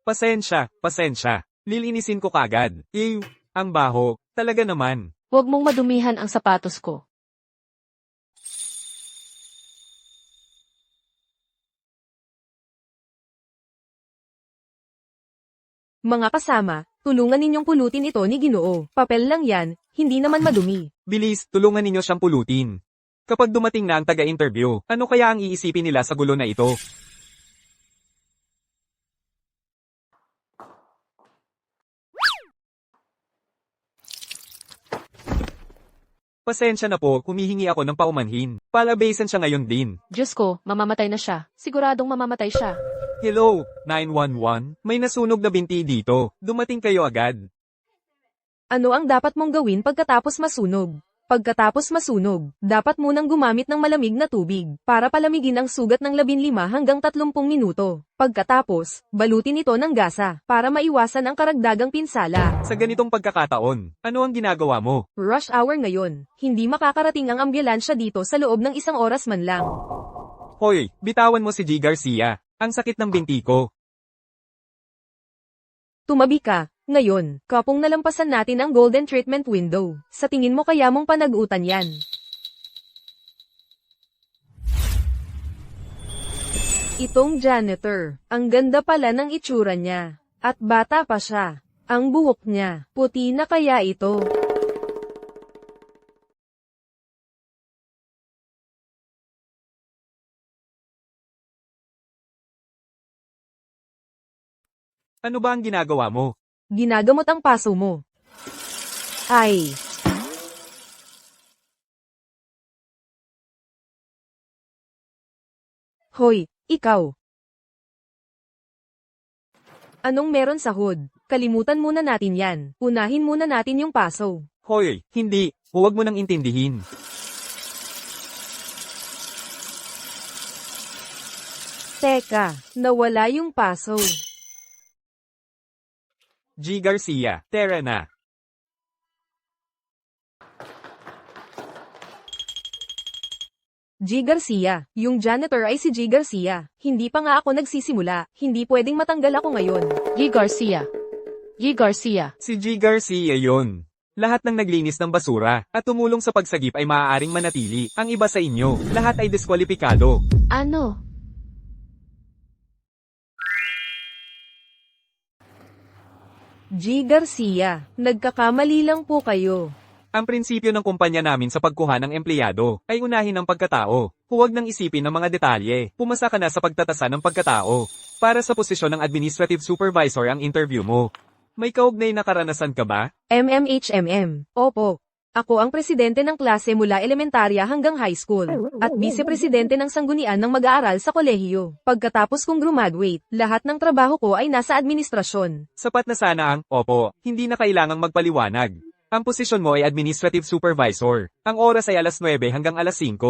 Pasensya, pasensya. Lilinisin ko kagad. Ang baho. Talaga naman. Huwag mong madumihan ang sapatos ko. Mga kasama, tulungan ninyong pulutin ito ni Ginoo. Papel lang yan, hindi naman madumi. Bilis, tulungan ninyo siyang pulutin. Kapag dumating na ang taga-interview, ano kaya ang iisipin nila sa gulo na ito? Pasensya na po, humihingi ako ng paumanhin. Palabasan siya ngayon din. Diyos ko, mamamatay na siya. Siguradong mamamatay siya. Hello, 911? May nasunog na binti dito. Dumating kayo agad. Ano ang dapat mong gawin pagkatapos masunog? Pagkatapos masunog, dapat munang gumamit ng malamig na tubig para palamigin ang sugat ng 15 hanggang 30 minuto. Pagkatapos, balutin ito ng gasa para maiwasan ang karagdagang pinsala. Sa ganitong pagkakataon, ano ang ginagawa mo? Rush hour ngayon, hindi makakarating ang ambulansya dito sa loob ng 1 oras man lang. Hoy, bitawan mo si G. Garcia. Ang sakit ng binti ko. Tumabi ka. Ngayon, kapong nalampasan natin ang golden treatment window. Sa tingin mo kaya mong panag-utan yan? Itong janitor, ang ganda pala ng itsura niya. At bata pa siya. Ang buhok niya, puti na kaya ito? Ano ba ang ginagawa mo? Ginagamot ang paso mo. Ay. Hoy, ikaw. Anong meron sa hood? Kalimutan muna natin yan. Unahin muna natin yung paso. Hoy, hindi. Huwag mo nang intindihin. Teka, nawala yung paso. G. Garcia, tara na. G. Garcia, yung janitor ay si G. Garcia. Hindi pa nga ako nagsisimula, hindi pwedeng matanggal ako ngayon. G. Garcia. G. Garcia. Si G. Garcia yon. Lahat ng naglinis ng basura at tumulong sa pagsagip ay maaaring manatili. Ang iba sa inyo, lahat ay diskwalipikado. Ano? G. Garcia, nagkakamali lang po kayo. Ang prinsipyo ng kumpanya namin sa pagkuha ng empleyado ay unahin ang pagkatao. Huwag nang isipin ng mga detalye. Pumasa ka na sa pagtatasa ng pagkatao. Para sa posisyon ng administrative supervisor ang interview mo. May kaugnay na karanasan ka ba? MMHMM. Opo. Ako ang presidente ng klase mula elementarya hanggang high school, at vice-presidente ng sanggunian ng mag-aaral sa kolehiyo. Pagkatapos kong graduate, lahat ng trabaho ko ay nasa administrasyon. Sapat na sana ang, opo, hindi na kailangang magpaliwanag. Ang posisyon mo ay administrative supervisor. Ang oras ay alas 9 hanggang alas 5.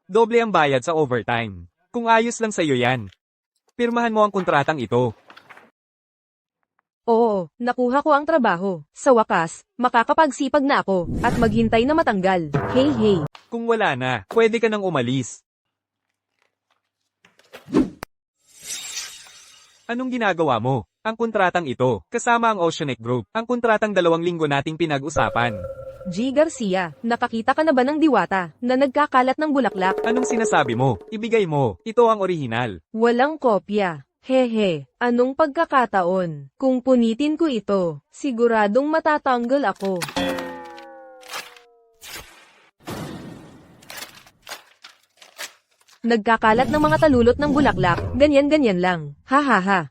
Doble ang bayad sa overtime. Kung ayos lang sa'yo yan. Pirmahan mo ang kontratang ito. Oo, nakuha ko ang trabaho. Sa wakas, makakapagsipag na ako, at maghintay na matanggal. Hey hey. Kung wala na, pwede ka nang umalis. Anong ginagawa mo? Ang kontratang ito, kasama ang Oceanic Group, ang kontratang 2 linggo nating pinag-usapan. G. Garcia, nakakita ka na ba ng diwata, na nagkakalat ng bulaklak? Anong sinasabi mo? Ibigay mo, ito ang orihinal. Walang kopya. Hehe, anong pagkakataon? Kung punitin ko ito, siguradong matatanggal ako. Nagkakalat ng mga talulot ng bulaklak, ganyan-ganyan lang. Ha ha ha.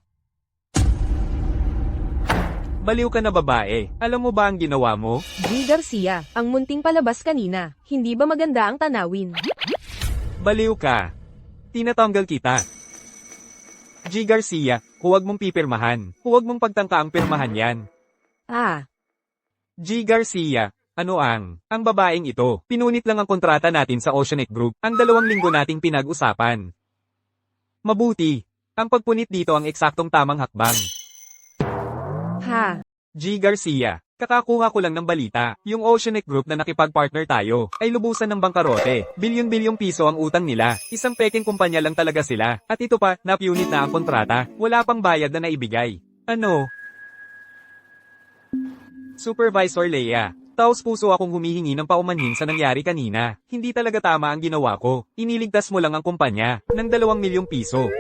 Baliw ka na babae, alam mo ba ang ginawa mo? G. Garcia, ang munting palabas kanina, hindi ba maganda ang tanawin? Baliw ka. Tinatanggal kita. G. Garcia, huwag mong pipirmahan. Huwag mong pagtangka ang pirmahan yan. Ah, G. Garcia, ano ang babaeng ito? Pinunit lang ang kontrata natin sa Oceanic Group, ang 2 linggo nating pinag-usapan. Mabuti. Ang pagpunit dito ang eksaktong tamang hakbang. ha. G. Garcia, kakakuha ko lang ng balita. Yung Oceanic Group na nakipag-partner tayo, ay lubusan ng bangkarote. Bilyon-bilyong piso ang utang nila. Isang peking kumpanya lang talaga sila. At ito pa, napunit na ang kontrata. Wala pang bayad na naibigay. Ano? Supervisor Leia, taos puso akong humihingi ng paumanhin sa nangyari kanina. Hindi talaga tama ang ginawa ko. Iniligtas mo lang ang kumpanya ng 2 milyong piso.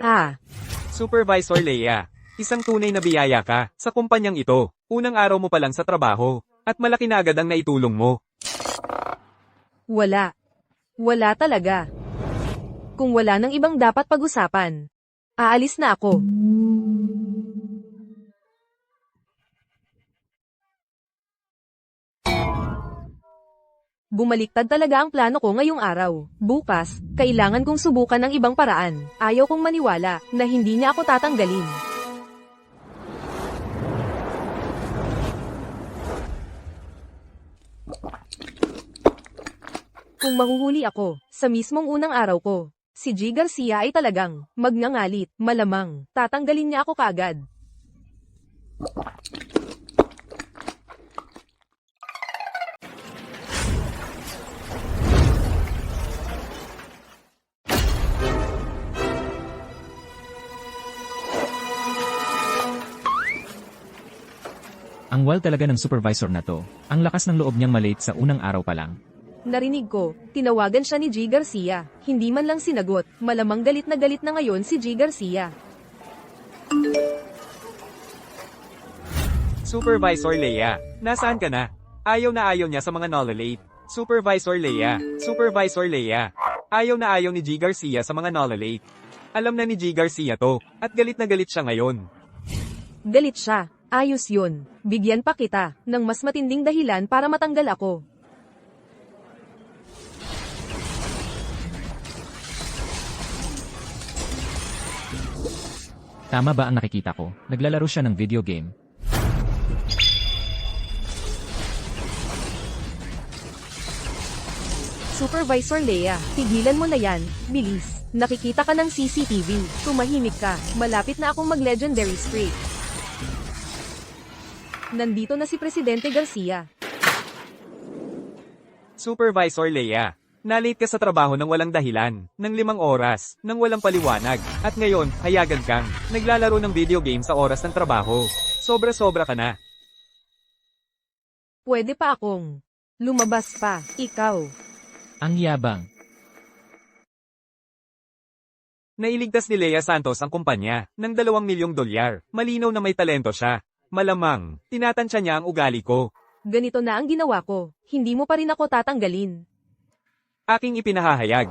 Ah, Supervisor Leia, isang tunay na biyaya ka sa kumpanyang ito. Unang araw mo pa lang sa trabaho at malaki na agad ang naitulong mo. wala. Wala talaga. Kung wala nang ibang dapat pag-usapan, aalis na ako. Bumaliktad talaga ang plano ko ngayong araw. Bukas, kailangan kong subukan ng ibang paraan. Ayaw kong maniwala na hindi niya ako tatanggalin. Kung mahuhuli ako, sa mismong unang araw ko, si G. Garcia ay talagang magngangalit, malamang, tatanggalin niya ako kaagad. Ang wal talaga ng supervisor na to. Ang lakas ng loob niyang malate sa unang araw pa lang. Narinig ko, tinawagan siya ni G. Garcia. Hindi man lang sinagot, malamang galit na ngayon si G. Garcia. Supervisor Leia, nasaan ka na? Ayaw na ayaw niya sa mga nololate. Supervisor Leia, Supervisor Leia. Ayaw na ayaw ni G. Garcia sa mga nololate. Alam na ni G. Garcia to, at galit na galit siya ngayon. Galit siya. Ayos yun. Bigyan pa kita ng mas matinding dahilan para matanggal ako. Tama ba ang nakikita ko? Naglalaro siya ng video game. Supervisor Leia, tigilan mo na yan. Bilis. Nakikita ka ng CCTV. Tumahimik ka. Malapit na akong mag-legendary streak. Nandito na si Presidente Garcia. Supervisor Leia, nalate ka sa trabaho ng walang dahilan, ng 5 oras, ng walang paliwanag, at ngayon, hayagan kang, naglalaro ng video game sa oras ng trabaho. Sobra-sobra ka na. Pwede pa akong lumabas pa, ikaw. Ang yabang. Nailigtas ni Leia Santos ang kumpanya ng 2 milyong dolyar. Malinaw na may talento siya. Malamang, tinatansya niya ang ugali ko. Ganito na ang ginawa ko. Hindi mo pa rin ako tatanggalin. Aking ipinahahayag.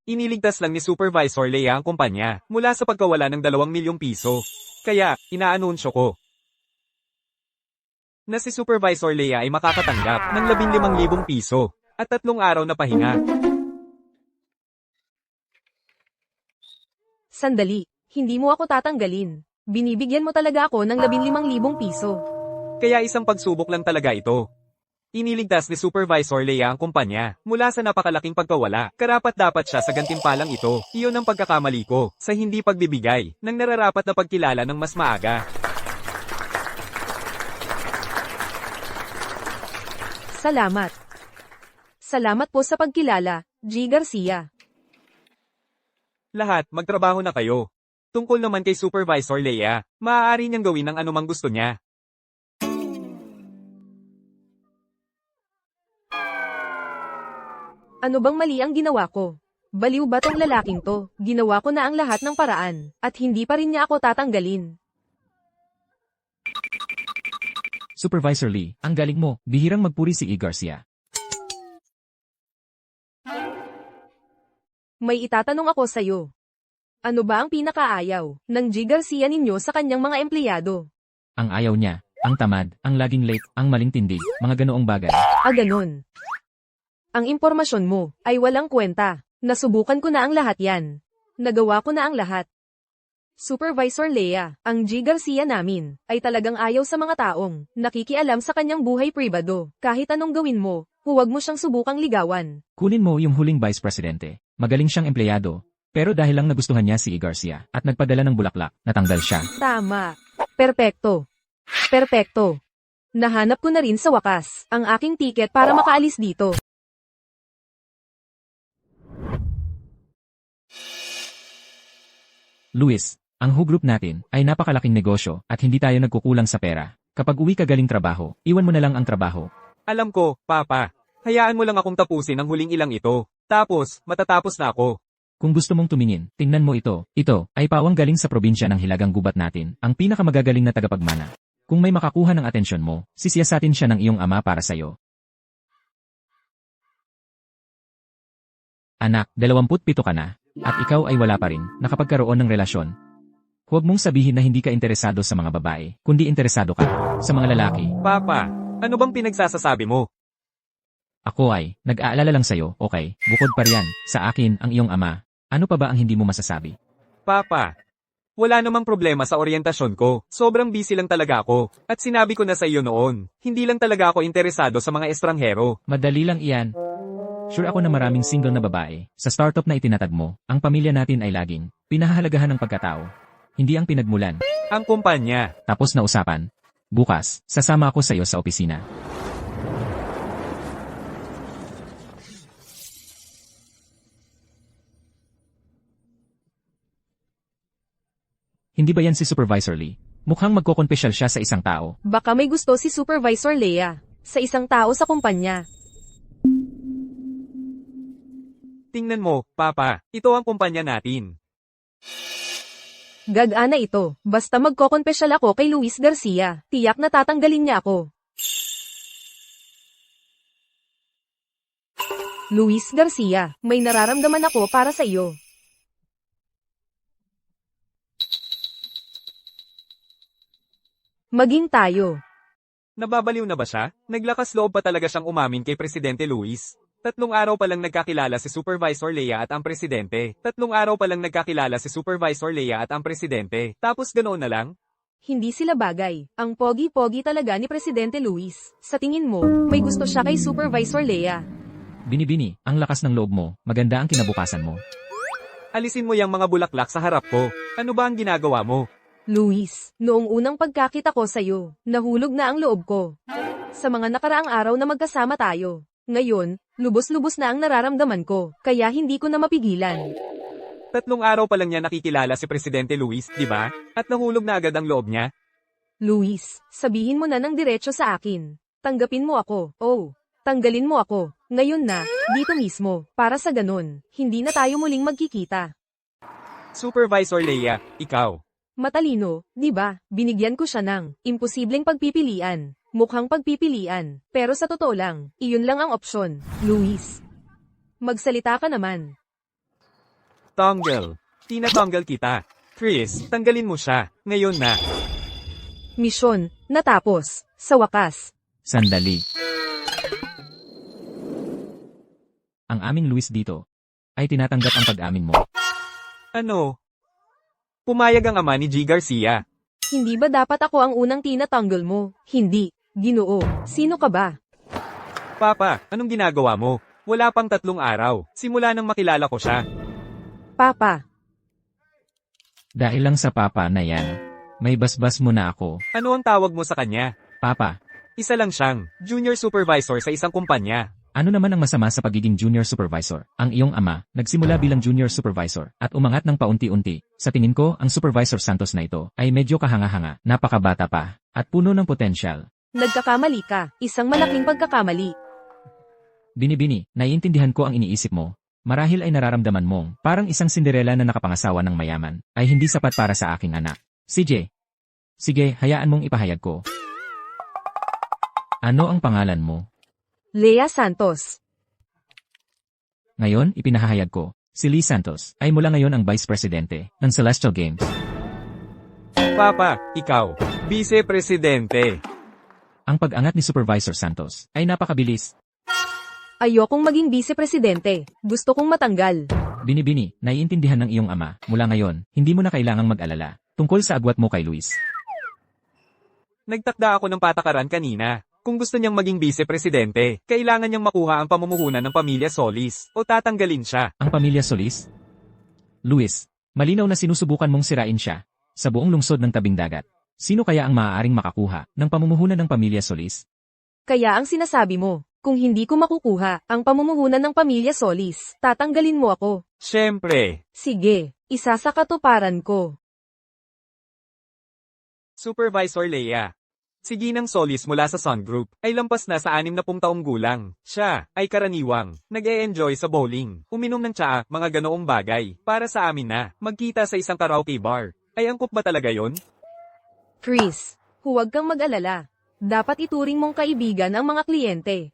Iniligtas lang ni Supervisor Leia ang kumpanya mula sa pagkawala ng 2 milyong piso. Kaya, inaanunsyo ko na si Supervisor Leia ay makakatanggap ng 15,000 piso at 3 araw na pahinga. Sandali, hindi mo ako tatanggalin. Binibigyan mo talaga ako ng 15,000 piso. Kaya isang pagsubok lang talaga ito. Iniligtas ni Supervisor Leia ang kumpanya mula sa napakalaking pagkawala. Karapat-dapat siya sa gantimpalang ito. Iyon ang pagkakamali ko sa hindi pagbibigay ng nararapat na pagkilala ng mas maaga. Salamat. Salamat po sa pagkilala, G. Garcia. Lahat, magtrabaho na kayo. Tungkol naman kay Supervisor Leia, maaari niyang gawin ang anumang gusto niya. Ano bang mali ang ginawa ko? Baliw ba tong lalaking to? Ginawa ko na ang lahat ng paraan, at hindi pa rin niya ako tatanggalin. Supervisor Lee, ang galing mo. Bihirang magpuri si E. Garcia. May itatanong ako sa'yo. Ano ba ang pinakaayaw ng G. Garcia ninyo sa kanyang mga empleyado? Ang ayaw niya, ang tamad, ang laging late, ang maling tindig, mga ganoong bagay. Ganon. Ang impormasyon mo ay walang kwenta. Nasubukan ko na ang lahat yan. Nagawa ko na ang lahat. Supervisor Leia, ang G. Garcia namin, ay talagang ayaw sa mga taong nakikialam sa kanyang buhay pribado. Kahit anong gawin mo, huwag mo siyang subukang ligawan. Kunin mo yung huling vice presidente. Magaling siyang empleyado. Pero dahil lang nagustuhan niya si E. Garcia at nagpadala ng bulaklak, natanggal siya. Tama. Perpekto. Perpekto. Nahanap ko na rin sa wakas ang aking tiket para makaalis dito. Luis, ang Who Group natin ay napakalaking negosyo at hindi tayo nagkukulang sa pera. Kapag uwi ka galing trabaho, iwan mo na lang ang trabaho. Alam ko, Papa. Hayaan mo lang akong tapusin ang huling ilang ito. Tapos, matatapos na ako. Kung gusto mong tumingin, tingnan mo ito. Ito ay pawang galing sa probinsya ng Hilagang Gubat natin, ang pinakamagagaling na tagapagmana. Kung may makakuha ng atensyon mo, sisiyasatin siya ng iyong ama para sa'yo. Anak, 27 ka na, at ikaw ay wala pa rin, nakapagkaroon ng relasyon. Huwag mong sabihin na hindi ka interesado sa mga babae, kundi interesado ka sa mga lalaki. Papa, ano bang pinagsasasabi mo? Ako ay, nag-aalala lang sa'yo, okay, bukod pa riyan, sa akin, ang iyong ama. Ano pa ba ang hindi mo masasabi? Papa, wala namang problema sa oryentasyon ko. Sobrang busy lang talaga ako. At sinabi ko na sa iyo noon, hindi lang talaga ako interesado sa mga estranghero. Madali lang iyan. Sure ako na maraming single na babae. Sa startup na itinatag mo, ang pamilya natin ay laging pinahahalagahan ng pagkatao. Hindi ang pinagmulan. Ang kumpanya. Tapos na usapan. Bukas, sasama ako sa iyo sa opisina. Hindi ba yan si Supervisor Lee? Mukhang magkokonpesyal siya sa isang tao. Baka may gusto si Supervisor Lea sa isang tao sa kumpanya. Tingnan mo, Papa, ito ang kumpanya natin. Gag-ana ito, basta magkokonpesyal ako kay Luis Garcia, tiyak na tatanggalin niya ako. Luis Garcia, may nararamdaman ako para sa iyo. Maging tayo. Nababaliw na ba siya? Naglakas loob pa talaga siyang umamin kay Presidente Luis. 3 araw pa lang nagkakilala si Supervisor Lea at ang Presidente. 3 araw pa lang nagkakilala si Supervisor Lea at ang Presidente. Tapos ganoon na lang? Hindi sila bagay. Ang pogi-pogi talaga ni Presidente Luis. Sa tingin mo, may gusto siya kay Supervisor Lea. Binibini, ang lakas ng loob mo, maganda ang kinabukasan mo. Alisin mo yung mga bulaklak sa harap ko. Ano ba ang ginagawa mo? Luis, noong unang pagkakita ko sa'yo, nahulog na ang loob ko. Sa mga nakaraang araw na magkasama tayo. Ngayon, lubos-lubos na ang nararamdaman ko, kaya hindi ko na mapigilan. 3 araw pa lang niya nakikilala si Presidente Luis, di ba? At nahulog na agad ang loob niya. Luis, sabihin mo na ng diretso sa akin. Tanggapin mo ako, tanggalin mo ako, ngayon na, dito mismo, para sa ganun, hindi na tayo muling magkikita. Supervisor Lea, ikaw. Matalino, di ba? Binigyan ko siya ng imposibleng pagpipilian. Mukhang pagpipilian. Pero sa totoo lang, iyon lang ang opsyon. Luis. Magsalita ka naman. Tanggal. Tinatanggal kita. Chris, tanggalin mo siya. Ngayon na. Misyon, natapos. Sa wakas. Sandali. Ang aming Luis dito ay tinatanggap ang pag-amin mo. Ano? Pumayag ang ama ni G. Garcia. Hindi ba dapat ako ang unang tinatanggal mo? Hindi. Ginoo. Sino ka ba? Papa, anong ginagawa mo? Wala pang 3 araw. Simula nang makilala ko siya. Papa. Dahil lang sa papa na yan, may basbas mo na ako. Ano ang tawag mo sa kanya? Papa, Isa lang siyang junior supervisor sa isang kumpanya. ano naman ang masama sa pagiging junior supervisor? Ang iyong ama, nagsimula bilang junior supervisor, at umangat ng paunti-unti. Sa tingin ko, ang Supervisor Santos na ito, ay medyo kahanga-hanga, napakabata pa, at puno ng potensyal. Nagkakamali ka. Isang malaking pagkakamali. Binibini, naiintindihan ko ang iniisip mo. Marahil ay nararamdaman mong, parang isang Cinderella na nakapangasawa ng mayaman, ay hindi sapat para sa aking anak. CJ. Sige, hayaan mong ipahayag ko. Ano ang pangalan mo? Lea Santos. Ngayon, ipinahahayag ko, si Lee Santos ay mula ngayon ang Vice Presidente ng Celestial Games. Papa, ikaw, Vice Presidente. Ang pag-angat ni Supervisor Santos ay napakabilis. Ayokong maging vice-presidente. Gusto kong matanggal. Binibini, naiintindihan ng iyong ama, mula ngayon, hindi mo na kailangang mag-alala tungkol sa agwat mo kay Luis. Nagtakda ako ng patakaran kanina. Kung gusto niyang maging vice-presidente, kailangan niyang makuha ang pamumuhunan ng pamilya Solis, o tatanggalin siya. Ang pamilya Solis? Luis, malinaw na sinusubukan mong sirain siya sa buong lungsod ng tabing dagat. Sino kaya ang maaaring makakuha ng pamumuhunan ng pamilya Solis? Kaya ang sinasabi mo, Kung hindi ko makukuha ang pamumuhunan ng pamilya Solis, tatanggalin mo ako. Siyempre, Sige, isa sa katuparan ko. Supervisor Leia. Si Ginang Solis mula sa Sun Group ay lampas na sa 60 taong gulang. Siya ay karaniwang nag-e-enjoy sa bowling, uminom ng tsaa, mga ganoong bagay. Para sa amin na magkita sa isang karaoke bar. Ay angkop ba talaga yon? Chris, huwag kang mag-alala. Dapat ituring mong kaibigan ang mga kliyente.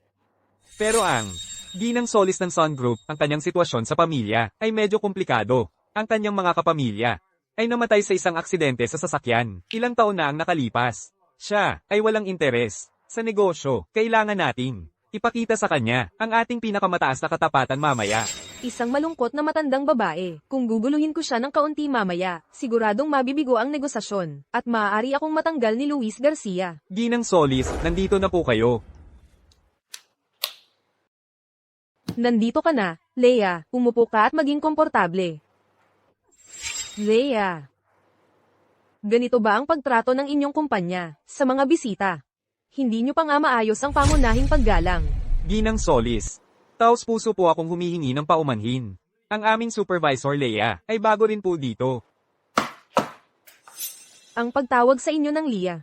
Pero ang Ginang Solis ng Sun Group, ang kanyang sitwasyon sa pamilya ay medyo komplikado. Ang kanyang mga kapamilya ay namatay sa isang aksidente sa sasakyan. Ilang taon na ang nakalipas. Siya ay walang interes sa negosyo. Kailangan nating ipakita sa kanya ang ating pinakamataas na katapatan mamaya. Isang malungkot na matandang babae. Kung guguluhin ko siya ng kaunti mamaya, siguradong mabibigo ang negosasyon, at maaari akong matanggal ni Luis Garcia. Ginang Solis, nandito na po kayo. Nandito ka na, Leia. Umupo ka at maging komportable. Leia. Ganito ba ang pagtrato ng inyong kumpanya sa mga bisita? Hindi nyo pa nga maayos ang pangunahing paggalang. Ginang Solis, taos puso po akong humihingi ng paumanhin. Ang aming supervisor Leia ay bago rin po dito. Ang pagtawag sa inyo ng Lia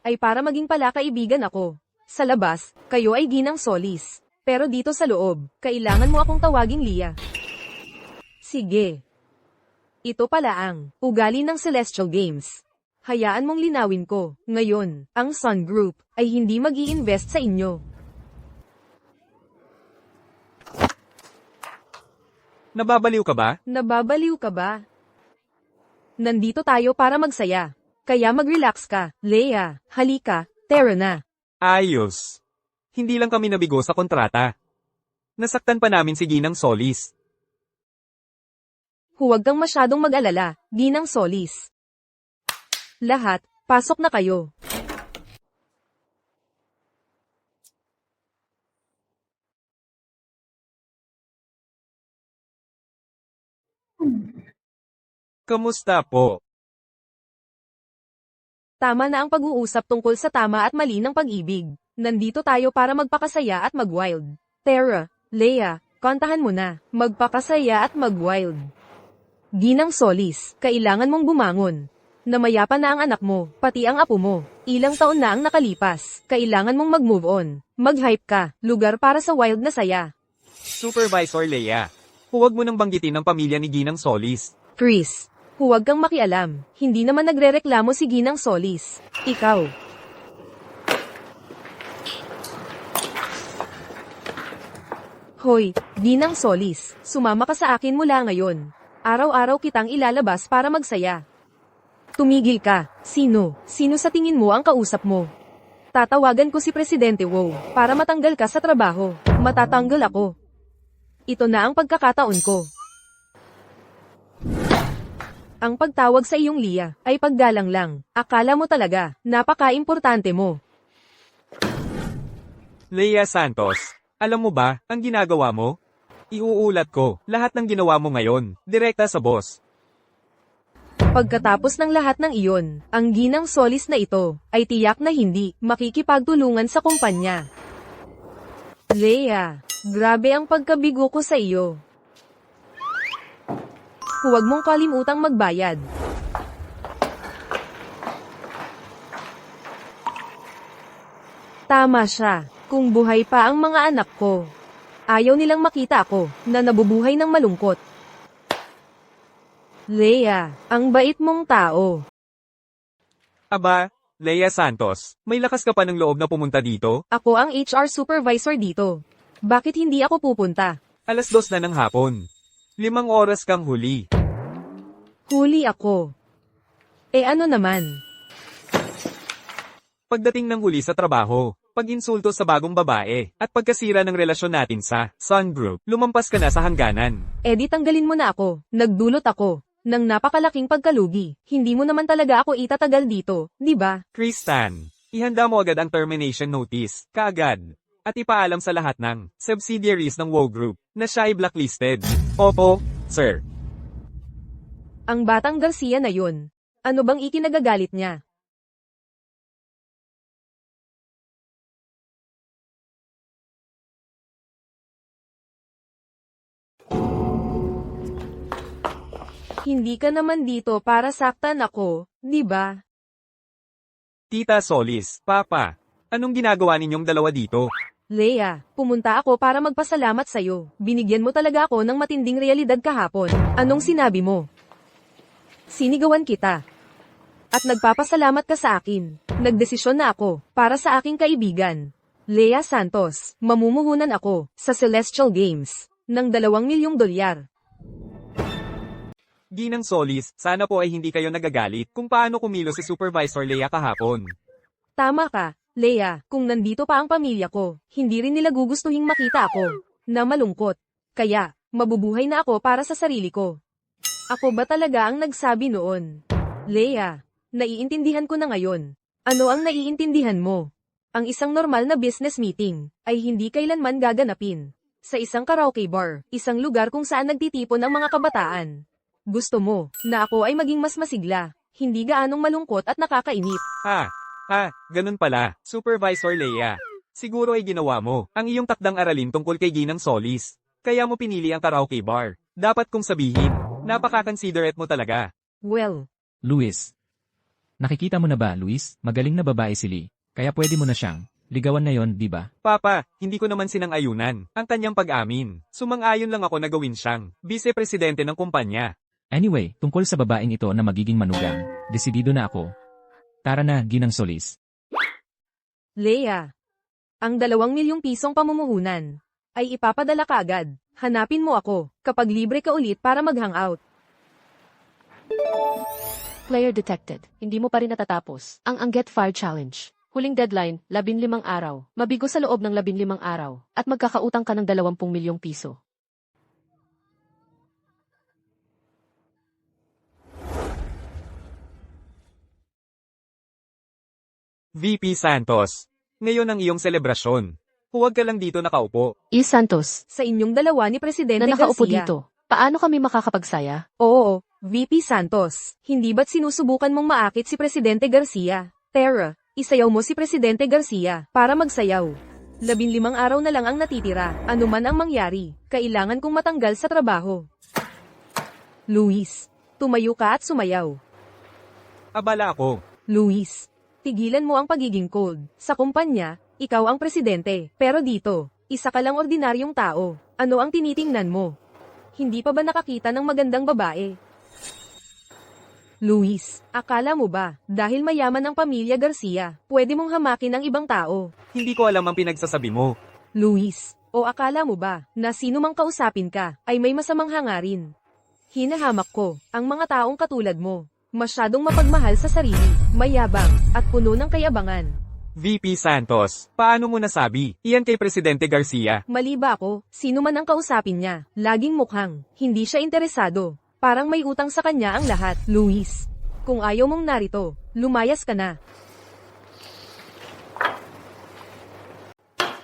ay para maging palakaibigan ako. Sa labas, kayo ay Ginang Solis. Pero dito sa loob, kailangan mo akong tawaging Lia. Sige. Ito pala ang ugali ng Celestial Games. Hayaan mong linawin ko, ngayon, ang Sun Group ay hindi mag-i-invest sa inyo. Nababaliw ka ba? Nababaliw ka ba? Nandito tayo para magsaya. Kaya mag-relax ka, Leia. Halika, tara na. Ayos. Hindi lang kami nabigo sa kontrata. Nasaktan pa namin si Ginang Solis. Huwag kang masyadong mag-alala, Ginang Solis. Lahat, pasok na kayo. Kamusta po? Tama na ang pag-uusap tungkol sa tama at mali ng pag-ibig. Nandito tayo para magpakasaya at mag-wild. Tara, Leia, kantahan mo na. Magpakasaya at mag-wild. Ginang Solis, kailangan mong bumangon. Namayapa na ang anak mo, pati ang apo mo. Ilang taon na ang nakalipas. Kailangan mong mag-move on. Mag-hype ka, lugar para sa wild na saya. Supervisor Leia, huwag mo nang banggitin ang pamilya ni Ginang Solis. Chris, huwag kang makialam. Hindi naman nagrereklamo si Ginang Solis. Ikaw. Hoy, Ginang Solis, sumama ka sa akin mula ngayon. Araw-araw kitang ilalabas para magsaya. Tumigil ka. Sino? Sino sa tingin mo ang kausap mo? Tatawagan ko si Presidente Wu para matanggal ka sa trabaho. Matatanggal ako. Ito na ang pagkakataon ko. Ang pagtawag sa iyong Lia ay paggalang lang. Akala mo talaga, napaka-importante mo. Leia Santos, alam mo ba, ang ginagawa mo? Iuulat ko, lahat ng ginawa mo ngayon, direkta sa boss. Pagkatapos ng lahat ng iyon, ang Ginang Solis na ito, ay tiyak na hindi makikipagtulungan sa kumpanya. Leia, grabe ang pagkabigo ko sa iyo. Huwag mong kalimutang magbayad. Tama siya, kung buhay pa ang mga anak ko. Ayaw nilang makita ako, na nabubuhay ng malungkot. Leia, ang bait mong tao. Aba, Leia Santos, may lakas ka pa ng loob na pumunta dito? Ako ang HR supervisor dito. Bakit hindi ako pupunta? 2:00 na ng hapon. 5 oras kang huli. Huli ako. Ano naman? Pagdating ng huli sa trabaho, pag-insulto sa bagong babae, at pagkasira ng relasyon natin sa Sun Group, lumampas ka na sa hangganan. Di tanggalin mo na ako. Nagdulot ako ng napakalaking pagkalugi. Hindi mo naman talaga ako itatagal dito, di ba? Kristan, ihanda mo agad ang termination notice, kaagad. At ipaalam sa lahat ng subsidiaries ng WoW Group na siya ay blacklisted. Opo, sir. Ang batang Garcia na yun. Ano bang ikinagagalit niya? Hindi ka naman dito para saktan ako, di ba? Tita Solis, Papa, anong ginagawa ninyong dalawa dito? Leia, pumunta ako para magpasalamat sa'yo. Binigyan mo talaga ako ng matinding realidad kahapon. Anong sinabi mo? Sinigawan kita. At nagpapasalamat ka sa akin. Nagdesisyon na ako para sa aking kaibigan. Leia Santos, mamumuhunan ako sa Celestial Games ng ₱2 milyong. Ginang Solis, sana po ay hindi kayo nagagalit kung paano kumilos si Supervisor Leia kahapon. Tama ka, Leia, kung nandito pa ang pamilya ko, hindi rin nila gugustuhing makita ako na malungkot. Kaya, mabubuhay na ako para sa sarili ko. Ako ba talaga ang nagsabi noon? Leia, naiintindihan ko na ngayon. Ano ang naiintindihan mo? Ang isang normal na business meeting ay hindi kailanman gaganapin sa isang karaoke bar, isang lugar kung saan nagtitipon ang mga kabataan. Gusto mo na ako ay maging mas masigla, hindi gaanong malungkot at nakakainip. Ganun pala, Supervisor Leia. Siguro ay ginawa mo ang iyong takdang aralin tungkol kay Ginang Solis. Kaya mo pinili ang karaoke bar. Dapat kong sabihin, napaka-considerate mo talaga. Well, Luis. Nakikita mo na ba, Luis? Magaling na babae si Lee. Kaya pwede mo na siyang ligawan na yon, di ba? Papa, hindi ko naman sinang-ayunan ang kanyang pag-amin. Sumang-ayon lang ako na gawin siyang vice-presidente ng kumpanya. Anyway, tungkol sa babaeng ito na magiging manugang, desidido na ako. Tara na, Ginang Solis. Leia, ang ₱2 milyong pamumuhunan ay ipapadala ka agad. Hanapin mo ako kapag libre ka ulit para mag-hangout. Player detected. Hindi mo pa rin natatapos ang Get Fire Challenge. Huling deadline, 15 araw. Mabigo sa loob ng 15 araw. At magkakautang ka ng ₱20 milyong. VP Santos, ngayon ang iyong selebrasyon. Huwag ka lang dito nakaupo. Santos, Sa inyong dalawa ni Presidente na nakaupo Garcia. dito. Paano kami makakapagsaya? Oo, VP Santos. Hindi ba't sinusubukan mong maakit si Presidente Garcia? Tara, isayaw mo si Presidente Garcia para magsayaw. 15 araw na lang ang natitira. Ano man ang mangyari, kailangan kong matanggal sa trabaho. Luis, tumayo ka at sumayaw. Abala ako. Luis, tigilan mo ang pagiging cold. Sa kumpanya, ikaw ang presidente. Pero dito, isa ka lang ordinaryong tao. Ano ang tinitingnan mo? Hindi pa ba nakakita ng magandang babae? Luis, akala mo ba, dahil mayaman ang pamilya Garcia, pwede mong hamakin ang ibang tao? Hindi ko alam ang pinagsasabi mo. Luis, o akala mo ba, na sino mang kausapin ka, ay may masamang hangarin? Hinahamak ko, ang mga taong katulad mo. Masyadong mapagmahal sa sarili, mayabang, at puno ng kayabangan. VP Santos, paano mo nasabi? Iyan kay Presidente Garcia. Mali ba ako? Sino man ang kausapin niya, laging mukhang, hindi siya interesado. Parang may utang sa kanya ang lahat. Luis, kung ayaw mong narito, lumayas ka na.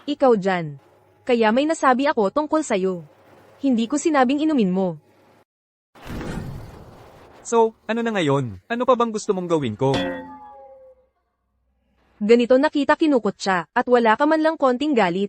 Ikaw dyan. Kaya may nasabi ako tungkol sa'yo. Hindi ko sinabing inumin mo. So, ano na ngayon? Ano pa bang gusto mong gawin ko? Ganito nakita kinukot siya, at wala ka man lang konting galit.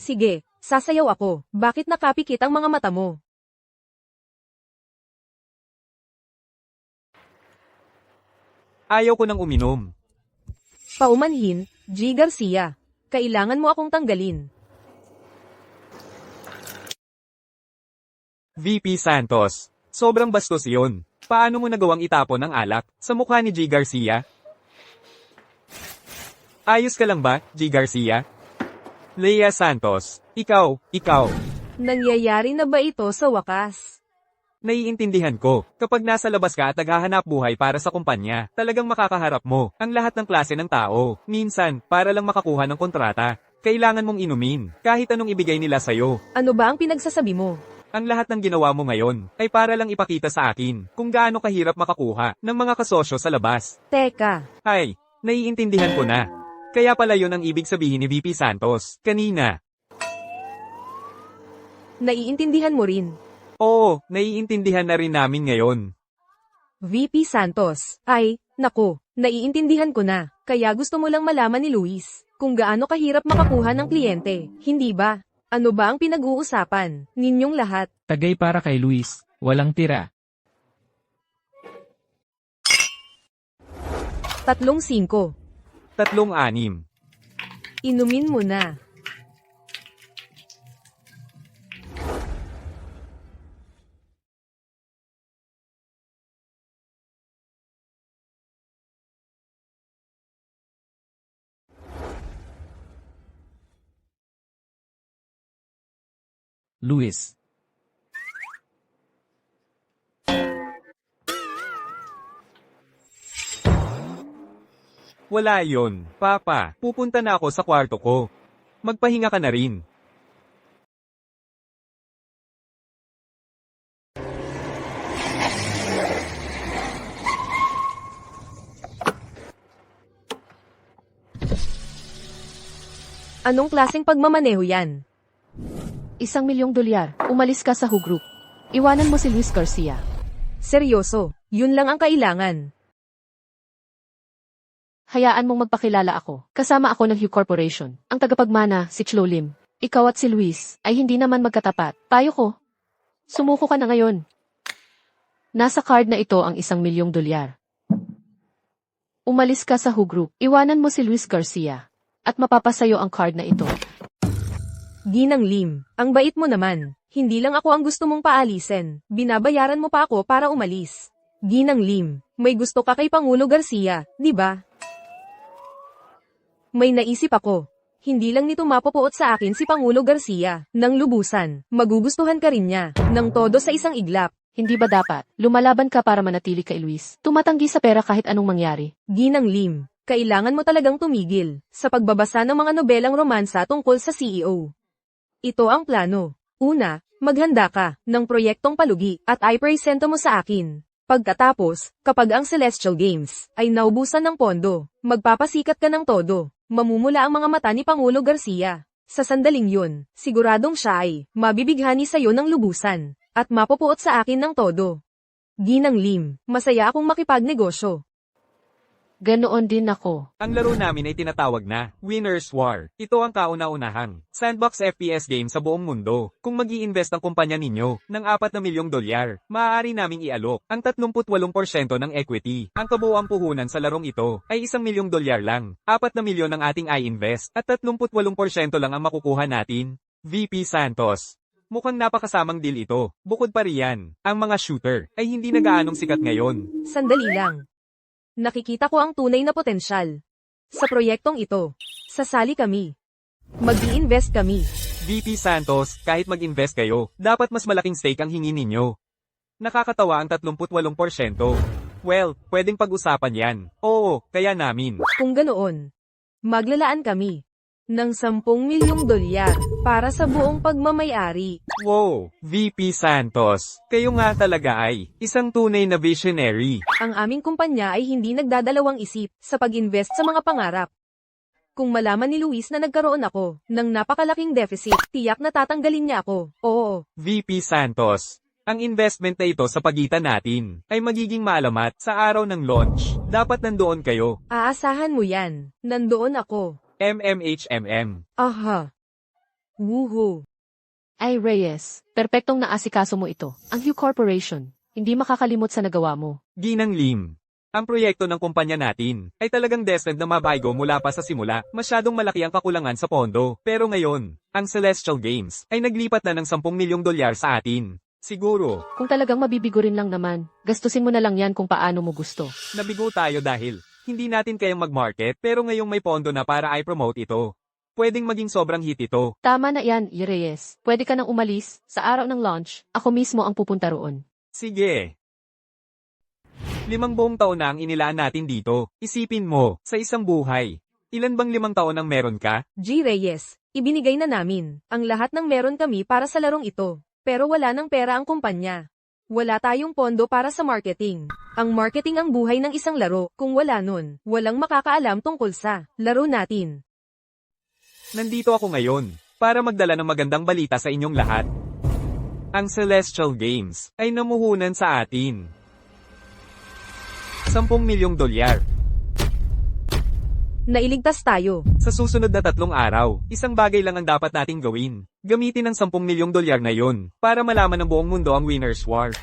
Sige, sasayaw ako. Bakit nakapikit ang mga mata mo? Ayaw ko nang uminom. Paumanhin, G. Garcia. Kailangan mo akong tanggalin. VP Santos, sobrang bastos iyon. Paano mo nagawang itapon ang alak sa mukha ni G. Garcia? Ayos ka lang ba, G. Garcia? Leia Santos, ikaw. Nangyayari na ba ito sa wakas? Naiintindihan ko, kapag nasa labas ka at naghahanap buhay para sa kumpanya, talagang makakaharap mo ang lahat ng klase ng tao. Minsan, para lang makakuha ng kontrata, kailangan mong inumin, kahit anong ibigay nila sa'yo. Ano ba ang pinagsasabi mo? Ang lahat ng ginawa mo ngayon ay para lang ipakita sa akin kung gaano kahirap makakuha ng mga kasosyo sa labas. Teka, Ay, naiintindihan ko na. Kaya pala yun ang ibig sabihin ni VP Santos kanina. naiintindihan mo rin. Oo, naiintindihan na rin namin ngayon. VP Santos, ay, nako, naiintindihan ko na. Kaya gusto mo lang malaman ni Luis kung gaano kahirap makakuha ng kliyente, hindi ba? Ano ba ang pinag-uusapan ninyong lahat? Tagay para kay Luis, walang tira. 3-5. 3-6. Inumin mo na. Luis. Wala yon, Papa. Pupunta na ako sa kwarto ko. Magpahinga ka na rin. Anong klaseng pagmamaneho yan? $1,000,000. Umalis ka sa Who Group. Iwanan mo si Luis Garcia. Seryoso, yun lang ang kailangan. Hayaan mong magpakilala ako. Kasama ako ng Hugh Corporation. Ang tagapagmana, si Chlo Lim. Ikaw at si Luis ay hindi naman magkatapat. Payo ko. Sumuko ka na ngayon. Nasa card na ito ang $1,000,000. Umalis ka sa Who Group. Iwanan mo si Luis Garcia. At mapapasayo ang card na ito. Ginang Lim, ang bait mo naman. Hindi lang ako ang gusto mong paalisin. Binabayaran mo pa ako para umalis. Ginang Lim, may gusto ka kay Pangulo Garcia, di ba? May naisip ako. Hindi lang nito mapupuot sa akin si Pangulo Garcia. Nang lubusan, magugustuhan ka rin niya. Nang todo sa isang iglap. Hindi ba dapat? Lumalaban ka para manatili kay Luis. Tumatanggi sa pera kahit anong mangyari. Ginang Lim, kailangan mo talagang tumigil sa pagbabasa ng mga nobelang romansa tungkol sa CEO. Ito ang plano. Una, maghanda ka ng proyektong palugi at ipresento mo sa akin. Pagkatapos, kapag ang Celestial Games ay naubusan ng pondo, magpapasikat ka ng todo. Mamumula ang mga mata ni Pangulo Garcia. Sa sandaling yun, siguradong siya ay mabibighani sa iyo ng lubusan at mapupuot sa akin ng todo. Ginang Lim, masaya akong makipagnegosyo. Ganoon din ako. Ang laro namin ay tinatawag na Winner's War. Ito ang kauna-unahang sandbox FPS game sa buong mundo. Kung mag-i-invest ang kumpanya ninyo ng $4,000,000, maaari naming ialok ang 38% ng equity. Ang kabuuang puhunan sa larong ito ay $1,000,000 lang. 4 milyon ang ating i-invest at 38% lang ang makukuha natin. VP Santos. Mukhang napakasamang deal ito. Bukod pa riyan, ang mga shooter ay hindi na gaanong sikat ngayon. Sandali lang. Nakikita ko ang tunay na potensyal. Sa proyektong ito, sasali kami. Mag-i-invest kami. VP Santos, kahit mag-invest kayo, dapat mas malaking stake ang hingin ninyo. Nakakatawa ang 38%. Well, pwedeng pag-usapan yan. Oo, kaya namin. Kung ganoon, maglalaan kami ng $10,000,000 para sa buong pagmamayari. Wow, VP Santos, kayo nga talaga ay isang tunay na visionary. Ang aming kumpanya ay hindi nagdadalawang isip sa pag-invest sa mga pangarap. Kung malaman ni Luis na nagkaroon ako ng napakalaking deficit, tiyak na tatanggalin niya ako. Oo. VP Santos, ang investment na ito sa pagitan natin ay magiging maalamat sa araw ng launch. Dapat nandoon kayo. Aasahan mo yan. Nandoon ako. MMHMM. Aha. Woohoo. Ay Reyes, perpektong naasikaso mo ito. Ang Hugh Corporation, hindi makakalimot sa nagawa mo. Ginang Lim. Ang proyekto ng kumpanya natin ay talagang destined na mabaygo mula pa sa simula. Masyadong malaki ang kakulangan sa pondo. Pero ngayon, ang Celestial Games ay naglipat na ng $10,000,000 sa atin. Siguro, Kung talagang mabibigo rin lang naman, gastusin mo na lang yan kung paano mo gusto. nabigo tayo dahil hindi natin kayang mag-market pero ngayong may pondo na para i-promote ito. Pwedeng maging sobrang hit ito. Tama na yan, Reyes. Pwede ka nang umalis. Sa araw ng launch, ako mismo ang pupunta roon. Sige. 5 buong taon na ang inilaan natin dito. Isipin mo, sa isang buhay. Ilan bang 5 taon ang meron ka? G. Reyes, ibinigay na namin ang lahat ng meron kami para sa larong ito. Pero wala ng pera ang kumpanya. Wala tayong pondo para sa marketing. Ang marketing ang buhay ng isang laro. Kung wala nun, walang makakaalam tungkol sa laro natin. Nandito ako ngayon para magdala ng magandang balita sa inyong lahat. Ang Celestial Games ay namuhunan sa atin. 10 milyong dolyar. Nailigtas tayo. Sa susunod na 3 araw, isang bagay lang ang dapat nating gawin. Gamitin ang 10 milyong dolyar na yon para malaman ng buong mundo ang Winner's War.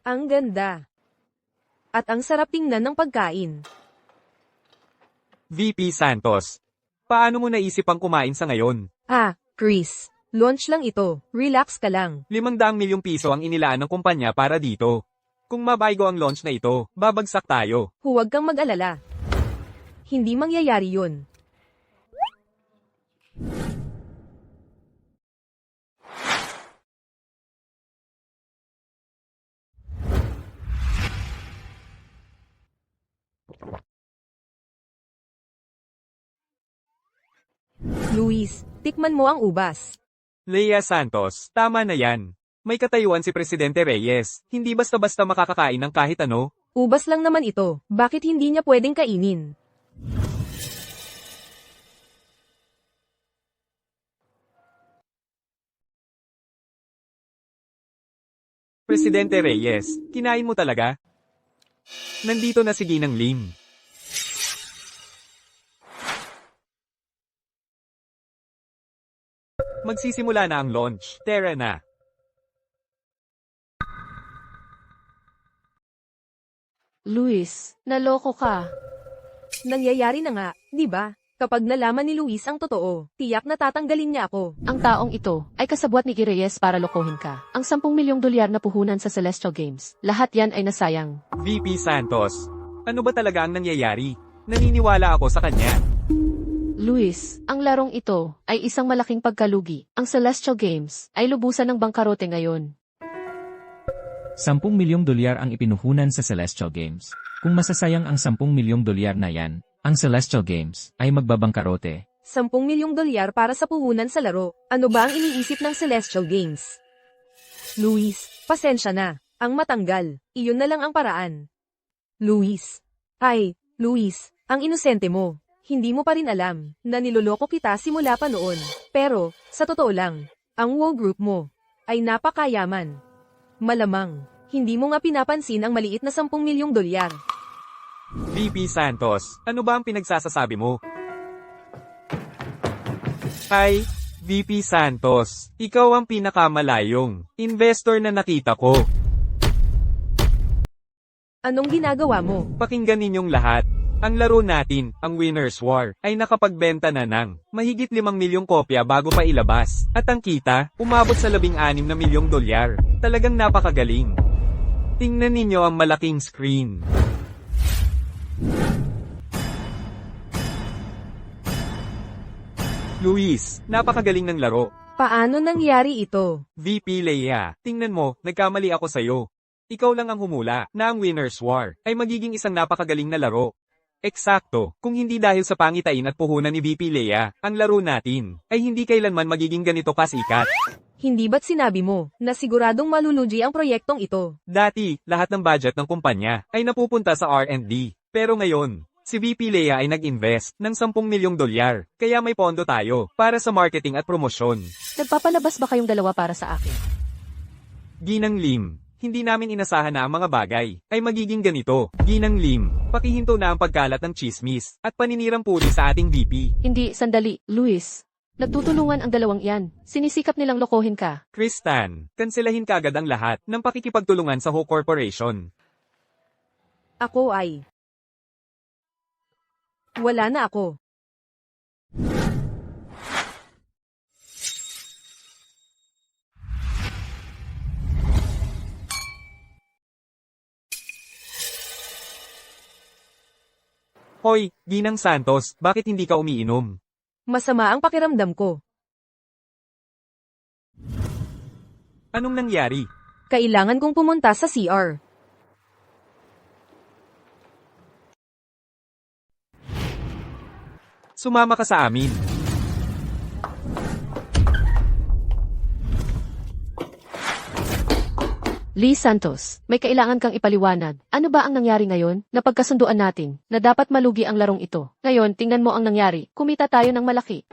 Ang ganda. At ang sarap tingnan ng pagkain. VP Santos, paano mo naisip ang kumain sa ngayon? Chris. Launch lang ito. Relax ka lang. 500 milyong piso ang inilaan ng kumpanya para dito. Kung mabaygo ang launch na ito, babagsak tayo. Huwag kang mag-alala. Hindi mangyayari yun. Luis, tikman mo ang ubas. Leia Santos, tama na yan. May katayuan si Presidente Reyes, hindi basta-basta makakakain ng kahit ano. Ubas lang naman ito. Bakit hindi niya pwedeng kainin? Presidente Reyes, kinain mo talaga? Nandito na si Ginang Lim. Magsisimula na ang launch. Tara na. Luis, naloko ka. Nangyayari na nga, di ba? Kapag nalaman ni Luis ang totoo, tiyak na tatanggalin niya ako. Ang taong ito ay kasabwat ni Reyes para lokohin ka. Ang 10 milyong dolyar na puhunan sa Celestial Games, lahat yan ay nasayang. VP Santos, ano ba talaga ang nangyayari? Naniniwala ako sa kanya. Luis, ang larong ito ay isang malaking pagkalugi. Ang Celestial Games ay lubusan ng bangkarote ngayon. 10 milyong dolyar ang ipinuhunan sa Celestial Games. Kung masasayang ang 10 milyong dolyar na yan, ang Celestial Games ay magbabangkarote. 10 milyong dolyar para sa puhunan sa laro. Ano ba ang iniisip ng Celestial Games? Luis, pasensya na. Ang matanggal. Iyon na lang ang paraan. Luis. Luis, ang inosente mo. Hindi mo pa rin alam na niloloko kita simula pa noon. Pero, sa totoo lang, ang WoW group mo ay napakayaman. Malamang, hindi mo nga pinapansin ang maliit na 10 milyong dolyar. VP Santos, ano ba ang pinagsasasabi mo? VP Santos, ikaw ang pinakamalayong investor na nakita ko. Anong ginagawa mo? Pakinggan ninyong lahat. Ang laro natin, ang Winner's War, ay nakapagbenta na ng mahigit 5 milyong kopya bago pa ilabas. At ang kita, umabot sa 16 na milyong dolyar. Talagang napakagaling. Tingnan ninyo ang malaking screen. Luis, napakagaling ng laro. Paano nangyari ito? VP Leia, tingnan mo, nagkamali ako sa'yo. Ikaw lang ang humula na ang Winner's War ay magiging isang napakagaling na laro. Eksakto, kung hindi dahil sa pangitain at puhunan ni VP Leia, ang laro natin ay hindi kailanman magiging ganito kasikat. Hindi ba't sinabi mo na siguradong malulugi ang proyektong ito? Dati, lahat ng budget ng kumpanya ay napupunta sa R&D. Pero ngayon, si VP Leia ay nag-invest ng 10 milyong dolyar, kaya may pondo tayo para sa marketing at promosyon. Nagpapalabas ba kayong dalawa para sa akin? Ginang Lim, hindi namin inasahan na ang mga bagay ay magiging ganito. Ginang Lim, pakihinto na ang pagkalat ng chismis at paninirang puri sa ating VP. Hindi, sandali, Luis. Nagtutulungan ang dalawang yan. Sinisikap nilang lokohin ka. Kristan, kanselahin kagad ang lahat ng pakikipagtulungan sa Ho Corporation. Ako ay... Wala na ako. Hoy, Ginang Santos, bakit hindi ka umiinom? Masama ang pakiramdam ko. Anong nangyari? Kailangan kong pumunta sa CR. Sumama ka sa amin. Lee Santos, may kailangan kang ipaliwanag. Ano ba ang nangyari ngayon? Napagkasunduan natin na dapat malugi ang larong ito. Ngayon, tingnan mo ang nangyari. Kumita tayo ng malaki.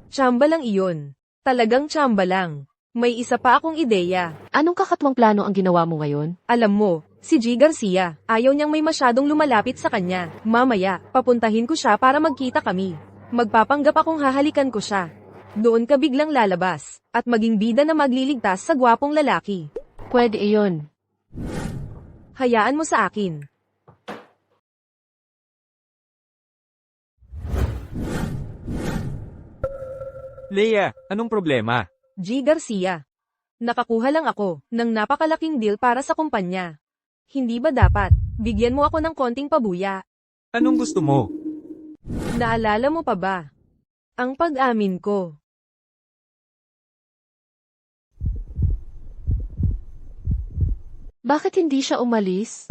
Tsamba lang iyon. Talagang tsamba lang. May isa pa akong ideya. Anong kakatwang plano ang ginawa mo ngayon? Alam mo, si G. Garcia, ayaw niyang may masyadong lumalapit sa kanya. Mamaya, papuntahin ko siya para magkita kami. Magpapanggap akong hahalikan ko siya. Doon ka biglang lalabas, at maging bida na magliligtas sa gwapong lalaki. Pwede iyon. Hayaan mo sa akin. Leia, anong problema? G. Garcia. Nakakuha lang ako ng napakalaking deal para sa kumpanya. Hindi ba dapat, bigyan mo ako ng konting pabuya? Anong gusto mo? Naalala mo pa ba? Ang pag-amin ko. Bakit hindi siya umalis?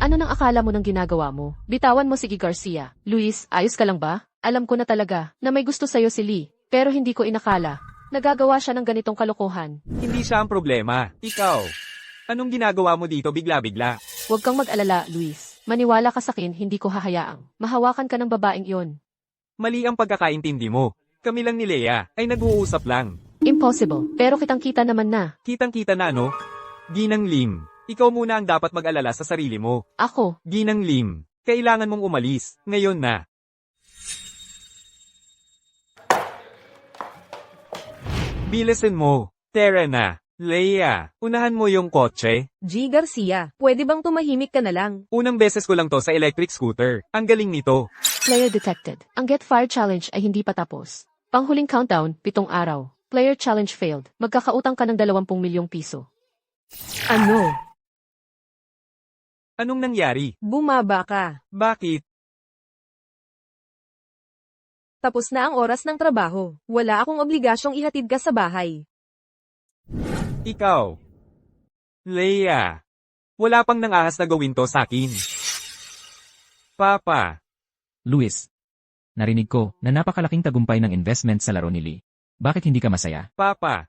Ano nang akala mo ng ginagawa mo? Bitawan mo si G. Garcia. Luis, ayos ka lang ba? Alam ko na talaga na may gusto sa'yo si Lee, pero hindi ko inakala. Nagagawa siya ng ganitong kalokohan. Hindi siya ang problema. Ikaw. Anong ginagawa mo dito bigla-bigla? Huwag kang mag-alala, Luis. Maniwala ka sa akin, hindi ko hahayaang mahawakan ka ng babaeng iyon. Mali ang pagkakaintindi mo. Kami lang ni Leia ay nag-uusap lang. Impossible, pero kitang-kita naman na. Kitang-kita na ano? Ginang Lim. Ikaw muna ang dapat mag-alala sa sarili mo. Ako, Ginang Lim. Kailangan mong umalis. Ngayon na. Bilisin mo. Tara na. Leia, unahan mo yung kotse. G. Garcia, pwede bang tumahimik ka na lang? Unang beses ko lang to sa electric scooter. Ang galing nito. player detected. Ang Get Fire Challenge ay hindi pa tapos. Panghuling countdown, 7 araw. Player challenge failed. Magkakautang ka ng 20 milyong piso. Ano? Anong nangyari? Bumaba ka. Bakit? Tapos na ang oras ng trabaho. Wala akong obligasyong ihatid ka sa bahay. Ikaw. Leia. Wala pang nangahas na gawin to sa akin. Papa. Luis. Narinig ko na napakalaking tagumpay ng investment sa laro ni Lee. Bakit hindi ka masaya? Papa.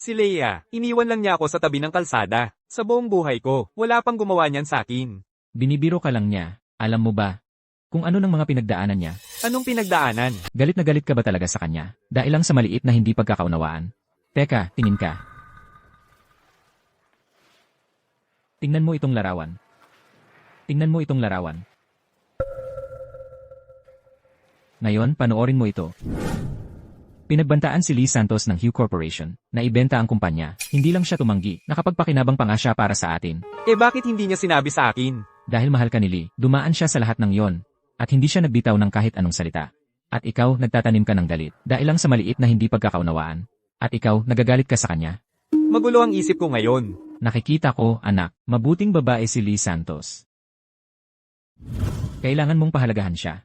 Si Leia, iniwan lang niya ako sa tabi ng kalsada. Sa buong buhay ko, wala pang gumawa niyan sa akin. Binibiro ka lang niya. Alam mo ba kung ano ng mga pinagdaanan niya? Anong pinagdaanan? Galit na galit ka ba talaga sa kanya? Dahil lang sa maliit na hindi pagkakaunawaan. Teka, tingin ka. Tingnan mo itong larawan. Tingnan mo itong larawan. Ngayon, panoorin mo ito. Pinagbantaan si Lee Santos ng Hue Corporation na ibenta ang kumpanya. Hindi lang siya tumanggi, nakapagpakinabang pa nga siya para sa atin. Bakit hindi niya sinabi sa akin? Dahil mahal ka ni Lee, dumaan siya sa lahat ng yon. At hindi siya nagbitaw ng kahit anong salita. At ikaw, nagtatanim ka ng galit. Dahil lang sa maliit na hindi pagkakaunawaan. At ikaw, nagagalit ka sa kanya. Magulo ang isip ko ngayon. Nakikita ko, anak, mabuting babae si Lee Santos. Kailangan mong pahalagahan siya.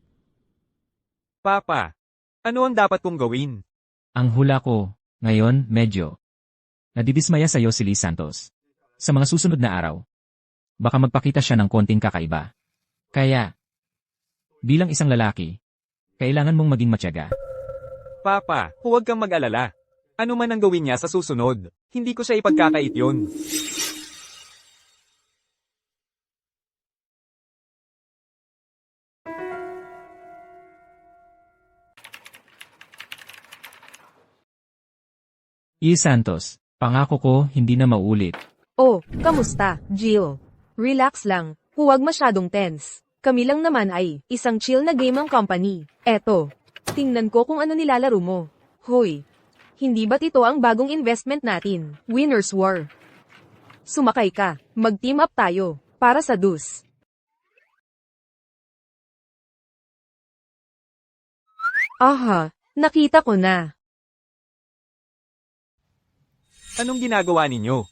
Papa. Ano ang dapat kong gawin? Ang hula ko, ngayon, medyo nadidismaya sa'yo si Lee Santos. Sa mga susunod na araw, baka magpakita siya ng konting kakaiba. Kaya, bilang isang lalaki, kailangan mong maging matyaga. Papa, huwag kang mag-alala. Ano man ang gawin niya sa susunod, hindi ko siya ipagkakait yun. Lee Santos, pangako ko hindi na maulit. Oh, kamusta, Jill? Relax lang, huwag masyadong tense. Kami lang naman ay isang chill na gaming company. Eto, tingnan ko kung ano nilalaro mo. Hoy, hindi ba't ito ang bagong investment natin? Winner's War. Sumakay ka, mag-team up tayo, para sa dus. Aha, nakita ko na. Anong ginagawa ninyo?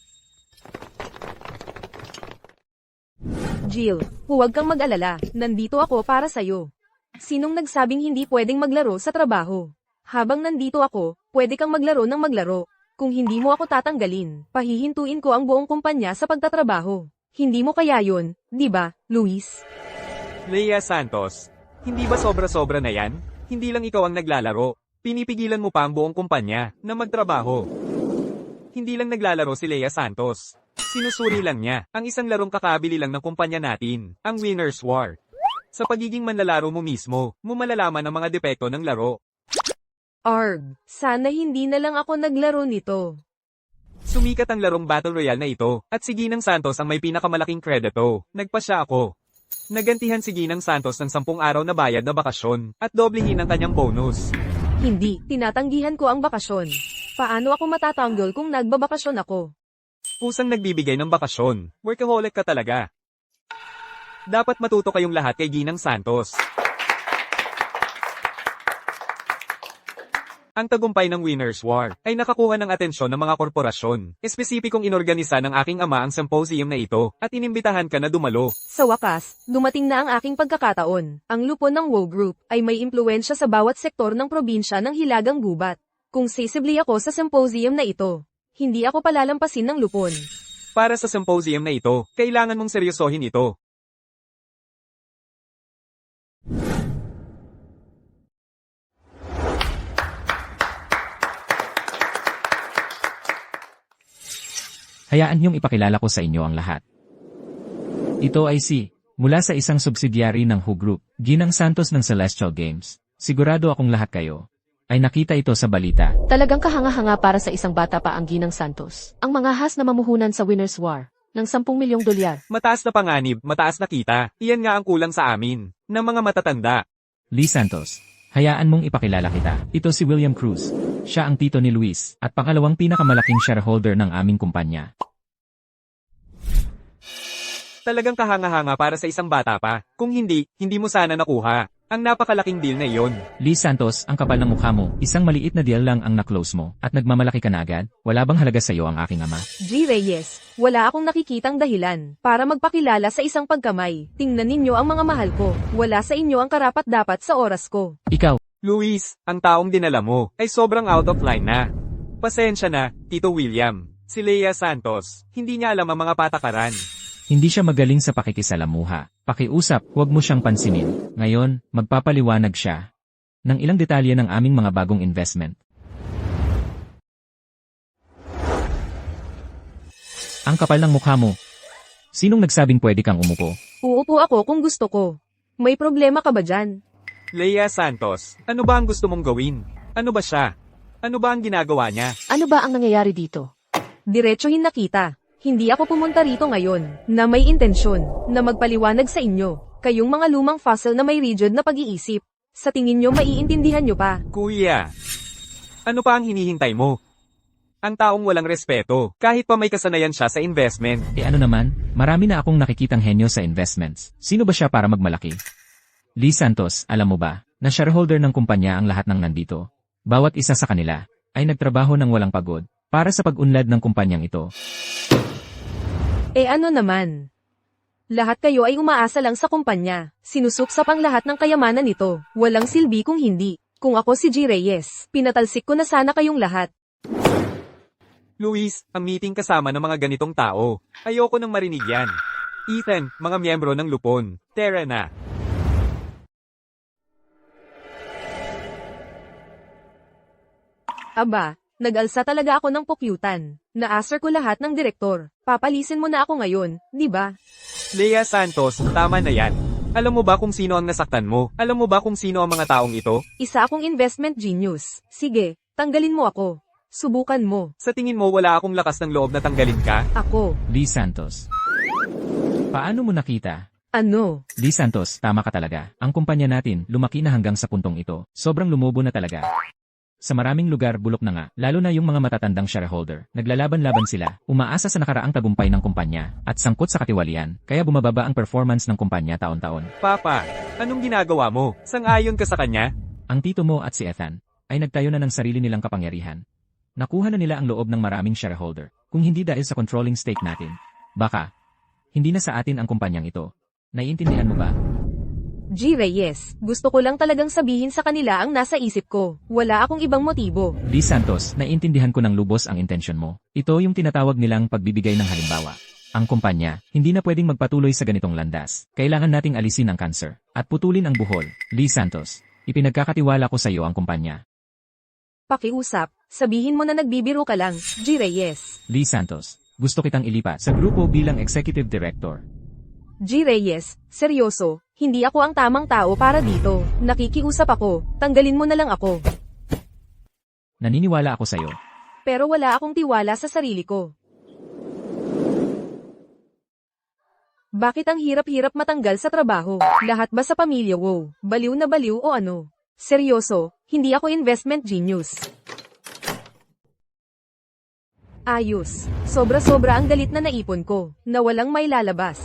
Jill, huwag kang mag-alala, nandito ako para sa'yo. Sinong nagsabing hindi pwedeng maglaro sa trabaho? Habang nandito ako, pwede kang maglaro ng maglaro. Kung hindi mo ako tatanggalin, pahihintuin ko ang buong kumpanya sa pagtatrabaho. Hindi mo kaya yun, di ba, Luis? Lea Santos, hindi ba sobra-sobra na yan? Hindi lang ikaw ang naglalaro. Pinipigilan mo pa ang buong kumpanya na magtrabaho. Hindi lang naglalaro si Lea Santos. Sinusuri lang niya ang isang larong kakabili lang ng kumpanya natin, ang Winners War. Sa pagiging manlalaro mo mismo, mo malalaman ang mga depekto ng laro. Arg, sana hindi na lang ako naglaro nito. Sumikat ang larong Battle Royale na ito, at si Ginang Santos ang may pinakamalaking kredito. Nagpasya ako. Nagantihan si Ginang Santos ng 10 araw na bayad na bakasyon, at doblehin ang kanyang bonus. Hindi, tinatanggihan ko ang bakasyon. Paano ako matatanggol kung nagbabakasyon ako? Pusang nagbibigay ng bakasyon. Workaholic ka talaga. Dapat matuto kayong lahat kay Ginang Santos. Ang tagumpay ng Winners War ay nakakuha ng atensyon ng mga korporasyon. Espesipikong inorganisa ng aking ama ang symposium na ito at inimbitahan ka na dumalo. Sa wakas, dumating na ang aking pagkakataon. Ang lupon ng WO Group ay may impluensya sa bawat sektor ng probinsya ng Hilagang Gubat. Kung sisibli ako sa symposium na ito, hindi ako palalampasin ng lupon. Para sa symposium na ito, kailangan mong seryosohin ito. Hayaan niyong ipakilala ko sa inyo ang lahat. Ito ay mula sa isang subsidiary ng WHO Group, Ginang Santos ng Celestial Games. Sigurado akong lahat kayo ay nakita ito sa balita. Talagang kahanga-hanga para sa isang bata pa ang Ginang Santos. Ang mga has na mamuhunan sa Winners War ng 10 milyong dolyar. Mataas na panganib, mataas na kita. Iyan nga ang kulang sa amin, ng mga matatanda. Lee Santos, hayaan mong ipakilala kita. Ito si William Cruz. Siya ang tito ni Luis at pangalawang pinakamalaking shareholder ng aming kumpanya. Talagang kahanga-hanga para sa isang bata pa. Kung hindi mo sana nakuha. Ang napakalaking deal na iyon. Lee Santos, ang kapal ng mukha mo, isang maliit na deal lang ang na-close mo, at nagmamalaki ka na agad, wala bang halaga sa iyo ang aking ama? G. Reyes, wala akong nakikitang dahilan para magpakilala sa isang pagkamay. Tingnan ninyo ang mga mahal ko. Wala sa inyo ang karapat-dapat sa oras ko. Ikaw, Luis, ang taong dinala mo ay sobrang out of line na. Pasensya na, Tito William. Si Lea Santos, hindi niya alam ang mga patakaran. hindi siya magaling sa pakikisalamuha. Pakiusap, huwag mo siyang pansinin. Ngayon, magpapaliwanag siya ng ilang detalye ng aming mga bagong investment. Ang kapal ng mukha mo. Sinong nagsabing pwede kang umupo? Uupo ako kung gusto ko. May problema ka ba dyan? Lea Santos, ano ba ang gusto mong gawin? Ano ba siya? Ano ba ang ginagawa niya? Ano ba ang nangyayari dito? Diretsohin na kita. Hindi ako pumunta rito ngayon, na may intensyon, na magpaliwanag sa inyo, kayong mga lumang fossil na may rigid na pag-iisip. Sa tingin nyo maiintindihan nyo pa. Kuya, ano pa ang hinihintay mo? Ang taong walang respeto, kahit pa may kasanayan siya sa investment. Ano naman, marami na akong nakikitang henyo sa investments. Sino ba siya para magmalaki? Lee Santos, alam mo ba, na shareholder ng kumpanya ang lahat ng nandito. Bawat isa sa kanila ay nagtrabaho ng walang pagod para sa pag-unlad ng kumpanyang ito. Ano naman? Lahat kayo ay umaasa lang sa kumpanya. Sinusupsap ang lahat ng kayamanan nito. Walang silbi kung hindi. Kung ako si G. Reyes, pinatalsik ko na sana kayong lahat. Luis, ang meeting kasama ng mga ganitong tao. Ayoko nang marinig yan. Ethan, mga miyembro ng Lupon. Tara na. Aba, nag-alsa talaga ako ng pukyutan. Naasar ko lahat ng direktor. Papalisin mo na ako ngayon, di ba? Lea Santos, tama na yan. Alam mo ba kung sino ang nasaktan mo? Alam mo ba kung sino ang mga taong ito? Isa akong investment genius. Sige, tanggalin mo ako. Subukan mo. Sa tingin mo wala akong lakas ng loob na tanggalin ka? Ako. Lee Santos. Paano mo nakita? Ano? Lee Santos, tama ka talaga. Ang kumpanya natin, lumaki na hanggang sa puntong ito. Sobrang lumubo na talaga. Sa maraming lugar, bulok na nga, lalo na yung mga matatandang shareholder. Naglalaban-laban sila, umaasa sa nakaraang tagumpay ng kumpanya, at sangkot sa katiwalian, kaya bumababa ang performance ng kumpanya taon-taon. Papa, anong ginagawa mo? Sang-ayon ka sa kanya? Ang tito mo at si Ethan, ay nagtayo na ng sarili nilang kapangyarihan. Nakuha na nila ang loob ng maraming shareholder, kung hindi dahil sa controlling stake natin. Baka, hindi na sa atin ang kumpanyang ito. Naiintindihan mo ba? G. Reyes, gusto ko lang talagang sabihin sa kanila ang nasa isip ko. Wala akong ibang motibo. Lee Santos, naiintindihan ko ng lubos ang intensyon mo. Ito yung tinatawag nilang pagbibigay ng halimbawa. Ang kumpanya, hindi na pwedeng magpatuloy sa ganitong landas. Kailangan nating alisin ang cancer at putulin ang buhol. Lee Santos, ipinagkakatiwala ko sa iyo ang kumpanya. Pakiusap, sabihin mo na nagbibiro ka lang, G. Reyes. Lee Santos, gusto kitang ilipat sa grupo bilang executive director. G. Reyes, seryoso, hindi ako ang tamang tao para dito. Nakikiusap ako, tanggalin mo na lang ako. Naniniwala ako sa iyo. Pero wala akong tiwala sa sarili ko. Bakit ang hirap-hirap matanggal sa trabaho? Lahat ba sa pamilya wow? Baliw na baliw o ano? Seryoso, hindi ako investment genius. Ayos, sobra-sobra ang galit na naipon ko, na walang may lalabas.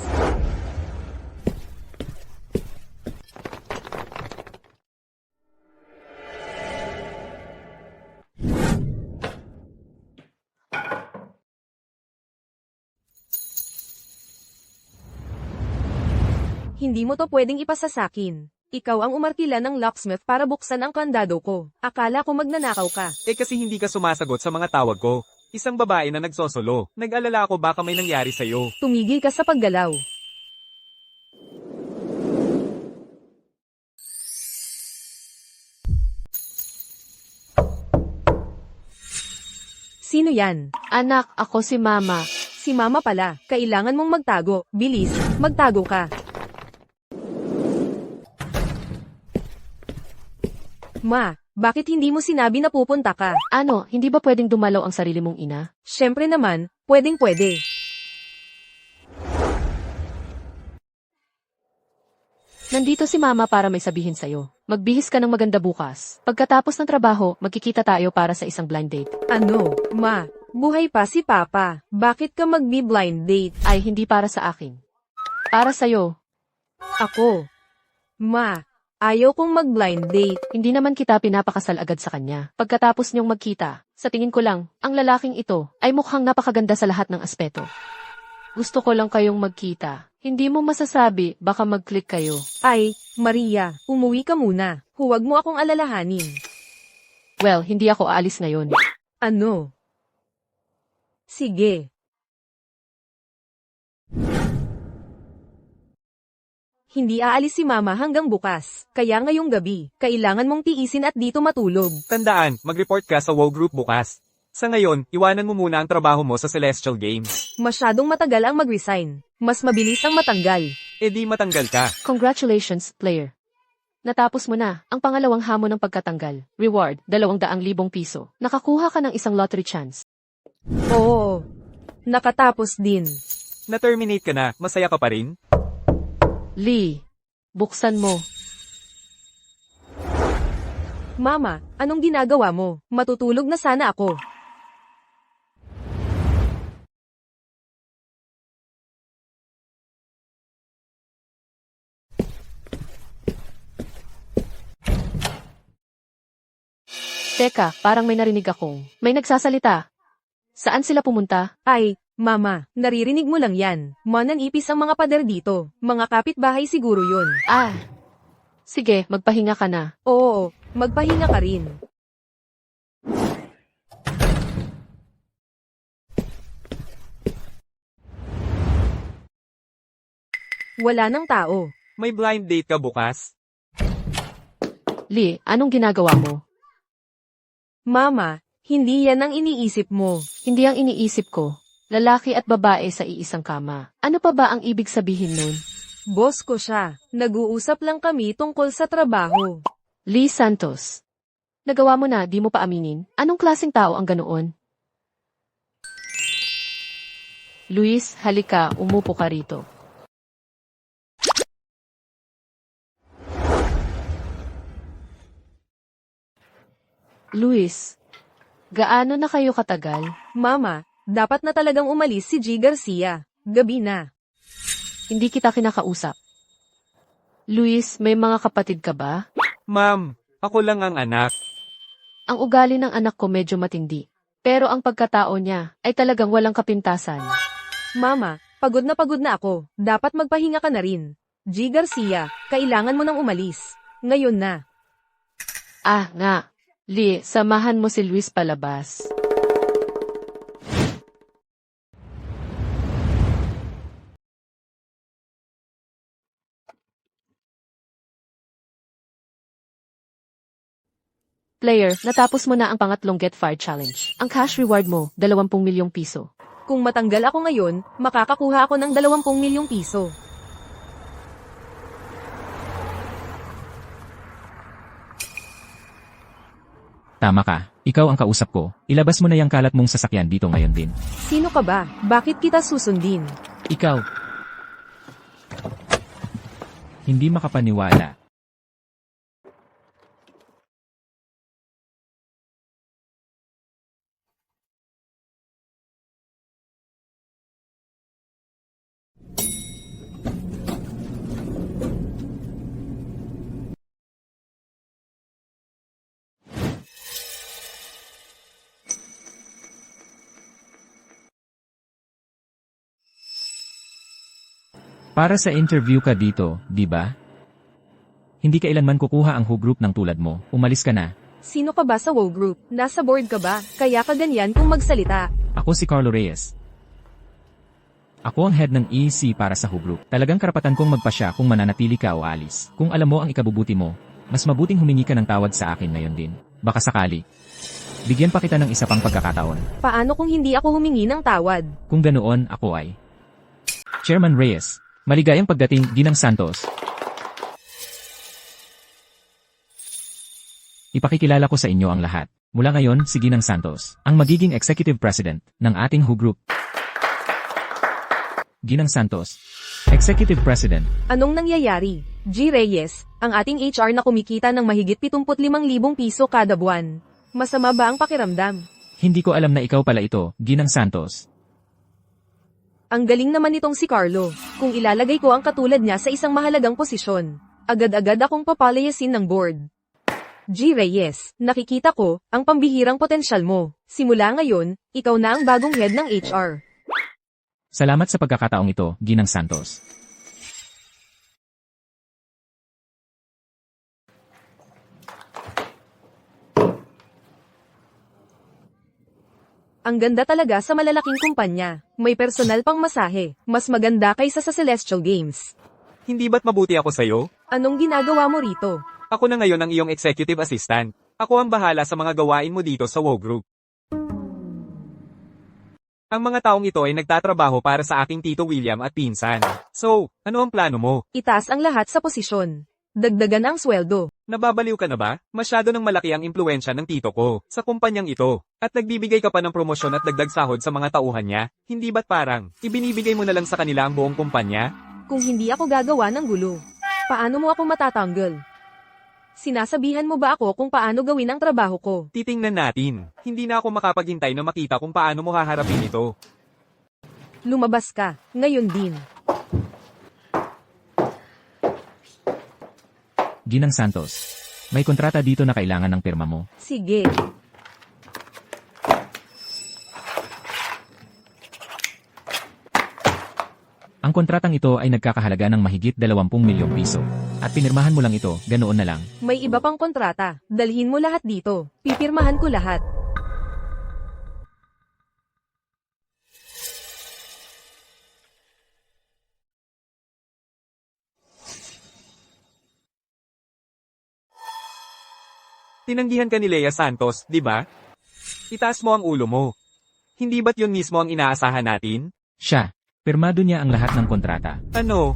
Hindi mo to pwedeng ipasa sakin. Ikaw ang umarkila ng locksmith para buksan ang kandado ko. Akala ko magnanakaw ka. Kasi hindi ka sumasagot sa mga tawag ko. Isang babae na nagsosolo. Nag-alala ako baka may nangyari sa'yo. Tumigil ka sa paggalaw. Sino yan? Anak, ako si Mama. Si Mama pala. Kailangan mong magtago. Bilis, magtago ka. Ma, bakit hindi mo sinabi na pupunta ka? Ano, hindi ba pwedeng dumalaw ang sarili mong ina? Syempre naman, pwedeng-pwede. Nandito si Mama para may sabihin sa'yo. Magbihis ka ng maganda bukas. Pagkatapos ng trabaho, magkikita tayo para sa isang blind date. Ano, Ma? Buhay pa si Papa. Bakit ka magbi-blind date? Ay, hindi para sa akin. Para sa'yo. Ako. Ma, ayaw kong mag-blind date. Hindi naman kita pinapakasal agad sa kanya. Pagkatapos niyong magkita, sa tingin ko lang, ang lalaking ito ay mukhang napakaganda sa lahat ng aspeto. Gusto ko lang kayong magkita. Hindi mo masasabi, baka mag-click kayo. Ay, Maria, umuwi ka muna. Huwag mo akong alalahanin. Well, hindi ako aalis ngayon. Ano? Sige. Hindi aalis si Mama hanggang bukas. Kaya ngayong gabi, kailangan mong tiisin at dito matulog. Tandaan, mag-report ka sa WoW Group bukas. Sa ngayon, iwanan mo muna ang trabaho mo sa Celestial Games. Masyadong matagal ang mag-resign. Mas mabilis ang matanggal. Di matanggal ka. Congratulations, player. Natapos mo na ang pangalawang hamon ng pagkatanggal. Reward, 200,000 piso. Nakakuha ka ng isang lottery chance. Oo. Nakatapos din. Na-terminate ka na, masaya ka pa rin? Lee, buksan mo. Mama, anong ginagawa mo? Matutulog na sana ako. Teka, parang may narinig akong. May nagsasalita. Saan sila pumunta? Ay, Mama, naririnig mo lang yan. Mananipis ang mga pader dito. Mga kapitbahay siguro yun. Ah. Sige, magpahinga ka na. Oo, magpahinga ka rin. Wala nang tao. May blind date ka bukas? Lee, anong ginagawa mo? Mama, hindi yan ang iniisip mo. Hindi ang iniisip ko. Lalaki at babae sa iisang kama. Ano pa ba ang ibig sabihin nun? Boss ko siya. Nag-uusap lang kami tungkol sa trabaho. Lee Santos. Nagawa mo na, di mo pa aminin? Anong klaseng tao ang ganoon? Luis, halika, umupo ka rito. Luis, gaano na kayo katagal? Mama, dapat na talagang umalis si G. Garcia. Gabi na. Hindi kita kinakausap. Luis, may mga kapatid ka ba? Ma'am, ako lang ang anak. Ang ugali ng anak ko medyo matindi. Pero ang pagkatao niya ay talagang walang kapintasan. Mama, pagod na ako. Dapat magpahinga ka na rin. G. Garcia, kailangan mo nang umalis. Ngayon na. Ah, nga. Lee, samahan mo si Luis palabas. Player, natapos mo na ang pangatlong Get Fired Challenge. Ang cash reward mo, 20 milyong piso. Kung matanggal ako ngayon, makakakuha ako ng 20 milyong piso. Tama ka. Ikaw ang kausap ko. Ilabas mo na yung kalat mong sasakyan dito ngayon din. Sino ka ba? Bakit kita susundin? Ikaw. Hindi makapaniwala. Para sa interview ka dito, di ba? Hindi kailanman kukuha ang Who Group ng tulad mo. Umalis ka na. Sino ka ba sa WoW Group? Nasa board ka ba? Kaya ka ganyan kung magsalita. Ako si Carlo Reyes. Ako ang head ng EC para sa Who Group. Talagang karapatan kong magpasya kung mananatili ka o alis. Kung alam mo ang ikabubuti mo, mas mabuting humingi ka ng tawad sa akin ngayon din. Baka sakali. Bigyan pa kita ng isa pang pagkakataon. Paano kung hindi ako humingi ng tawad? Kung ganoon, ako ay Chairman Reyes. Maligayang pagdating, Ginang Santos. Ipakikilala ko sa inyo ang lahat. Mula ngayon, si Ginang Santos, ang magiging Executive President ng ating Who Group. Ginang Santos, Executive President. Anong nangyayari? G. Reyes, ang ating HR na kumikita ng mahigit 75,000 piso kada buwan. Masama ba ang pakiramdam? Hindi ko alam na ikaw pala ito, Ginang Santos. Ang galing naman nitong si Carlo. Kung ilalagay ko ang katulad niya sa isang mahalagang posisyon, agad-agad akong papalayasin ng board. G. Reyes, nakikita ko ang pambihirang potensyal mo. Simula ngayon, ikaw na ang bagong head ng HR. Salamat sa pagkakataong ito, Ginang Santos. Ang ganda talaga sa malalaking kumpanya. May personal pang masahe. Mas maganda kaysa sa Celestial Games. Hindi ba't mabuti ako sa'yo? Anong ginagawa mo rito? Ako na ngayon ang iyong executive assistant. Ako ang bahala sa mga gawain mo dito sa WoW Group. Ang mga taong ito ay nagtatrabaho para sa aking Tito William at pinsan. So, ano ang plano mo? Itaas ang lahat sa posisyon. Dagdagan ang sweldo. Nababaliw ka na ba? Masyado nang malaki ang impluensya ng tito ko sa kumpanyang ito. At nagbibigay ka pa ng promosyon at dagdag sahod sa mga tauhan niya. Hindi ba't parang, ibinibigay mo na lang sa kanila ang buong kumpanya? Kung hindi ako gagawa ng gulo, paano mo ako matatanggal? Sinasabihan mo ba ako kung paano gawin ang trabaho ko? Titingnan natin. Hindi na ako makapaghintay na makita kung paano mo haharapin ito. Lumabas ka, ngayon din. Ginang Santos, may kontrata dito na kailangan ng pirma mo. Sige. Ang kontratang ito ay nagkakahalaga ng mahigit 20 milyong piso. At pinirmahan mo lang ito, ganoon na lang. May iba pang kontrata. Dalhin mo lahat dito. Pipirmahan ko lahat. Tinanggihan ka ni Lea Santos, di ba? Itaas mo ang ulo mo. Hindi ba't yun mismo ang inaasahan natin? Siya, pirmado niya ang lahat ng kontrata. Ano?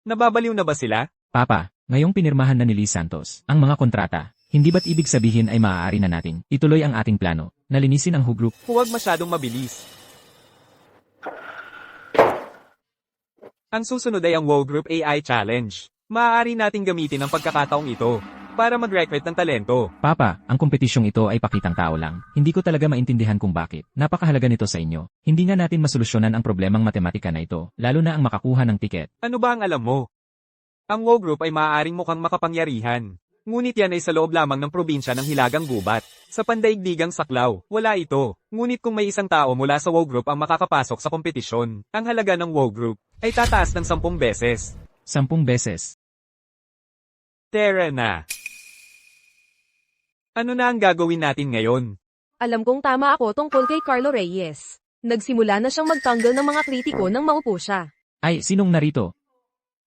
Nababaliw na ba sila? Papa, ngayong pinirmahan na ni Lee Santos ang mga kontrata, hindi ba't ibig sabihin ay maaari na nating ituloy ang ating plano, na linisin ang Who Group? Huwag masyadong mabilis. Ang susunod ay ang WoW Group AI Challenge. Maaari nating gamitin ang pagkakataong ito para mag-recruit ng talento. Papa, ang kompetisyong ito ay pakitang tao lang. Hindi ko talaga maintindihan kung bakit. Napakahalaga nito sa inyo. Hindi nga natin masolusyonan ang problemang matematika na ito, lalo na ang makakuha ng tiket. Ano ba ang alam mo? Ang WoW Group ay maaaring mukhang makapangyarihan. Ngunit yan ay sa loob lamang ng probinsya ng Hilagang Gubat. Sa pandaigdigang Saklaw, wala ito. Ngunit kung may isang tao mula sa WoW Group ang makakapasok sa kompetisyon, ang halaga ng WoW Group ay tataas ng 10 beses. 10 beses. Tara na. Ano na ang gagawin natin ngayon? Alam kong tama ako tungkol kay Carlo Reyes. Nagsimula na siyang magtanggal ng mga kritiko nang maupo siya. Ay, sinong narito?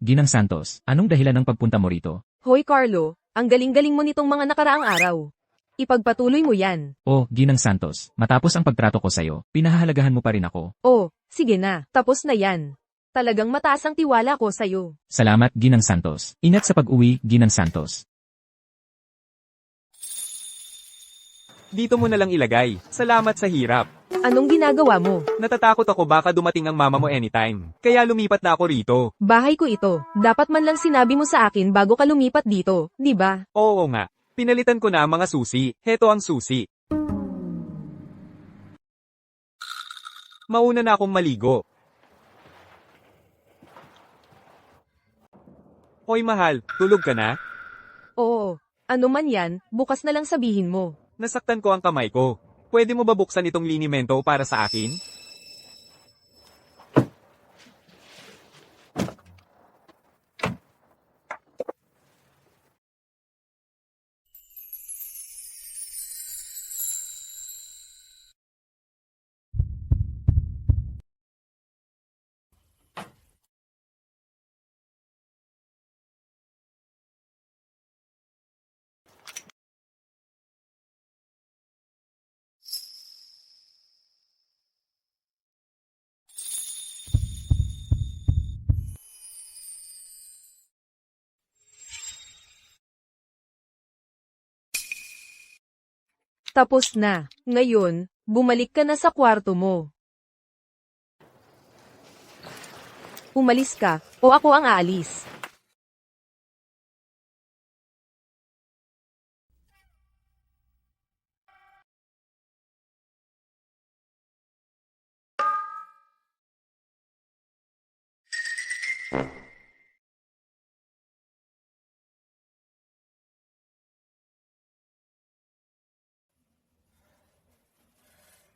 Ginang Santos, anong dahilan ng pagpunta mo rito? Hoy Carlo, ang galing-galing mo nitong mga nakaraang araw. Ipagpatuloy mo yan. Oh, Ginang Santos, matapos ang pagtrato ko sa'yo, pinahahalagahan mo pa rin ako. Oh, sige na, tapos na yan. Talagang mataas ang tiwala ko sa'yo. Salamat, Ginang Santos. Ingat sa pag-uwi, Ginang Santos. Dito mo na lang ilagay. Salamat sa hirap. Anong ginagawa mo? Natatakot ako baka dumating ang mama mo anytime. Kaya lumipat na ako rito. Bahay ko ito. Dapat man lang sinabi mo sa akin bago ka lumipat dito, di ba? Oo nga. Pinalitan ko na ang mga susi. Heto ang susi. Mauna na akong maligo. Hoy mahal, tulog ka na? Oo. Ano man yan, bukas na lang sabihin mo. Nasaktan ko ang kamay ko. Pwede mo ba buksan itong linimento para sa akin? Tapos na. Ngayon, bumalik ka na sa kwarto mo. Umalis ka, o ako ang aalis.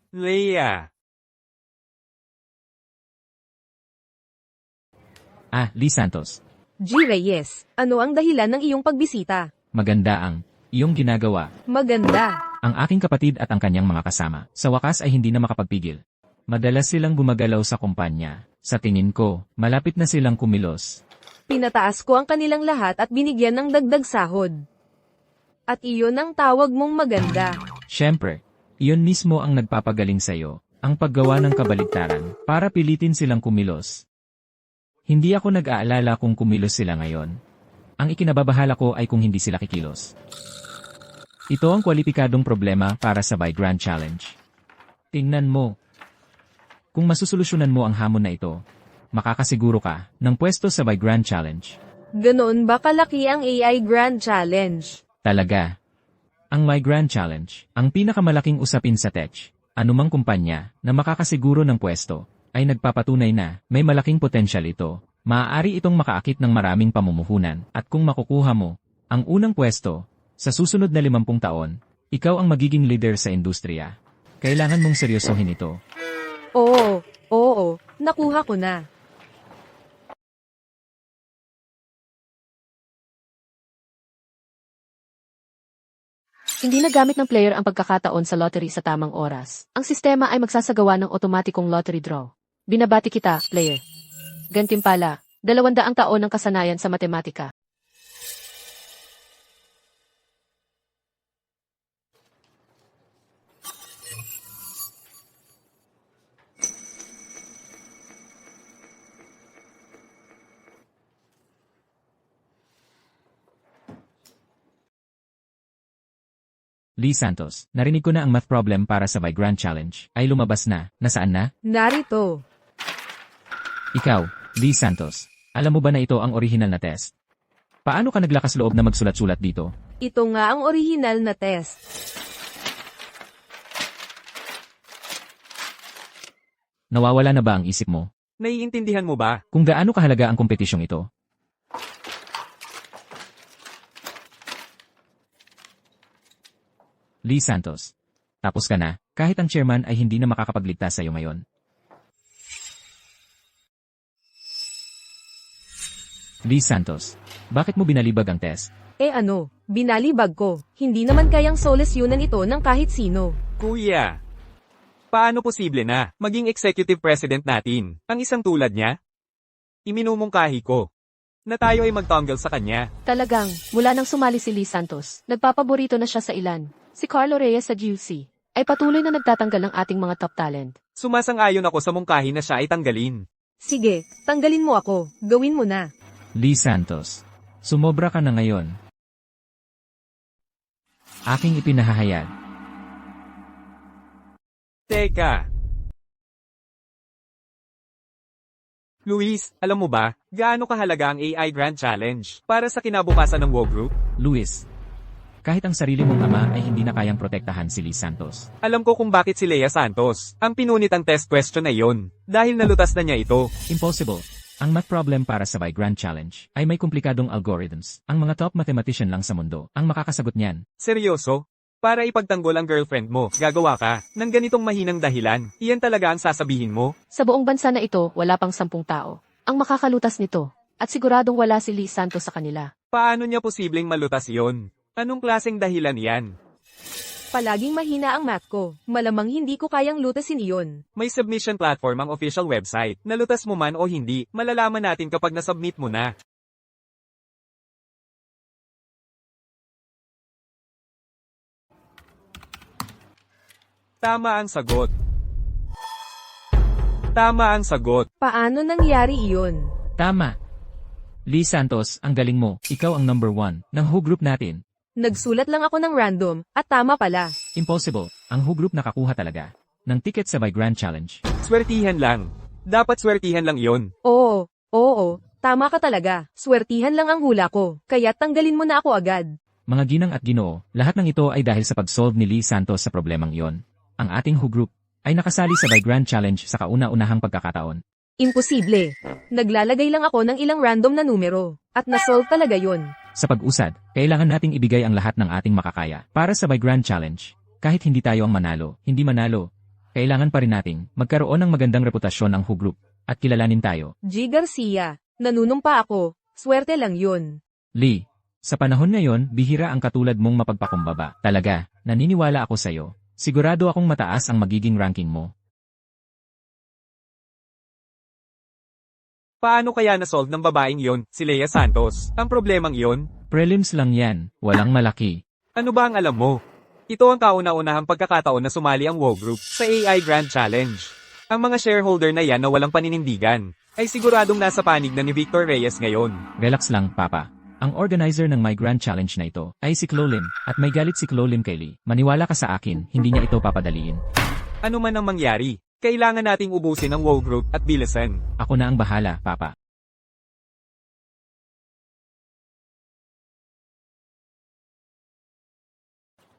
Leia. Ah, Lee Santos. G. Reyes, ano ang dahilan ng iyong pagbisita? Maganda ang iyong ginagawa. Maganda. Ang aking kapatid at ang kanyang mga kasama, sa wakas ay hindi na makapagpigil. Madalas silang gumagalaw sa kumpanya. Sa tingin ko, malapit na silang kumilos. Pinataas ko ang kanilang lahat at binigyan ng dagdag sahod. At iyon ang tawag mong maganda. Siyempre, iyon mismo ang nagpapagaling sa'yo, ang paggawa ng kabaligtaran, para pilitin silang kumilos. Hindi ako nag-aalala kung kumilos sila ngayon. Ang ikinababahala ko ay kung hindi sila kikilos. Ito ang kwalipikadong problema para sa By Grand Challenge. Tingnan mo. Kung masusolusyonan mo ang hamon na ito, makakasiguro ka ng pwesto sa By Grand Challenge. Ganoon ba kalaki ang AI Grand Challenge? Talaga. Ang My Grand Challenge, ang pinakamalaking usapin sa tech, anumang kumpanya na makakasiguro ng pwesto, ay nagpapatunay na may malaking potensyal ito. Maaari itong makaakit ng maraming pamumuhunan at kung makukuha mo ang unang pwesto, sa susunod na 50 taon, ikaw ang magiging leader sa industriya. Kailangan mong seryosohin ito. Oo, nakuha ko na. Hindi na gamit ng player ang pagkakataon sa lottery sa tamang oras. Ang sistema ay magsasagawa ng otomatikong lottery draw. Binabati kita, player. Gantimpala, 200 taon ng kasanayan sa matematika. Lee Santos, narinig ko na ang math problem para sa By Grand Challenge. Ay lumabas na. Nasaan na? Narito. Ikaw, Lee Santos. Alam mo ba na ito ang original na test? Paano ka naglakas loob na magsulat-sulat dito? Ito nga ang orihinal na test. Nawawala na ba ang isip mo? Naiintindihan mo ba? Kung gaano kahalaga ang kompetisyong ito? Lee Santos. Tapos ka na, kahit ang chairman ay hindi na makakapagligtas sa iyo ngayon. Lee Santos. Bakit mo binalibag ang test? Binalibag ko. Hindi naman kayang solusyonan ito ng kahit sino. Kuya. Paano posible na maging executive president natin ang isang tulad niya? Iminumungkahi ko. na tayo ay magtanggal sa kanya. Talagang, mula nang sumali si Lee Santos, nagpapaborito na siya sa ilan. Si Carlo Reyes sa GUC ay patuloy na nagtatanggal ng ating mga top talent. Sumasang-ayon ako sa mungkahi na siya ay tanggalin. Sige, tanggalin mo ako. Gawin mo na. Lee Santos. Sumobra ka na ngayon. Aking ipinahahayag. Teka. Luis, alam mo ba, gaano kahalaga ang AI Grand Challenge para sa kinabukasan ng WO Group? Luis. Kahit ang sarili mong ama ay hindi na kayang protektahan si Lee Santos. Alam ko kung bakit si Lea Santos ang pinunit ang test question na iyon, dahil nalutas na niya ito. Impossible. Ang math problem para sa Y Grand Challenge ay may komplikadong algorithms. Ang mga top mathematician lang sa mundo ang makakasagot niyan. Seryoso? Para ipagtanggol ang girlfriend mo, gagawa ka ng ganitong mahinang dahilan. Iyan talaga ang sasabihin mo? Sa buong bansa na ito, wala pang 10 tao ang makakalutas nito. At siguradong wala si Lee Santos sa kanila. Paano niya posibleng malutas iyon? Anong klaseng dahilan yan? Palaging mahina ang math ko. Malamang hindi ko kayang lutasin iyon. May submission platform ang official website. Nalutas mo man o hindi, malalaman natin kapag nasubmit mo na. Tama ang sagot. Tama ang sagot. Paano nangyari iyon? Tama. Lee Santos, ang galing mo. Ikaw ang number 1 ng WHO group natin. Nagsulat lang ako ng random, at tama pala. Impossible. Ang WHO group nakakuha talaga ng ticket sa Y Grand Challenge. Swertihan lang. Dapat swertihan lang iyon. Oo, tama ka talaga. Swertihan lang ang hula ko, kaya tanggalin mo na ako agad. Mga ginang at ginoo, lahat ng ito ay dahil sa pag-solve ni Lee Santos sa problemang iyon. Ang ating WHO group ay nakasali sa Y Grand Challenge sa kauna-unahang pagkakataon. Imposible. Naglalagay lang ako ng ilang random na numero, at nasolve talaga yon. Sa pag-usad, kailangan nating ibigay ang lahat ng ating makakaya para sa Y Grand Challenge. Kahit hindi tayo ang hindi manalo, kailangan pa rin nating magkaroon ng magandang reputasyon ang WHO group at kilalanin tayo. G. Garcia, nanunumpa ako, swerte lang yun. Lee, sa panahon ngayon, bihira ang katulad mong mapagpakumbaba. Talaga, naniniwala ako sa'yo. Sigurado akong mataas ang magiging ranking mo. Paano kaya nasolve ng babaeng iyon, si Lea Santos, ang problemang iyon? Prelims lang yan, walang malaki. Ano ba ang alam mo? Ito ang kauna-unahang pagkakataon na sumali ang WO Group sa AI Grand Challenge. Ang mga shareholder na yan na walang paninindigan, ay siguradong nasa panig na ni Victor Reyes ngayon. Relax lang, Papa. Ang organizer ng My Grand Challenge na ito ay si Chloe Lim, at may galit si Chloe Lim kay Lee. Maniwala ka sa akin, hindi niya ito papadaliin. Ano man ang mangyari, kailangan nating ubusin ang WO Group at bilisan. Ako na ang bahala, Papa.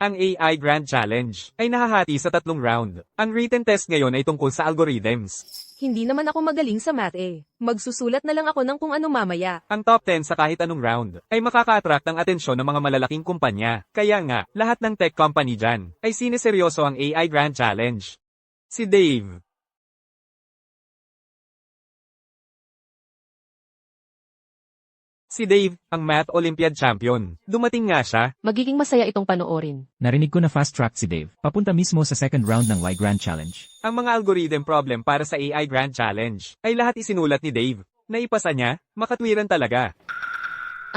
Ang AI Grand Challenge ay nahahati sa 3 round. Ang written test ngayon ay tungkol sa algorithms. Hindi naman ako magaling sa math eh. Magsusulat na lang ako ng kung ano mamaya. Ang top 10 sa kahit anong round ay makaka-attract ang atensyon ng mga malalaking kumpanya. Kaya nga, lahat ng tech company dyan ay sineseryoso ang AI Grand Challenge. Si Dave. Si Dave, ang Math Olympiad champion. Dumating nga siya. Magiging masaya itong panoorin. Narinig ko na fast track si Dave, papunta mismo sa second round ng Y Grand Challenge. Ang mga algorithm problem para sa AI Grand Challenge ay lahat isinulat ni Dave. Naipasa niya, makatwiran talaga.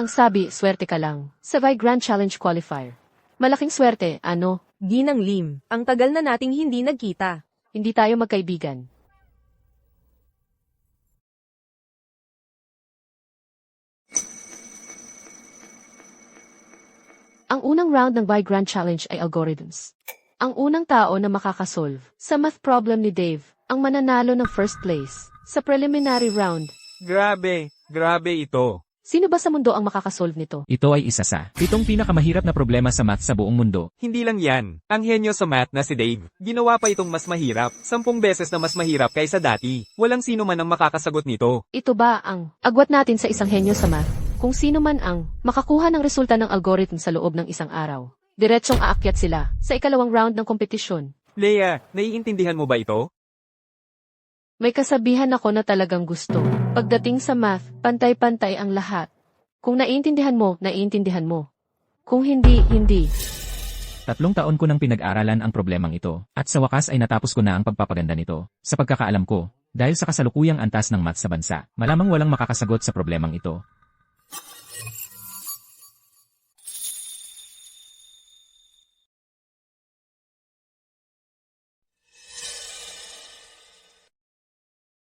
Ang sabi, swerte ka lang. Sa Y Grand Challenge qualifier. Malaking swerte, ano? Ginang Lim, ang tagal na nating hindi nagkita. Hindi tayo magkaibigan. Ang unang round ng Y Grand Challenge ay algorithms. Ang unang tao na makakasolve sa math problem ni Dave, ang mananalo ng first place sa preliminary round. Grabe ito. Sino ba sa mundo ang makakasolve nito? Ito ay isa sa 7 pinakamahirap na problema sa math sa buong mundo. Hindi lang yan. Ang henyo sa math na si Dave, ginawa pa itong mas mahirap. 10 beses na mas mahirap kaysa dati. Walang sino man ang makakasagot nito. Ito ba ang agwat natin sa isang henyo sa math? Kung sino man ang makakuha ng resulta ng algorithm sa loob ng isang araw, diretsong aakyat sila sa ikalawang round ng kompetisyon. Lea, naiintindihan mo ba ito? May kasabihan ako na talagang gusto. Pagdating sa math, pantay-pantay ang lahat. Kung naiintindihan mo, naiintindihan mo. Kung hindi, hindi. 3 taon ko nang pinag-aralan ang problemang ito, at sa wakas ay natapos ko na ang pagpapaganda nito. Sa pagkakaalam ko, dahil sa kasalukuyang antas ng math sa bansa, malamang walang makakasagot sa problemang ito.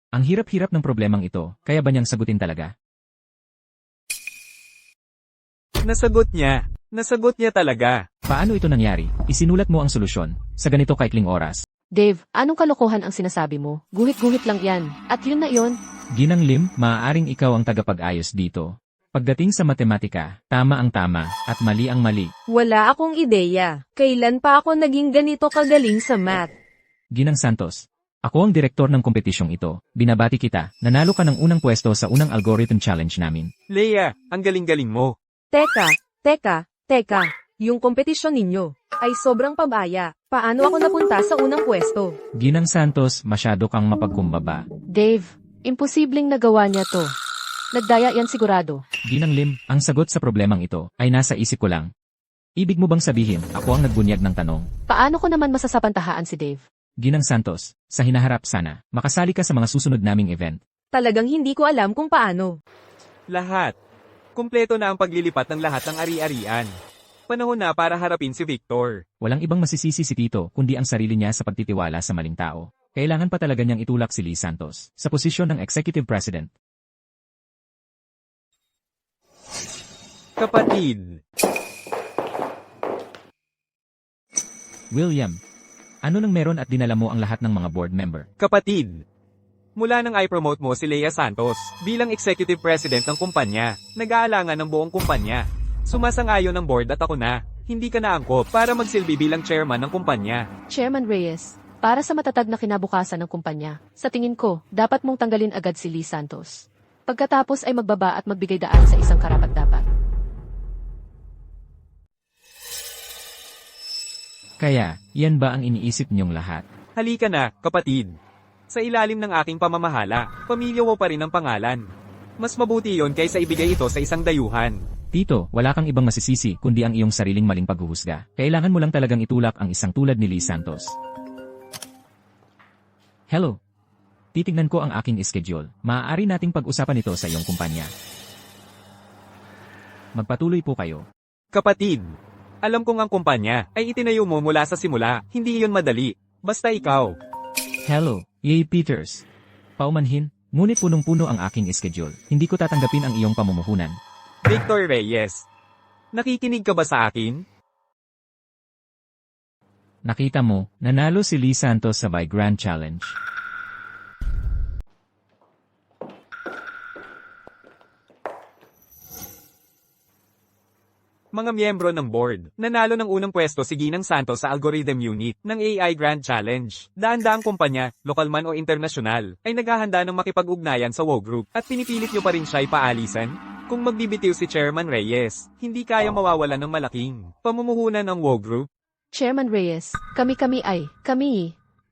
Ang hirap-hirap ng problemang ito, kaya ba niyang sagutin talaga? Nasagot niya. Nasagot niya talaga. Paano ito nangyari? Isinulat mo ang solusyon, sa ganito kaikling oras. Dave, anong kalokohan ang sinasabi mo? Guhit-guhit lang yan. At yun na yun. Ginang Lim, maaaring ikaw ang tagapag-ayos dito. Pagdating sa matematika, tama ang tama, at mali ang mali. Wala akong ideya. Kailan pa ako naging ganito kagaling sa math? Ginang Santos, ako ang direktor ng kompetisyong ito. Binabati kita, nanalo ka ng unang pwesto sa unang algorithm challenge namin. Leia, ang galing-galing mo. Teka. Yung kompetisyon ninyo ay sobrang pabaya. Paano ako napunta sa unang pwesto? Ginang Santos, masyado kang mapagkumbaba. Dave, imposibleng nagawa niya to. Nagdaya yan sigurado. Ginang Lim, ang sagot sa problemang ito ay nasa isip ko lang. Ibig mo bang sabihin, ako ang nagbunyag ng tanong? Paano ko naman masasapantahaan si Dave? Ginang Santos, sa hinaharap sana, makasali ka sa mga susunod naming event. Talagang hindi ko alam kung paano. Lahat. Kumpleto na ang paglilipat ng lahat ng ari-arian. Panahon na para harapin si Victor. Walang ibang masisisi si Tito kundi ang sarili niya sa pagtitiwala sa maling tao. Kailangan pa talaga niyang itulak si Lee Santos sa posisyon ng Executive President. Kapatid. William, ano nang meron at dinala mo ang lahat ng mga board member? Kapatid. Mula nang i-promote mo si Leia Santos bilang Executive President ng kumpanya, nag-aalangan ng buong kumpanya. Sumasang-ayon ng board at ako na, hindi ka naangkop para magsilbi bilang chairman ng kumpanya. Chairman Reyes, para sa matatag na kinabukasan ng kumpanya, sa tingin ko, dapat mong tanggalin agad si Lee Santos. Pagkatapos ay magbaba at magbigay daan sa isang karapat-dapat. Kaya, yan ba ang iniisip niyong lahat? Halika na, kapatid. Sa ilalim ng aking pamamahala, pamilya mo pa rin ang pangalan. Mas mabuti yon kaysa ibigay ito sa isang dayuhan. Tito, wala kang ibang masisisi kundi ang iyong sariling maling paghuhusga. Kailangan mo lang talagang itulak ang isang tulad ni Lee Santos. Hello. Titignan ko ang aking schedule. Maaari nating pag-usapan ito sa iyong kumpanya. Magpatuloy po kayo. Kapatid, alam kong ang kumpanya ay itinayo mo mula sa simula, hindi iyon madali. Basta ikaw. Hello, Yay Peters. Paumanhin, ngunit punong-puno ang aking schedule. Hindi ko tatanggapin ang iyong pamumuhunan. Victor Reyes. Nakikinig ka ba sa akin? Nakita mo, nanalo si Lee Santos sa by Grand Challenge. Mga miyembro ng board, nanalo ng unang pwesto si Ginang Santos sa Algorithm Unit ng AI Grand Challenge. Daan-daang kumpanya, lokal man o internasyonal, ay naghahanda ng makipag-ugnayan sa WO Group at pinipilit nyo pa rin siya ipaalisan? Kung magbibitiw si Chairman Reyes, hindi kaya mawawalan ng malaking pamumuhunan ng WO Group. Chairman Reyes, kami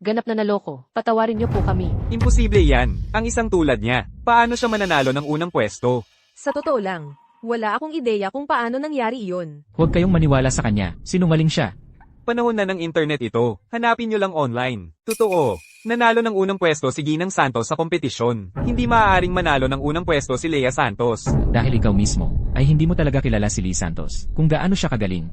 ganap na naloko. Patawarin niyo po kami. Imposible yan, ang isang tulad niya. Paano siya mananalo ng unang pwesto? Sa totoo lang, wala akong ideya kung paano nangyari iyon. Huwag kayong maniwala sa kanya, sinungaling siya. Panahon na ng internet ito, hanapin nyo lang online. Totoo, nanalo ng unang pwesto si Ginang Santos sa kompetisyon. Hindi maaaring manalo ng unang pwesto si Leia Santos. Dahil ikaw mismo, ay hindi mo talaga kilala si Lee Santos, kung gaano siya kagaling.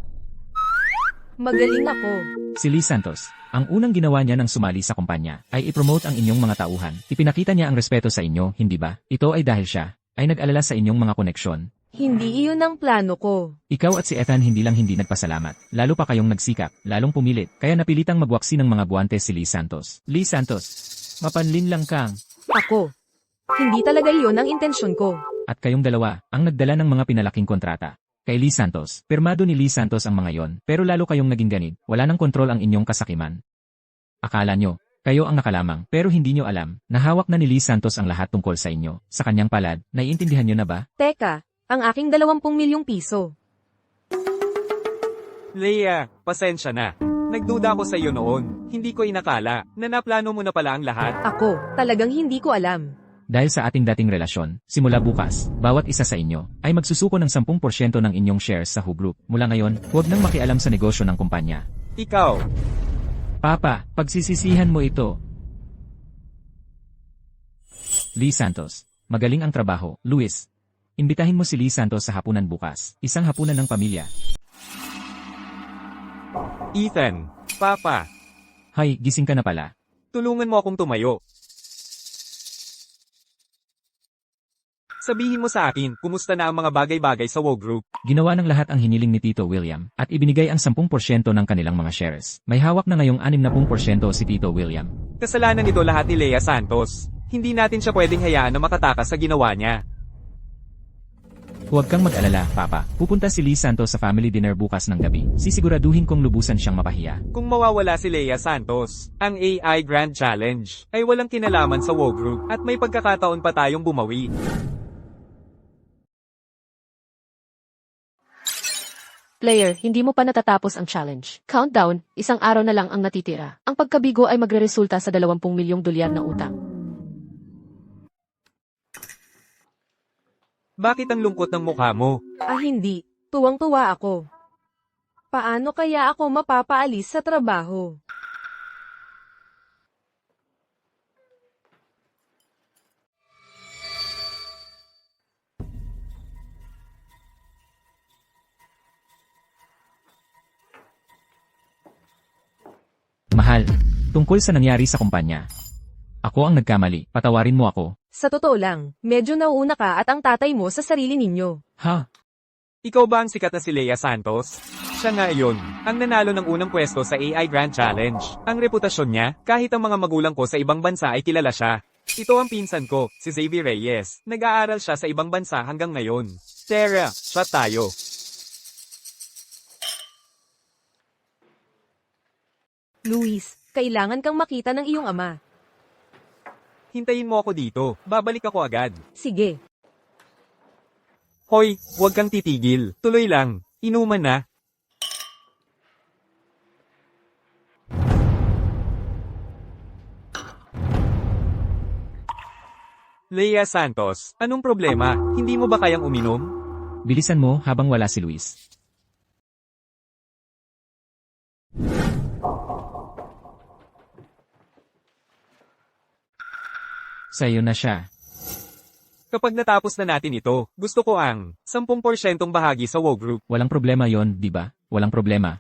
Magaling ako. Si Lee Santos, ang unang ginawa niya nang sumali sa kumpanya, ay ipromote ang inyong mga tauhan. Ipinakita niya ang respeto sa inyo, hindi ba? Ito ay dahil siya, ay nag-alala sa inyong mga koneksyon. Hindi iyon ang plano ko. Ikaw at si Ethan hindi lang hindi nagpasalamat, lalo pa kayong nagsikap, lalong pumilit, kaya napilitang magwaksi ng mga buwante si Lee Santos. Lee Santos, mapanlin lang kang. Ako. Hindi talaga iyon ang intensyon ko. At kayong dalawa, ang nagdala ng mga pinalaking kontrata. Kay Lee Santos, pirmado ni Lee Santos ang mga yon, pero lalo kayong naging ganid, wala nang kontrol ang inyong kasakiman. Akala nyo, kayo ang nakalamang, pero hindi nyo alam, nahawak na ni Lee Santos ang lahat tungkol sa inyo, sa kanyang palad, naiintindihan nyo na ba? Teka, ang aking 20 milyong piso. Leia, pasensya na. Nagduda ako sa iyo noon. Hindi ko inakala na naplano mo na pala ang lahat. Ako, talagang hindi ko alam. Dahil sa ating dating relasyon, simula bukas, bawat isa sa inyo ay magsusuko ng 10% ng inyong shares sa WHO Group. Mula ngayon, huwag nang makialam sa negosyo ng kumpanya. Ikaw, Papa, pagsisisihan mo ito. Lee Santos, magaling ang trabaho. Luis, imbitahin mo si Lee Santos sa hapunan bukas. Isang hapunan ng pamilya. Ethan, Papa, Hay, gising ka na pala. tulungan mo akong tumayo. Sabihin mo sa akin, kumusta na ang mga bagay-bagay sa WoW Group? Ginawa ng lahat ang hiniling ni Tito William at ibinigay ang 10% ng kanilang mga shares. May hawak na ngayong 60% si Tito William. Kasalanan nito lahat ni Lea Santos. Hindi natin siya pwedeng hayaan na makatakas sa ginawa niya. Huwag kang mag-alala, Papa. Pupunta si Lee Santos sa family dinner bukas ng gabi. Sisiguraduhin kong lubusan siyang mapahiya. Kung mawawala si Lea Santos, ang AI Grand Challenge ay walang kinalaman sa WoW Group at may pagkakataon pa tayong bumawi. Player, hindi mo pa natatapos ang challenge. Countdown, 1 araw na lang ang natitira. Ang pagkabigo ay magreresulta sa 20 milyong dolyar na utang. Bakit ang lungkot ng mukha mo? Hindi. Tuwang-tuwa ako. Paano kaya ako mapapaalis sa trabaho? Mahal, tungkol sa nangyari sa kumpanya. Ako ang nagkamali, patawarin mo ako. Sa totoo lang, medyo nauuna ka at ang tatay mo sa sarili ninyo. Ha? Ikaw ba ang sikat na si Lea Santos? Siya nga iyon, ang nanalo ng unang pwesto sa AI Grand Challenge. Ang reputasyon niya, kahit ang mga magulang ko sa ibang bansa ay kilala siya. Ito ang pinsan ko, si Xavier Reyes. Nag-aaral siya sa ibang bansa hanggang ngayon. Tara, shot tayo. Luis, kailangan kang makita ng iyong ama. Hintayin mo ako dito, babalik ako agad. Sige. Hoy, huwag kang titigil, tuloy lang, inuman na. Lea Santos, anong problema? Hindi mo ba kayang uminom? Bilisan mo habang wala si Luis. Sa'yo na siya. Kapag natapos na natin ito, gusto ko ang 10% bahagi sa WoW Group. Walang problema yon, di ba? Walang problema.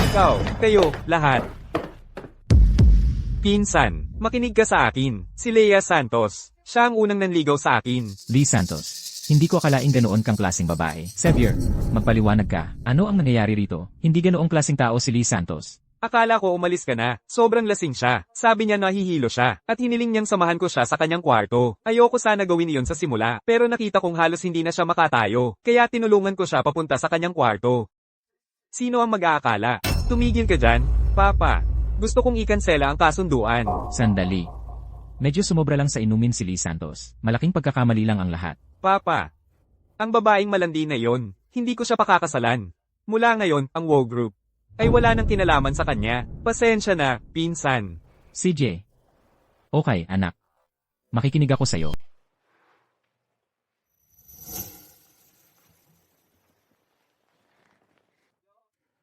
Ikaw, kayo, lahat. Pinsan, makinig ka sa akin. Si Lea Santos. Siya ang unang nanligaw sa akin. Lee Santos. Hindi ko akalaing ganoon kang klaseng babae. Xavier, magpaliwanag ka. Ano ang nangyayari rito? Hindi ganoong klaseng tao si Lee Santos. Akala ko umalis ka na. Sobrang lasing siya. Sabi niya nahihilo siya. At hiniling niyang samahan ko siya sa kanyang kwarto. Ayoko sana gawin iyon sa simula. Pero nakita kong halos hindi na siya makatayo. Kaya tinulungan ko siya papunta sa kanyang kwarto. Sino ang mag-aakala? Tumigil ka dyan, Papa. Gusto kong ikansela ang kasunduan. Sandali. Medyo sumobra lang sa inumin si Lee Santos. Malaking pagkakamali lang ang lahat. Papa, ang babaeng malandi na yon, hindi ko siya pakakasalan. Mula ngayon, ang WoW Group ay wala nang kinalaman sa kanya. Pasensya na, pinsan. CJ. Okay, anak. Makikinig ako sa'yo.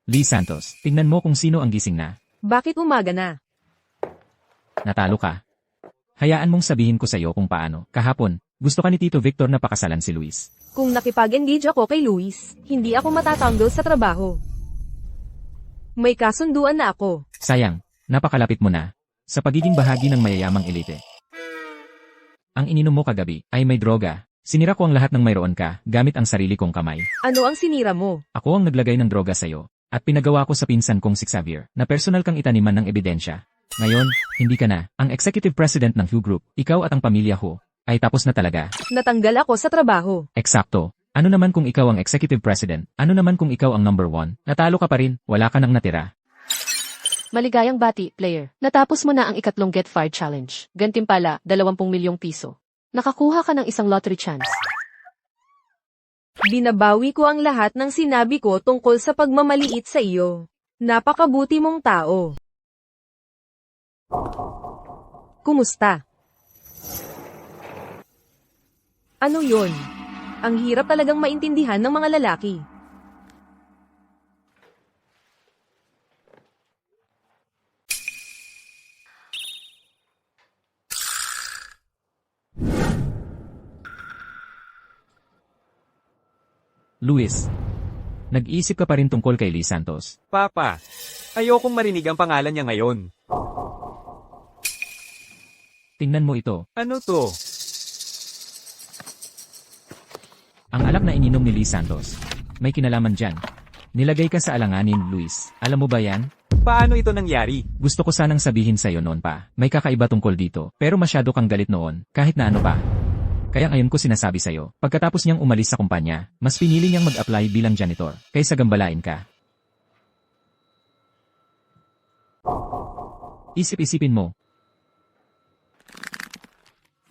Lee Santos, tingnan mo kung sino ang gising na. Bakit umaga na? Natalo ka. Hayaan mong sabihin ko sa'yo kung paano. Kahapon, gusto ka ni Tito Victor na pakasalan si Luis. Kung nakipag-engage ako kay Luis, hindi ako matatanggol sa trabaho. May kasunduan na ako. Sayang, napakalapit mo na. Sa pagiging bahagi ng mayayamang elite. Ang ininom mo kagabi ay may droga. Sinira ko ang lahat ng mayroon ka gamit ang sarili kong kamay. Ano ang sinira mo? Ako ang naglagay ng droga sa'yo. At pinagawa ko sa pinsan kong si Xavier na personal kang itaniman ng ebidensya. Ngayon, hindi ka na ang executive president ng Hugh Group. Ikaw at ang pamilya ko ay tapos na talaga. Natanggal ako sa trabaho. Eksakto. Ano naman kung ikaw ang executive president? Ano naman kung ikaw ang number 1? Natalo ka pa rin, wala ka nang natira. Maligayang bati, player. Natapos mo na ang ikatlong Get Fired Challenge. Gantimpala, 20 milyong piso. Nakakuha ka ng isang lottery chance. Binabawi ko ang lahat ng sinabi ko tungkol sa pagmamaliit sa iyo. Napakabuti mong tao. Kumusta? Ano yon? Ang hirap talagang maintindihan ng mga lalaki. Luis. Nag-iisip ka pa rin tungkol kay Lee Santos. Papa, ayokong marinig ang pangalan niya ngayon. Tingnan mo ito. Ano to? Ang alak na ininom ni Lee Santos. May kinalaman dyan. Nilagay ka sa alanganin, Luis. Alam mo ba yan? Paano ito nangyari? Gusto ko sanang sabihin sa'yo noon pa. May kakaiba tungkol dito. Pero masyado kang galit noon, kahit na ano pa. Kaya ngayon ko sinasabi sa'yo, pagkatapos niyang umalis sa kumpanya, mas pinili niyang mag-apply bilang janitor, kaysa gambalain ka. Isip-isipin mo.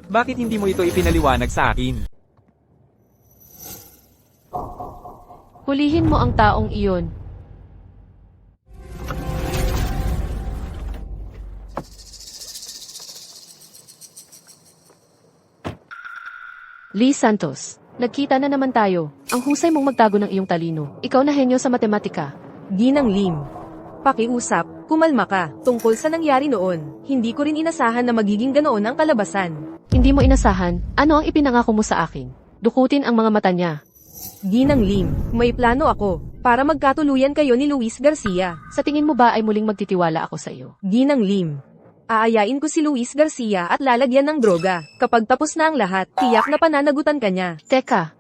Bakit hindi mo ito ipinaliwanag sa akin? Hulihin mo ang taong iyon. Lee Santos, nagkita na naman tayo. Ang husay mong magtago ng iyong talino. Ikaw na henyo sa matematika. Ginang Lim. Pakiusap, kumalma ka. Tungkol sa nangyari noon, hindi ko rin inasahan na magiging ganoon ang kalabasan. Hindi mo inasahan, ano ang ipinangako mo sa akin? Dukutin ang mga mata niya. Ginang Lim, may plano ako, para magkatuluyan kayo ni Luis Garcia. Sa tingin mo ba ay muling magtitiwala ako sa iyo? Ginang Lim. Aayain ko si Luis Garcia at lalagyan ng droga. Kapag tapos na ang lahat, tiyak na pananagutan ka niya. Teka,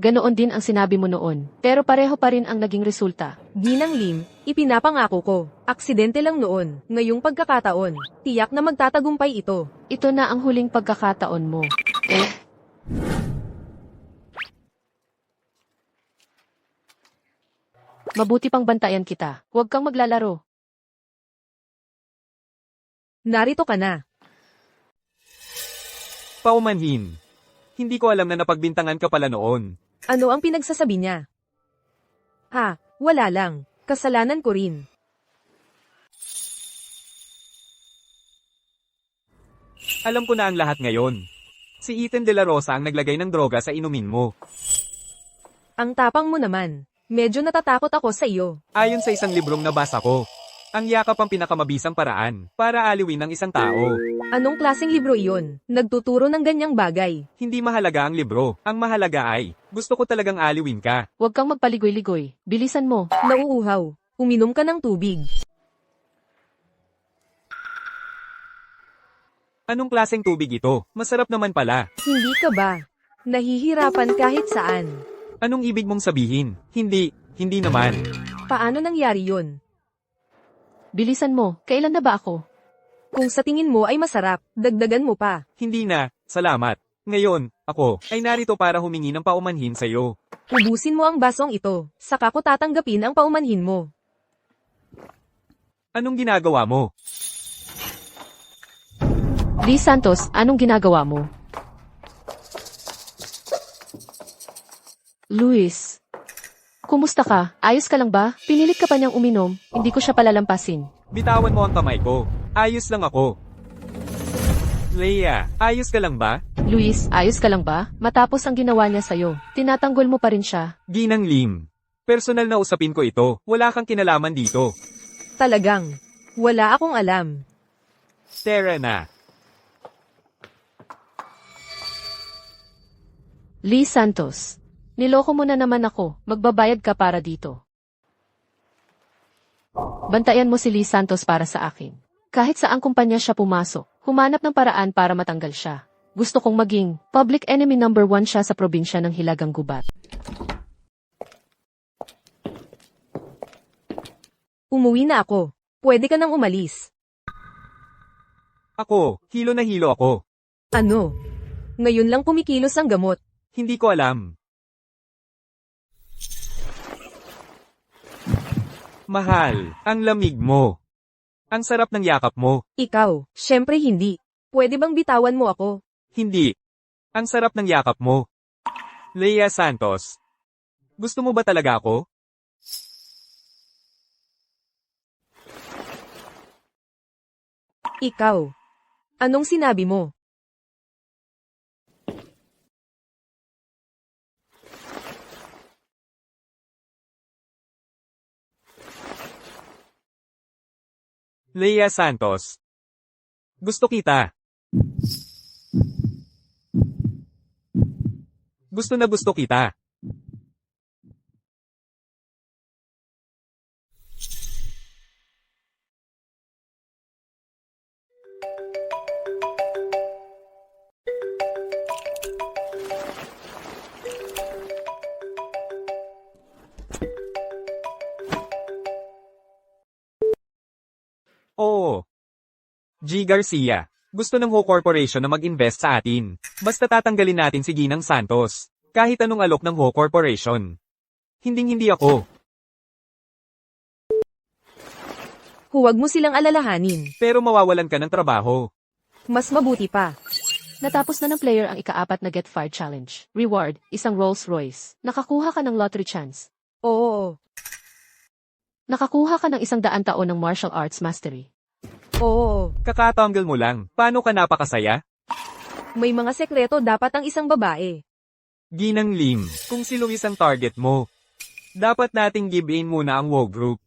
ganoon din ang sinabi mo noon, pero pareho pa rin ang naging resulta. Ginang Lim, ipinapangako ko. Aksidente lang noon, ngayong pagkakataon. Tiyak na magtatagumpay ito. Ito na ang huling pagkakataon mo. Mabuti pang bantayan kita. Huwag kang maglalaro. Narito ka na. Paumanhin. Hindi ko alam na napagbintangan ka pala noon. Ano ang pinagsasabi niya? Ha, wala lang. Kasalanan ko rin. Alam ko na ang lahat ngayon. Si Ethan De La Rosa ang naglagay ng droga sa inumin mo. Ang tapang mo naman. Medyo natatakot ako sa iyo. Ayon sa isang librong nabasa ko, ang yakap ang pinakamabisang paraan para aliwin ng isang tao. Anong klaseng libro iyon? Nagtuturo ng ganyang bagay. Hindi mahalaga ang libro. Ang mahalaga ay, gusto ko talagang aliwin ka. Huwag kang magpaligoy-ligoy. Bilisan mo. Nauuhaw. Uminom ka ng tubig. Anong klaseng tubig ito? Masarap naman pala. Hindi ka ba? Nahihirapan kahit saan. Anong ibig mong sabihin? Hindi naman. Paano nangyari yun? Bilisan mo. Kailan na ba ako? Kung sa tingin mo ay masarap, dagdagan mo pa. Hindi na, salamat. Ngayon, ako, ay narito para humingi ng paumanhin sa'yo. Ubusin mo ang basong ito, saka ko tatanggapin ang paumanhin mo. Anong ginagawa mo? Lee Santos, anong ginagawa mo? Luis. Kumusta ka? Ayos ka lang ba? Pinilit ka pa niyang uminom, hindi ko siya palalampasin. Bitawan mo ang kamay ko. Ayos lang ako. Leia, ayos ka lang ba? Luis, ayos ka lang ba? Matapos ang ginawa niya sa'yo, tinatanggol mo pa rin siya. Ginang Lim. Personal na usapin ko ito. Wala kang kinalaman dito. Talagang, wala akong alam. Tara na. Lee Santos. Niloko mo na naman ako, magbabayad ka para dito. Bantayan mo si Lee Santos para sa akin. Kahit saang kumpanya siya pumasok, humanap ng paraan para matanggal siya. Gusto kong maging public enemy number 1 siya sa probinsya ng Hilagang Gubat. Umuwi na ako. Pwede ka nang umalis. Ako, hilo na hilo ako. Ano? Ngayon lang kumikilos ang gamot. Hindi ko alam. Mahal, ang lamig mo. Ang sarap ng yakap mo. Ikaw, syempre hindi. Pwede bang bitawan mo ako? Hindi. Ang sarap ng yakap mo. Leia Santos. Gusto mo ba talaga ako? Ikaw. Anong sinabi mo? Leia Santos. Gusto kita. Gusto na gusto kita. G. Garcia. Gusto ng Ho Corporation na mag-invest sa atin. Basta tatanggalin natin si Ginang Santos. Kahit anong alok ng Ho Corporation. Hinding-hindi ako. Huwag mo silang alalahanin. Pero mawawalan ka ng trabaho. Mas mabuti pa. Natapos na ng player ang ika-4 na Get Fired Challenge. Reward, isang Rolls Royce. Nakakuha ka ng lottery chance. Oo. Nakakuha ka ng 100 taon ng martial arts mastery. Oo. Kakatanggal mo lang. Paano ka napakasaya? May mga sekreto dapat ang isang babae. Ginang Lim, kung si Luis ang target mo, dapat nating give in muna ang WO Group.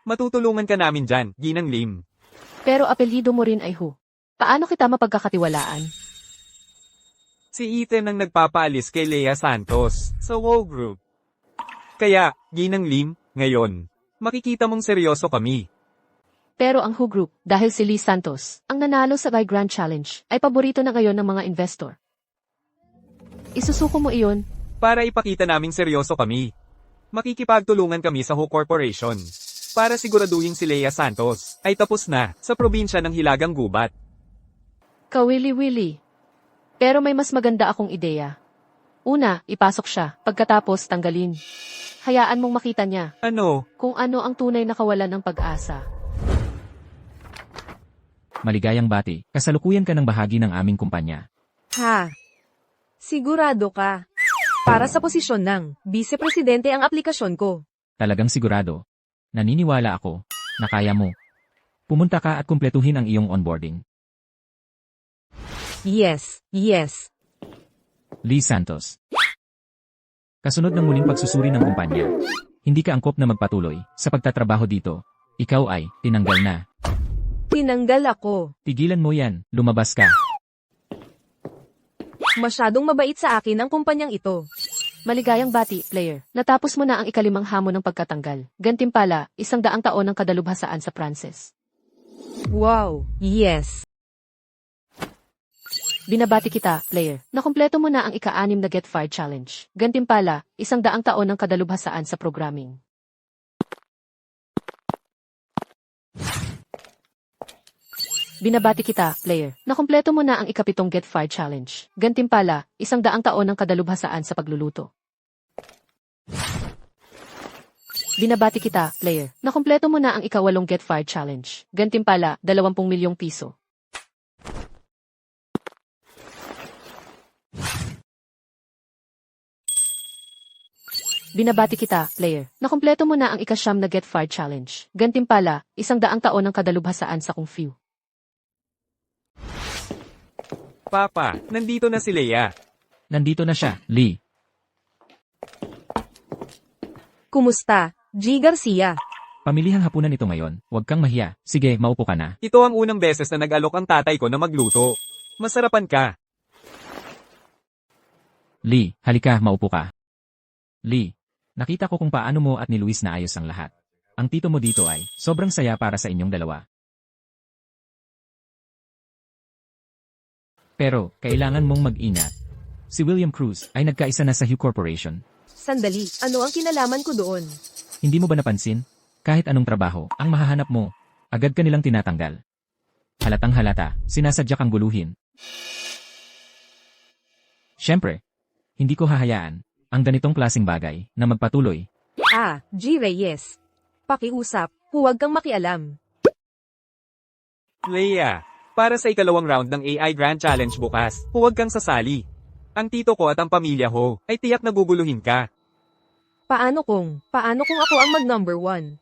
Matutulungan ka namin dyan, Ginang Lim. Pero apelyido mo rin ay Hu. Paano kita mapagkakatiwalaan? Si Ethan ang nagpapaalis kay Lea Santos sa WO Group. Kaya, Ginang Lim, ngayon, makikita mong seryoso kami. Pero ang Hu Group, dahil si Lee Santos, ang nanalo sa Guy Grand Challenge, ay paborito na ngayon ng mga investor. Isusuko mo iyon. Para ipakita naming seryoso kami. Makikipagtulungan kami sa Ho Corporation. Para siguraduhin si Lea Santos ay tapos na sa probinsya ng Hilagang Gubat. Kawili-wili. Pero may mas maganda akong ideya. Una, ipasok siya, pagkatapos tanggalin. Hayaan mong makita niya Ano? kung ano ang tunay na kawalan ng pag-asa. Maligayang bati, kasalukuyan ka ng bahagi ng aming kumpanya. Ha? Sigurado ka. Para sa posisyon ng Vice-Presidente ang aplikasyon ko. Talagang sigurado. Naniniwala ako na kaya mo. Pumunta ka at kumpletuhin ang iyong onboarding. Yes, yes. Lee Santos. Kasunod ng muling pagsusuri ng kumpanya, hindi ka angkop na magpatuloy sa pagtatrabaho dito. Ikaw ay tinanggal na. Tinanggal ako. Tigilan mo yan, lumabas ka. Masyadong mabait sa akin ang kumpanyang ito. Maligayang bati, player. Natapos mo na ang ikalimang hamon ng pagkatanggal. Gantimpala, 100 taon ng kadalubhasaan sa Frances. Wow, yes. Binabati kita, player. Nakumpleto mo na ang ika-6 na Get Fired Challenge. Gantimpala, 100 taon ng kadalubhasaan sa programming. Binabati kita, player. Nakumpleto mo na ang ika-7 Get Fired Challenge. Gantimpala, 100 taon ng kadalubhasaan sa pagluluto. Binabati kita, player. Nakumpleto mo na ang ika-8 Get Fired Challenge. Gantimpala, 20 milyong piso. Binabati kita, player. Nakumpleto mo na ang ika-9 na Get Fired Challenge. Gantimpala, 100 taon ng kadalubhasaan sa Kung Fu. Papa, nandito na si Lea. Nandito na siya, Lee. Kumusta, G. Garcia? Pamilihang hapunan ito ngayon, huwag kang mahiya. Sige, maupo ka na. Ito ang unang beses na nag-alok ang tatay ko na magluto. Masarapan ka. Lee, halika, maupo ka. Lee, nakita ko kung paano mo at ni Luis naayos ang lahat. Ang tito mo dito ay sobrang saya para sa inyong dalawa. Pero, kailangan mong mag-ingat. Si William Cruz ay nagkaisa na sa Hugh Corporation. Sandali, ano ang kinalaman ko doon? Hindi mo ba napansin? Kahit anong trabaho, ang mahahanap mo, agad ka nilang tinatanggal. Halatang halata, sinasadya kang guluhin. Siyempre, hindi ko hahayaan ang ganitong klaseng bagay na magpatuloy. Ah, G. Reyes. Pakiusap, huwag kang makialam. Lea, para sa ikalawang round ng AI Grand Challenge bukas, huwag kang sasali. Ang tito ko at ang pamilya ko ay tiyak na guguluhin ka. Paano kung ako ang mag-number 1?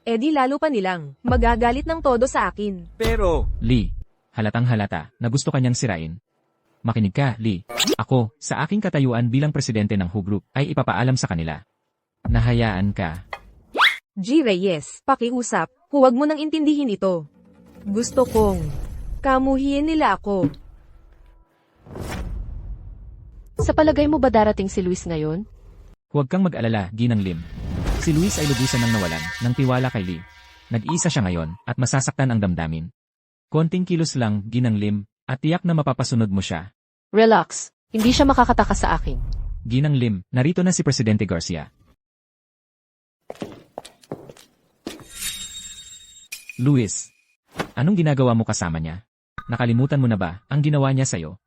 Eh di lalo pa nilang magagalit ng todo sa akin. Pero, Lee, halatang halata na gusto kanyang sirain. Makinig ka, Lee. Ako, sa aking katayuan bilang presidente ng Who Group, ay ipapaalam sa kanila. Nahayaan ka. G. Reyes, pakiusap, huwag mo nang intindihin ito. Gusto kong kamuhiin nila ako. Sa palagay mo ba darating si Luis ngayon? Huwag kang mag-alala, Ginang Lim. Si Luis ay lubusan ng nawalan ng tiwala kay Lee. Nag-isa siya ngayon at masasaktan ang damdamin. Konting kilos lang, Ginang Lim, at tiyak na mapapasunod mo siya. Relax. Hindi siya makakatakas sa akin. Ginang Lim, narito na si Presidente Garcia. Luis. Anong ginagawa mo kasama niya? Nakalimutan mo na ba ang ginawa niya sa'yo?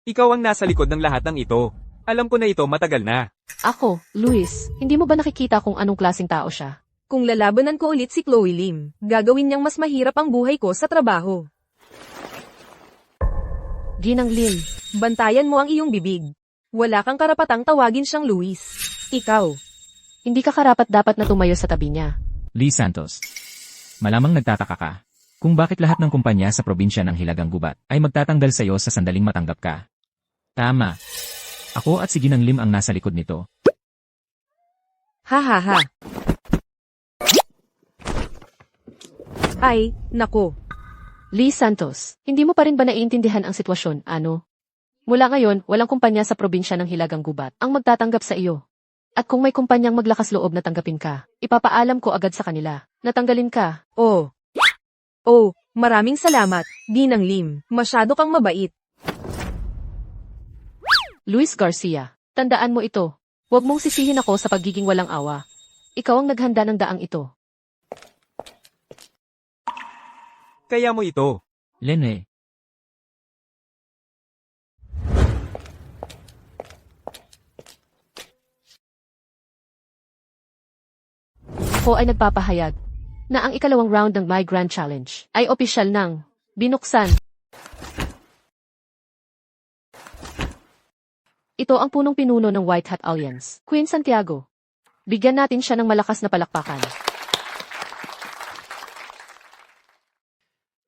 Ikaw ang nasa likod ng lahat ng ito. Alam ko na ito matagal na. Ako, Luis, hindi mo ba nakikita kung anong klaseng tao siya? Kung lalabanan ko ulit si Chloe Lim, gagawin niyang mas mahirap ang buhay ko sa trabaho. Ginang Lim, Bantayan mo ang iyong bibig. Wala kang karapatang tawagin siyang Luis. Ikaw. hindi ka karapat-dapat na tumayo sa tabi niya. Lee Santos. Malamang nagtataka ka kung bakit lahat ng kumpanya sa probinsya ng Hilagang Gubat ay magtatanggal sa'yo sa sandaling matanggap ka. Tama. Ako at si Ginang Lim ang nasa likod nito. Ha ha ha. Ay, nako. Lee Santos, hindi mo pa rin ba naiintindihan ang sitwasyon, ano? Mula ngayon, walang kumpanya sa probinsya ng Hilagang Gubat ang magtatanggap sa iyo. At kung may kumpanyang maglakas loob na tanggapin ka, ipapaalam ko agad sa kanila. Natanggalin ka. Oh. Oh, maraming salamat, Ginang Lim. Masyado kang mabait. Luis Garcia, tandaan mo ito. Huwag mong sisihin ako sa pagiging walang awa. Ikaw ang naghanda ng daang ito. Kaya mo ito. Lene. Ako ay nagpapahayag na ang ikalawang round ng My Grand Challenge ay opisyal nang binuksan. Ito ang punong-pinuno ng White Hat Alliance, Queen Santiago. Bigyan natin siya ng malakas na palakpakan.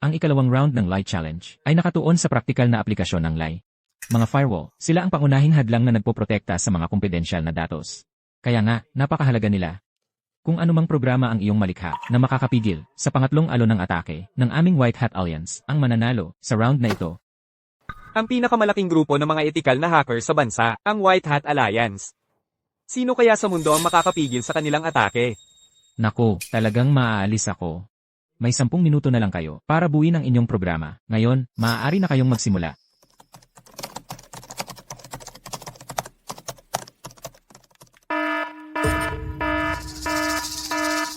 Ang ikalawang round ng Lie Challenge ay nakatuon sa praktikal na aplikasyon ng Lie. Mga firewall, sila ang pangunahing hadlang na nagpoprotekta sa mga kumpidensyal na datos. Kaya nga, napakahalaga nila. Kung anumang programa ang iyong malikha na makakapigil sa pangatlong alon ng atake ng aming White Hat Alliance ang mananalo sa round na ito. Ang pinakamalaking grupo ng mga etikal na hacker sa bansa, ang White Hat Alliance. Sino kaya sa mundo ang makakapigil sa kanilang atake? Naku, talagang maaalis ako. May 10 minuto na lang kayo para buuin ang inyong programa. Ngayon, maaari na kayong magsimula.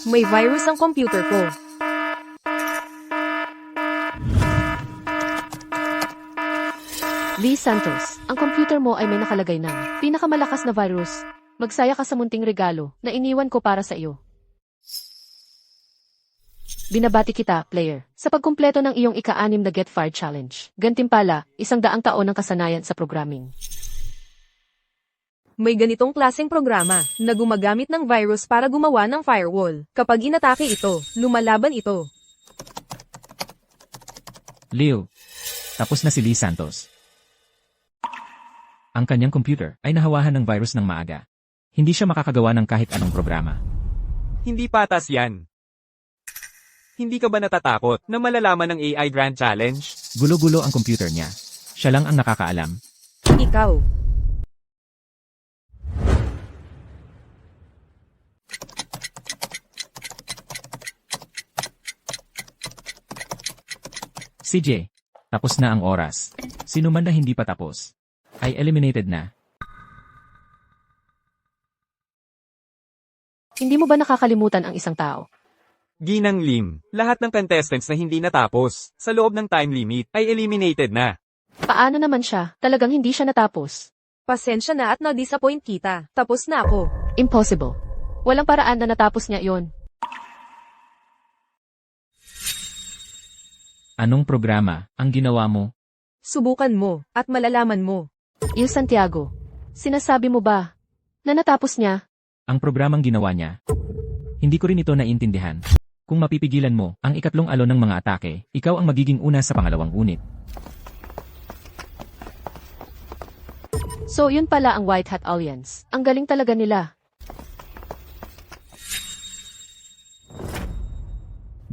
May virus ang computer ko. Lee Santos, ang computer mo ay may nakalagay ng pinakamalakas na virus. Magsaya ka sa munting regalo na iniwan ko para sa iyo. Binabati kita, player, sa pagkumpleto ng iyong ika-6 na Get Fired Challenge. Gantimpala, 100 taon ng kasanayan sa programming. May ganitong klaseng programa na gumagamit ng virus para gumawa ng firewall. Kapag inatake ito, lumalaban ito. Leo. Tapos na si Lee Santos. Ang kanyang computer ay nahawahan ng virus ng maaga. Hindi siya makakagawa ng kahit anong programa. Hindi patas yan. Hindi ka ba natatakot na malalaman ng AI Grand Challenge? Gulo-gulo ang computer niya. Siya lang ang nakakaalam. Ikaw. CJ. Tapos na ang oras. Sino man na hindi pa tapos ay eliminated na. Hindi mo ba nakakalimutan ang isang tao? Ginang Lim, lahat ng contestants na hindi natapos sa loob ng time limit ay eliminated na. Paano naman siya? Talagang hindi siya natapos. Pasensya na at na-disappoint kita. Tapos na ako. Impossible. Walang paraan na natapos niya yon. Anong programa ang ginawa mo? Subukan mo at malalaman mo. Il Santiago, sinasabi mo ba na natapos niya? Ang programang ginawa niya. Hindi ko rin ito naiintindihan. Kung mapipigilan mo ang ikatlong alon ng mga atake, ikaw ang magiging una sa pangalawang unit. So yun pala ang White Hat Alliance. Ang galing talaga nila.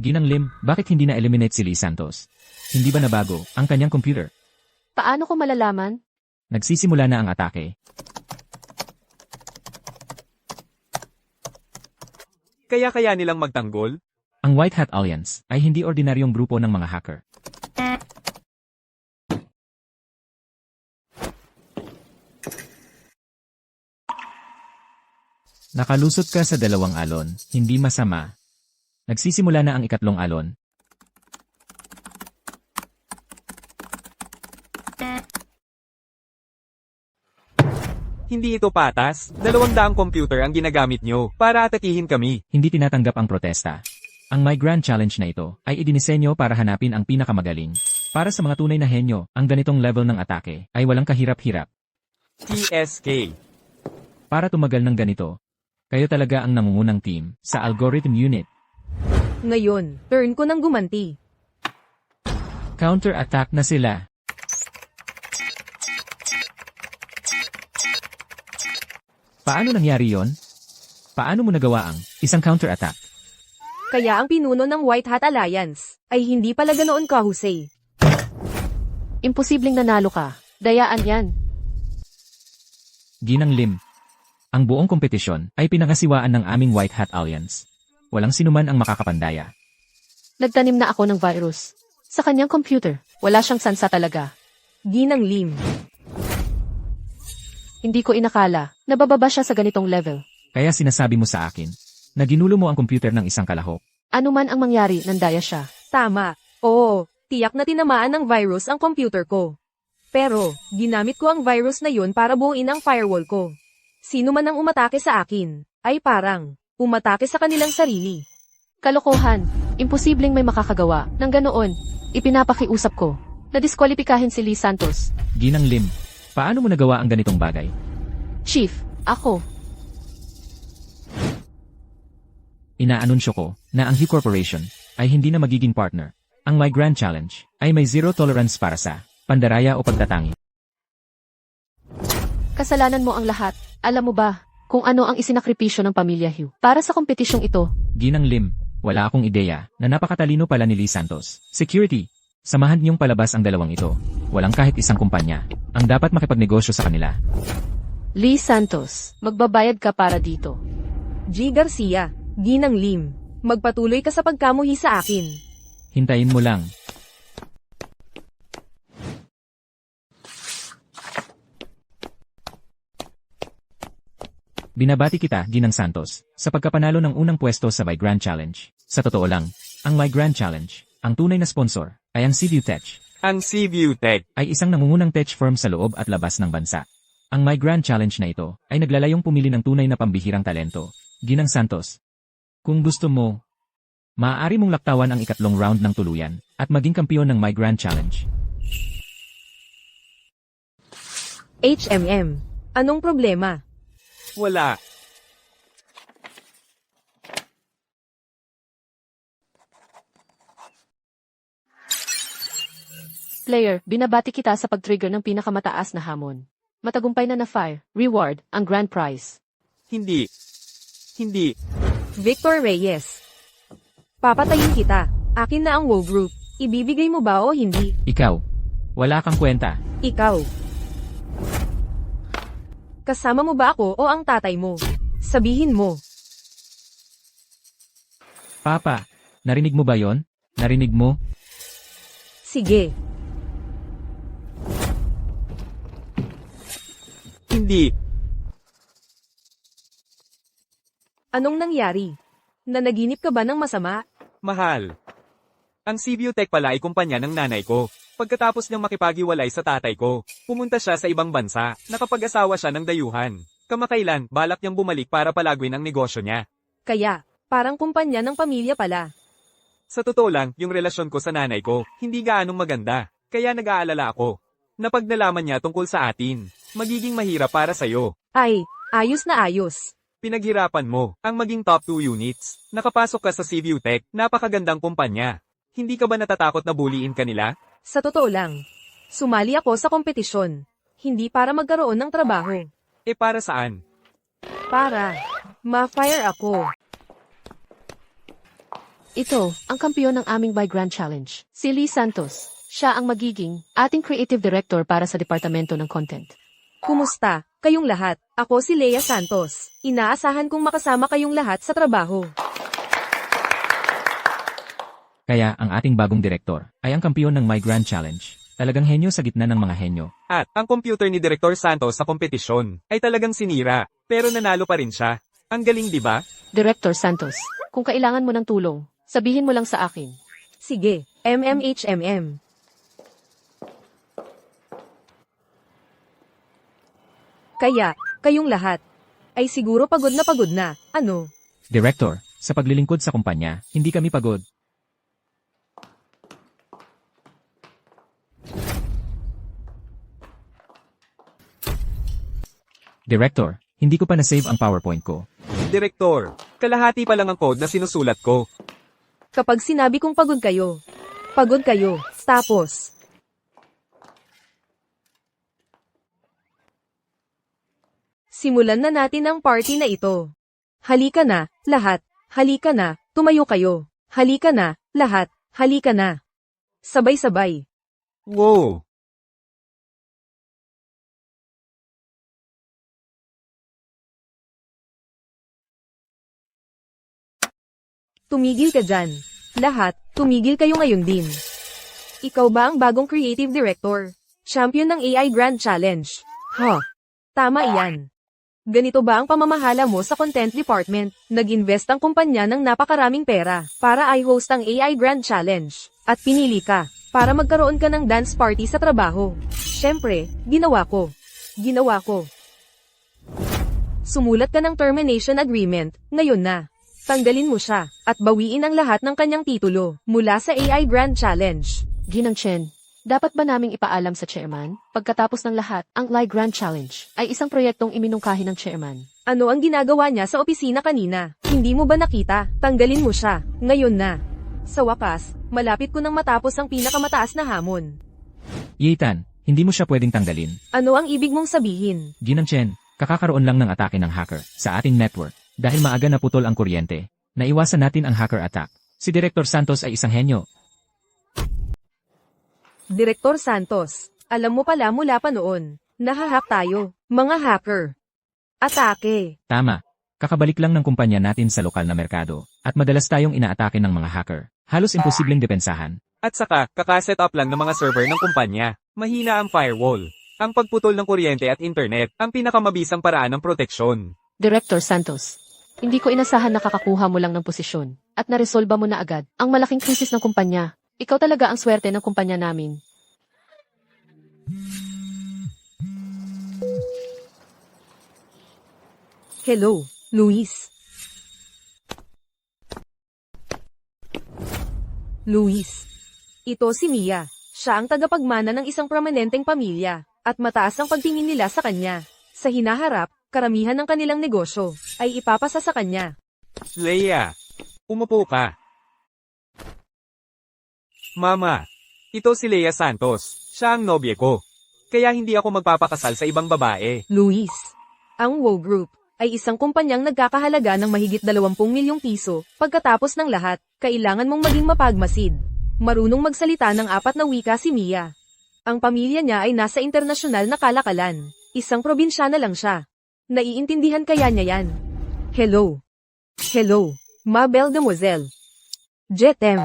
Ginang Lim, bakit hindi na-eliminate si Lee Santos? Hindi ba nabago ang kanyang computer? Paano ko malalaman? Nagsisimula na ang atake. Kaya nilang magtanggol? Ang White Hat Alliance ay hindi ordinaryong grupo ng mga hacker. Nakalusot ka sa 2 alon, hindi masama. Nagsisimula na ang ikatlong alon. Hindi ito patas. 200 computer ang ginagamit nyo para atakihin kami. Hindi tinatanggap ang protesta. Ang My Grand Challenge na ito ay idinisenyo para hanapin ang pinakamagaling. Para sa mga tunay na henyo, ang ganitong level ng atake ay walang kahirap-hirap. TSK. Para tumagal ng ganito, kayo talaga ang nangungunang team sa algorithm unit. Ngayon, turn ko nang gumanti. Counter-attack na sila. Paano nangyari yon? Paano mo nagawa ang isang counter-attack? Kaya ang pinuno ng White Hat Alliance ay hindi pala ganoon kahusay. Imposibleng nanalo ka. Dayaan yan. Ginang Lim. Ang buong kompetisyon ay pinangasiwaan ng aming White Hat Alliance. Walang sinuman ang makakapandaya. Nagtanim na ako ng virus. Sa kanyang computer, wala siyang sansa talaga. Ginang Lim. Hindi ko inakala na bababa siya sa ganitong level. Kaya sinasabi mo sa akin na ginulo mo ang computer ng isang kalahok. Ano man ang mangyari, nandaya siya. Tama. Oo, tiyak na tinamaan ng virus ang computer ko. Pero, ginamit ko ang virus na yun para buuin ang firewall ko. Sino man ang umatake sa akin, ay parang umatake sa kanilang sarili. Kalokohan. Imposibleng may makakagawa. Nang ganoon, ipinapakiusap ko na diskwalipikahin si Lee Santos. Ginang Lim, paano mo nagawa ang ganitong bagay? Chief, ako. Inaanunsyo ko na ang Hugh Corporation ay hindi na magiging partner. Ang My Grand Challenge ay may zero tolerance para sa pandaraya o pagtatangi. Kasalanan mo ang lahat. Alam mo ba kung ano ang isinakripisyo ng pamilya Hugh para sa kompetisyong ito? Ginang Lim, wala akong ideya na napakatalino pala ni Lee Santos. Security, samahan niyong palabas ang dalawang ito. Walang kahit isang kumpanya ang dapat makipagnegosyo sa kanila. Lee Santos, magbabayad ka para dito. G. Garcia, Ginang Lim, magpatuloy ka sa pagkamuhi sa akin. Hintayin mo lang. Binabati kita, Ginang Santos, sa pagkapanalo ng unang pwesto sa My Grand Challenge. Sa totoo lang, ang My Grand Challenge, ang tunay na sponsor, ay ang CView Tech. Ang CView Tech. Ay isang nangungunang tech firm sa loob at labas ng bansa. Ang My Grand Challenge na ito ay naglalayong pumili ng tunay na pambihirang talento. Ginang Santos, kung gusto mo, maaari mong laktawan ang ikatlong round ng tuluyan at maging kampiyon ng My Grand Challenge. HMM, anong problema? Wala. Player, binabati kita sa pag-trigger ng pinakamataas na hamon. Matagumpay na na-fire, reward, ang grand prize. Hindi. Hindi. Victor Reyes. Papatayin kita. Akin na ang WoW Group. Ibibigay mo ba o hindi? Ikaw, wala kang kwenta. Ikaw. Kasama mo ba ako o ang tatay mo? Sabihin mo. Papa, narinig mo ba yon? Narinig mo? Sige. Hindi. Anong nangyari? Nanaginip ka ba ng masama? Mahal. Ang CView Tech pala ay kumpanya ng nanay ko. Pagkatapos niyang makipaghiwalay sa tatay ko, pumunta siya sa ibang bansa, nakapag-asawa siya ng dayuhan. Kamakailan, balak niyang bumalik para palagwin ang negosyo niya. Kaya, parang kumpanya ng pamilya pala. Sa totoo lang, yung relasyon ko sa nanay ko, hindi gaanong maganda. Kaya nag-aalala ako. Na pag nalaman niya tungkol sa atin, magiging mahirap para sa'yo. Ay, ayos na ayos. Pinaghirapan mo ang maging top 2 units. Nakapasok ka sa CView Tech, napakagandang kumpanya. Hindi ka ba natatakot na buliin kanila? Sa totoo lang, sumali ako sa kompetisyon. Hindi para magkaroon ng trabaho. Eh para saan? Para ma-fire ako. Ito, ang kampiyon ng aming by Grand Challenge, si Lee Santos. Siya ang magiging ating creative director para sa departamento ng content. Kumusta, kayong lahat? Ako si Lea Santos. Inaasahan kong makasama kayong lahat sa trabaho. Kaya ang ating bagong direktor ay ang kampiyon ng My Grand Challenge. Talagang henyo sa gitna ng mga henyo. At ang computer ni Director Santos sa kompetisyon ay talagang sinira, pero nanalo pa rin siya. Ang galing, di ba? Director Santos, kung kailangan mo ng tulong, sabihin mo lang sa akin. Sige, MMHMM. Kaya, Kayong lahat. Ay siguro pagod na, ano? Director, sa paglilingkod sa kumpanya, hindi kami pagod. Director, hindi ko pa na-save ang PowerPoint ko. Direktor, kalahati pa lang ang code na sinusulat ko. Kapag sinabi kong pagod kayo. Tapos. Simulan na natin ang party na ito. Halika na, lahat. Halika na, tumayo kayo. Halika na, lahat. Halika na. Sabay-sabay. Wow! Tumigil ka dyan. Lahat, tumigil kayo ngayon din. Ikaw ba ang bagong creative director? Champion ng AI Grand Challenge? Tama iyan. Ganito ba ang pamamahala mo sa content department? Nag-invest ang kumpanya ng napakaraming pera para i-host ang AI Grand Challenge. At pinili ka para magkaroon ka ng dance party sa trabaho. Siyempre, ginawa ko. Sumulat ka ng termination agreement, ngayon na. Tanggalin mo siya, at bawiin ang lahat ng kanyang titulo, mula sa AI Grand Challenge. Ginang Chen, dapat ba naming ipaalam sa chairman? Pagkatapos ng lahat, ang AI Grand Challenge ay isang proyektong iminungkahi ng chairman. Ano ang ginagawa niya sa opisina kanina? Hindi mo ba nakita? Tanggalin mo siya, ngayon na. Sa wakas, malapit ko nang matapos ang pinakamataas na hamon. Yitan, hindi mo siya pwedeng tanggalin. Ano ang ibig mong sabihin? Ginang Chen, kakakaroon lang ng atake ng hacker sa ating network. Dahil maaga naputol ang kuryente, naiwasan natin ang hacker attack. Si Director Santos ay isang henyo. Direktor Santos, alam mo pala mula pa noon, nahahack tayo, mga hacker. Atake. Tama. Kakabalik lang ng kumpanya natin sa lokal na merkado, at madalas tayong inaatake ng mga hacker. Halos imposibleng depensahan. At saka, kakaset up lang ng mga server ng kumpanya. Mahina ang firewall. Ang pagputol ng kuryente at internet, ang pinakamabisang paraan ng proteksyon. Director Santos, hindi ko inasahan na kakakuha mo lang ng posisyon at naresolba mo na agad ang malaking krisis ng kumpanya. Ikaw talaga ang swerte ng kumpanya namin. Hello, Luis. Ito si Mia. Siya ang tagapagmana ng isang prominenteng pamilya, at mataas ang pagtingin nila sa kanya. Sa hinaharap, karamihan ng kanilang negosyo ay ipapasa sa kanya. Leia, umupo ka. Mama, ito si Leia Santos. Siya ang nobye ko. Kaya hindi ako magpapakasal sa ibang babae. Luis, ang WO Group ay isang kumpanyang nagkakahalaga ng mahigit 20 milyong piso. Pagkatapos ng lahat, kailangan mong maging mapagmasid. Marunong magsalita ng 4 na wika si Mia. Ang pamilya niya ay nasa internasyonal na kalakalan. Isang probinsyana lang siya. Naiintindihan kaya niya yan? Hello, ma belle demoiselle. Jetem.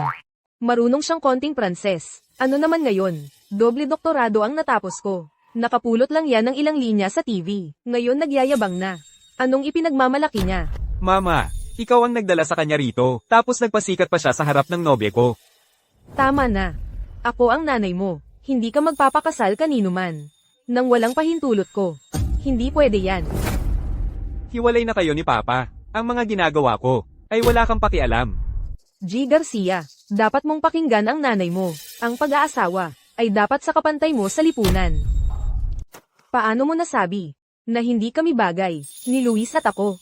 Marunong siyang konting Pranses. Ano naman ngayon? Doble doktorado ang natapos ko. Nakapulot lang yan ng ilang linya sa TV. Ngayon nagyayabang na. Anong ipinagmamalaki niya? Mama, ikaw ang nagdala sa kanya rito, tapos nagpasikat pa siya sa harap ng nobye ko. Tama na. Ako ang nanay mo. Hindi ka magpapakasal kanino man. Nang walang pahintulot ko. Hindi pwede yan. Hiwalay na kayo ni Papa. Ang mga ginagawa ko ay wala kang pakialam. G. Garcia, dapat mong pakinggan ang nanay mo. Ang pag-aasawa ay dapat sa kapantay mo sa lipunan. Paano mo nasabi na hindi kami bagay ni Luis at ako?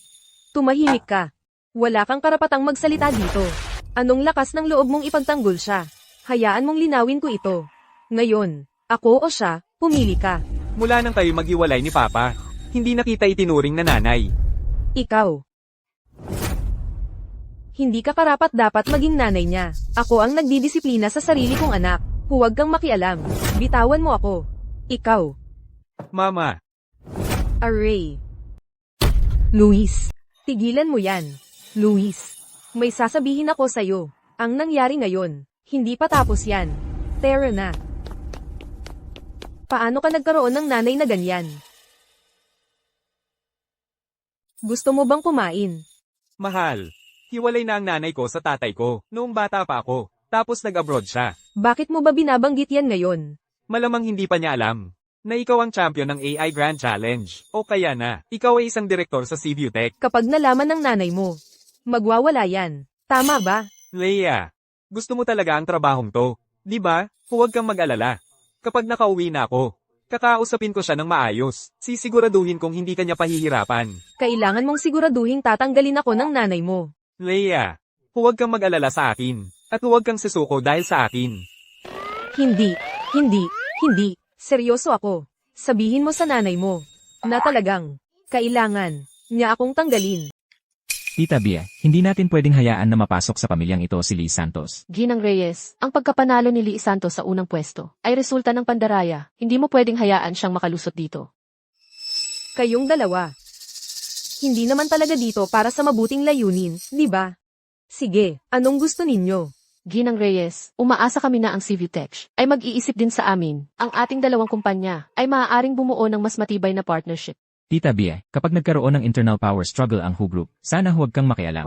Tumahimik ka. Wala kang karapatang magsalita dito. Anong lakas ng loob mong ipagtanggol siya? Hayaan mong linawin ko ito. Ngayon, ako o siya, pumili ka. Mula nang kayo maghiwalay ni Papa, hindi na kita itinuring na nanay. Ikaw. Hindi ka karapat dapat maging nanay niya. Ako ang nagdidisiplina sa sarili kong anak. Huwag kang makialam. Bitawan mo ako. Ikaw. Mama, Array. Luis. Tigilan mo yan. Luis. May sasabihin ako sa'yo. Ang nangyari ngayon, hindi pa tapos yan. Tara na. Paano ka nagkaroon ng nanay na ganyan? Gusto mo bang kumain? mahal. Hiwalay na ang nanay ko sa tatay ko, noong bata pa ako, tapos nag-abroad siya. Bakit mo ba binabanggit yan ngayon? Malamang hindi pa niya alam. na ikaw ang champion ng AI Grand Challenge. O kaya na, ikaw ay isang direktor sa CVU Tech. Kapag nalaman ng nanay mo, magwawala yan. Tama ba? Leia, gusto mo talaga ang trabahong to, di ba? Huwag kang mag-alala. Kapag nakauwi na ako, kakausapin ko siya ng maayos. Sisiguraduhin kong hindi kanya pahihirapan. Kailangan mong siguraduhing tatanggalin ako ng nanay mo. Leia, huwag kang mag-alala sa akin. At huwag kang susuko dahil sa akin. Hindi. Seryoso ako. Sabihin mo sa nanay mo na talagang kailangan niya akong tanggalin. Tita Bea, hindi natin pwedeng hayaan na mapasok sa pamilyang ito si Lee Santos. Ginang Reyes, ang pagkapanalo ni Lee Santos sa unang pwesto ay resulta ng pandaraya. Hindi mo pwedeng hayaan siyang makalusot dito. Kayong dalawa. Hindi naman talaga dito para sa mabuting layunin, di ba? Sige, anong gusto ninyo? Ginang Reyes, umaasa kami na ang Civitech ay mag-iisip din sa amin. Ang ating dalawang kumpanya ay maaaring bumuo ng mas matibay na partnership. Tita Bea, kapag nagkaroon ng internal power struggle ang WHO Group, sana huwag kang makialam.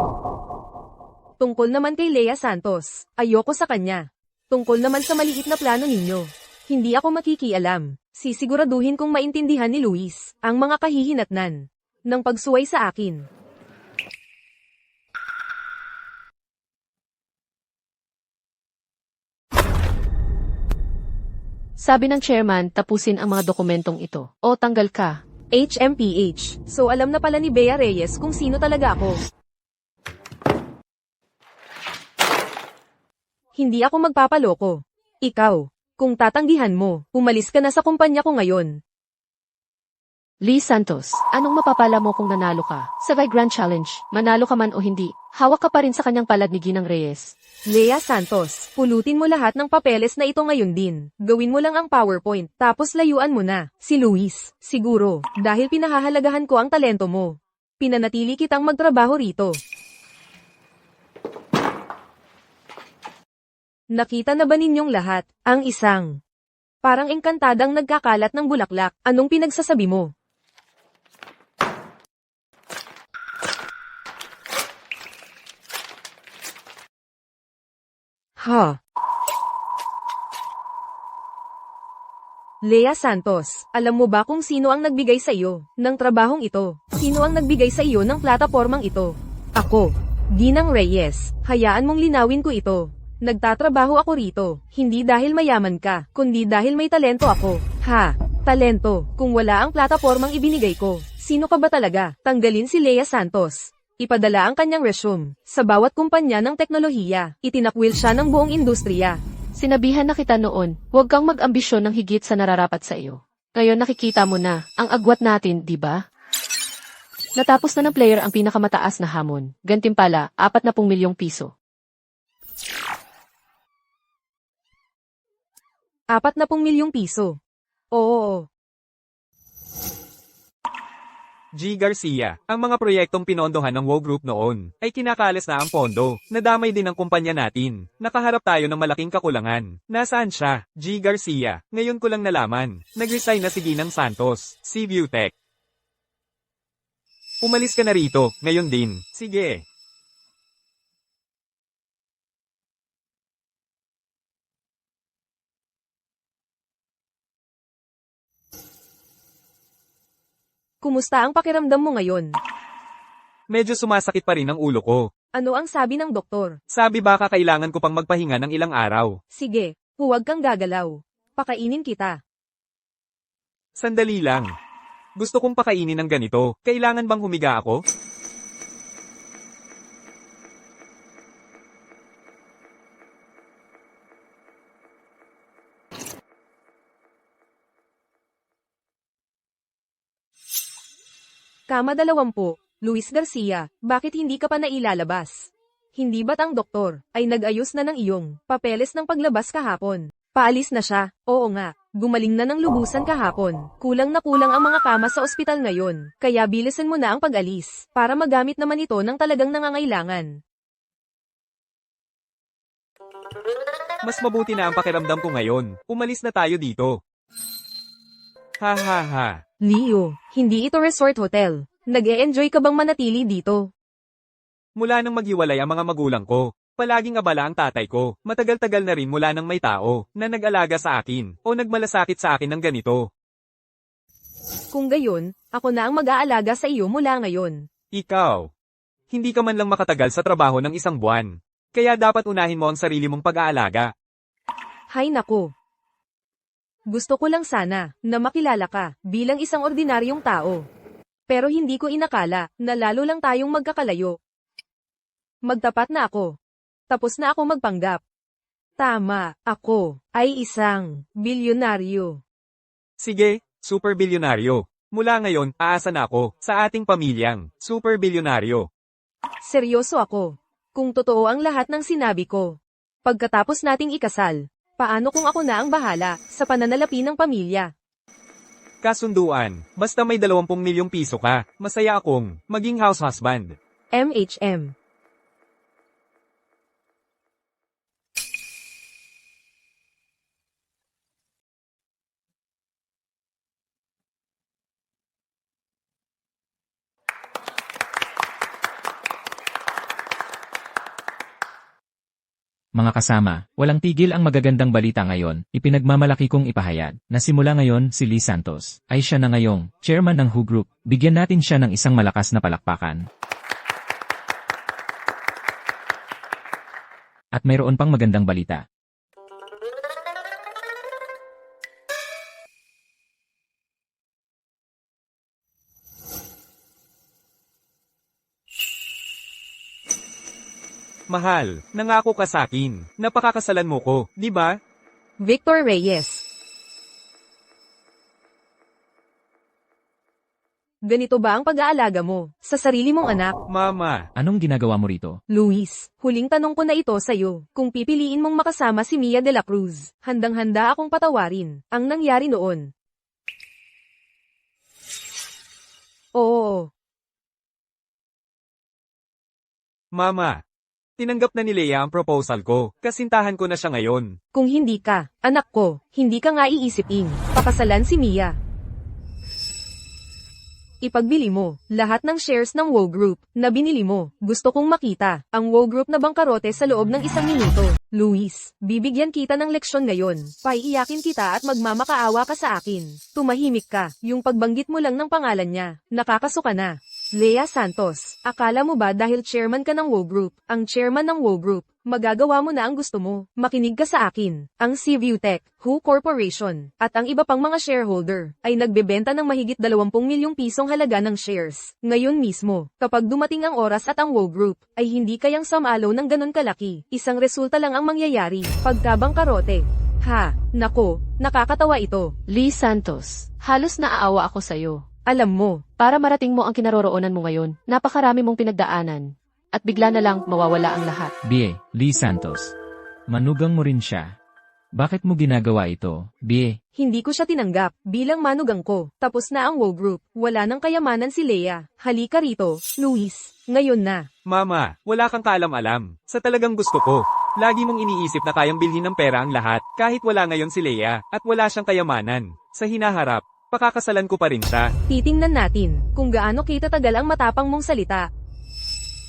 Tungkol naman kay Lea Santos, ayoko sa kanya. Tungkol naman sa maliit na plano ninyo, hindi ako makikialam. Sisiguraduhin kong maintindihan ni Luis ang mga kahihinatnan ng pagsuway sa akin. Sabi ng chairman, tapusin ang mga dokumentong ito. O tanggal ka. HMPH. So alam na pala ni Bea Reyes kung sino talaga ako. Hindi ako magpapaloko. Ikaw, kung tatanggihan mo, umalis ka na sa kumpanya ko ngayon. Lee Santos, anong mapapala mo kung nanalo ka? Sa Grand Challenge, manalo ka man o hindi, hawak ka pa rin sa kanyang palad ni Ginang Reyes. Lea Santos, pulutin mo lahat ng papeles na ito ngayon din. Gawin mo lang ang PowerPoint, tapos layuan mo na. Si Luis, siguro, dahil pinahahalagahan ko ang talento mo. Pinanatili kitang magtrabaho rito. Nakita na ba ninyong lahat, ang isang parang engkantadang nagkakalat ng bulaklak? Anong pinagsasabi mo? Ha? Lea Santos, alam mo ba kung sino ang nagbigay sa iyo ng trabahong ito? Sino ang nagbigay sa iyo ng platapormang ito? Ako, Ginang Reyes. Hayaan mong linawin ko ito. Nagtatrabaho ako rito, hindi dahil mayaman ka, kundi dahil may talento ako. Ha? Talento, kung wala ang platapormang ibinigay ko. Sino ka ba talaga? Tanggalin si Lea Santos. Ipadala ang kanyang resume sa bawat kumpanya ng teknolohiya. Itinakwil siya ng buong industriya. Sinabihan na kita noon, huwag kang mag-ambisyon ng higit sa nararapat sa iyo. Ngayon nakikita mo na, ang agwat natin, di ba? Natapos na ng player ang pinakamataas na hamon. Gantimpala, 40 milyong piso. 40 milyong piso. Oo. G. Garcia, ang mga proyektong pinondohan ng WOW Group noon, ay kinakalis na ang pondo. Nadamay din ang kumpanya natin. Nakaharap tayo ng malaking kakulangan. Nasaan siya? G. Garcia, ngayon ko lang nalaman. Nag-resign na si Ginang Santos, CVU Tech. Umalis ka na rito, ngayon din. Sige. Kumusta ang pakiramdam mo ngayon? Medyo sumasakit pa rin ang ulo ko. Ano ang sabi ng doktor? Sabi baka kailangan ko pang magpahinga ng ilang araw. Sige, huwag kang gagalaw. Pakainin kita. Sandali lang. Gusto kong pakainin ng ganito. Kailangan bang humiga ako? Kama 20, Luis Garcia, bakit hindi ka pa nailalabas? Hindi ba't ang doktor ay nag-ayos na ng iyong papeles ng paglabas kahapon? Paalis na siya, oo nga, gumaling na ng lubusan kahapon. Kulang na kulang ang mga kama sa ospital ngayon, kaya bilisan mo na ang pag-alis, para magamit naman ito ng talagang nangangailangan. Mas mabuti na ang pakiramdam ko ngayon. Umalis na tayo dito. Ha ha ha. Leo, hindi ito resort hotel. Nag-e-enjoy ka bang manatili dito? Mula nang maghiwalay ang mga magulang ko, palaging abala ang tatay ko. Matagal-tagal na rin mula nang may tao na nag-alaga sa akin o nagmalasakit sa akin ng ganito. Kung gayon, ako na ang mag-aalaga sa iyo mula ngayon. Ikaw. Hindi ka man lang makatagal sa trabaho ng isang buwan. Kaya dapat unahin mo ang sarili mong pag-aalaga. Hay nako. Gusto ko lang sana na makilala ka bilang isang ordinaryong tao. Pero hindi ko inakala na lalo lang tayong magkakalayo. Magtapat na ako. Tapos na ako magpanggap. Tama, ako ay isang bilyonaryo. Sige, super bilyonaryo. Mula ngayon, aasa na ako sa ating pamilyang super bilyonaryo. Seryoso ako. Kung totoo ang lahat ng sinabi ko. Pagkatapos nating ikasal, paano kung ako na ang bahala sa pananalapi ng pamilya? Kasunduan, basta may 20 milyong piso ka, masaya akong maging house husband. MHM. Mga kasama, walang tigil ang magagandang balita ngayon, ipinagmamalaki kong ipahayag, na simula ngayon si Lee Santos, ay siya na ngayong chairman ng WHO Group, bigyan natin siya ng isang malakas na palakpakan. At mayroon pang magandang balita. Mahal, nangako ka sa akin, napakakasalan mo ko, di ba? Victor Reyes. Ganito ba ang pag-aalaga mo sa sarili mong anak? Mama, Anong ginagawa mo rito? Luis, huling tanong ko na ito sa'yo. Kung pipiliin mong makasama si Mia de la Cruz, handang-handa akong patawarin ang nangyari noon. Oo. Mama. Tinanggap na ni Leia ang proposal ko, kasintahan ko na siya ngayon. Kung hindi ka, anak ko, hindi ka nga iisipin. Pakasalan si Mia. Ipagbili mo lahat ng shares ng WO Group na binili mo. Gusto kong makita ang WO Group na bangkarote sa loob ng 1 minuto. Luis, bibigyan kita ng leksyon ngayon. Paiiyakin kita at magmamakaawa ka sa akin. Tumahimik ka. Yung pagbanggit mo lang ng pangalan niya, nakakasuka na. Lea Santos, akala mo ba dahil chairman ka ng WO Group, ang chairman ng WO Group, magagawa mo na ang gusto mo? Makinig ka sa akin. Ang CVU Tech, WHO Corporation, at ang iba pang mga shareholder, ay nagbebenta ng mahigit 20 milyong pisong halaga ng shares. Ngayon mismo, kapag dumating ang oras at ang WO Group, ay hindi kayang samalaw ng ganon kalaki. Isang resulta lang ang mangyayari, pagkabangkarote. Ha, nako, nakakatawa ito. Lee Santos, halos naaawa ako sa'yo. Alam mo, Para marating mo ang kinaroroonan mo ngayon, napakarami mong pinagdaanan. At bigla na lang mawawala ang lahat. Bie, Lee Santos. Manugang mo rin siya. Bakit mo ginagawa ito, Bie? hindi ko siya tinanggap bilang manugang ko. Tapos na ang WO Group, wala nang kayamanan si Lea. Halika rito, Luis, ngayon na. Mama, wala kang kaalam-alam. Sa talagang gusto ko. Lagi mong iniisip na kayang bilhin ng pera ang lahat, kahit wala ngayon si Leia, at wala siyang kayamanan. Sa hinaharap, pakakasalan ko pa rin siya. Titingnan natin kung gaano kita tagal ang matapang mong salita.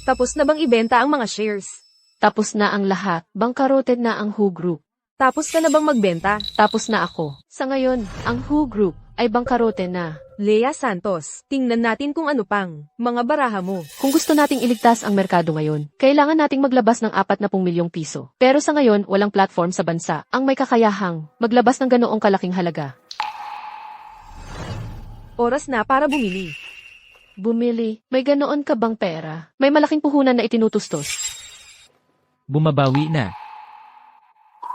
Tapos na bang ibenta ang mga shares? Tapos na ang lahat, bangkaroted na ang WHO Group. Tapos ka na bang magbenta? Tapos na ako. Sa ngayon, ang WHO Group ay bangkarote na. Lea Santos, tingnan natin kung ano pang mga baraha mo. Kung gusto nating iligtas ang merkado ngayon, kailangan nating maglabas ng 40 milyong piso. Pero sa ngayon, walang platform sa bansa ang may kakayahang maglabas ng ganoong kalaking halaga. Oras na para bumili. Bumili, may ganoon ka bang pera? May malaking puhunan na itinutustos. Bumabawi na.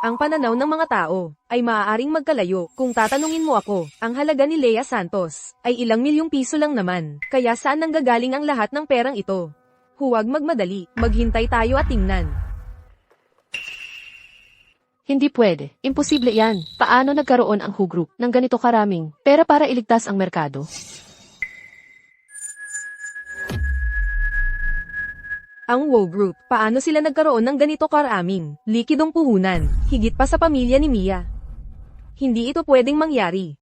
Ang pananaw ng mga tao ay maaaring magkalayo. Kung tatanungin mo ako, ang halaga ni Lea Santos ay ilang milyong piso lang naman. Kaya saan nanggagaling ang lahat ng perang ito? Huwag magmadali, maghintay tayo at tingnan. Hindi pwede. Imposible yan. Paano nagkaroon ang WHO Group ng ganito karaming pera para iligtas ang merkado? Ang WO Group, paano sila nagkaroon ng ganito karaming likidong puhunan, higit pa sa pamilya ni Mia? Hindi ito pwedeng mangyari.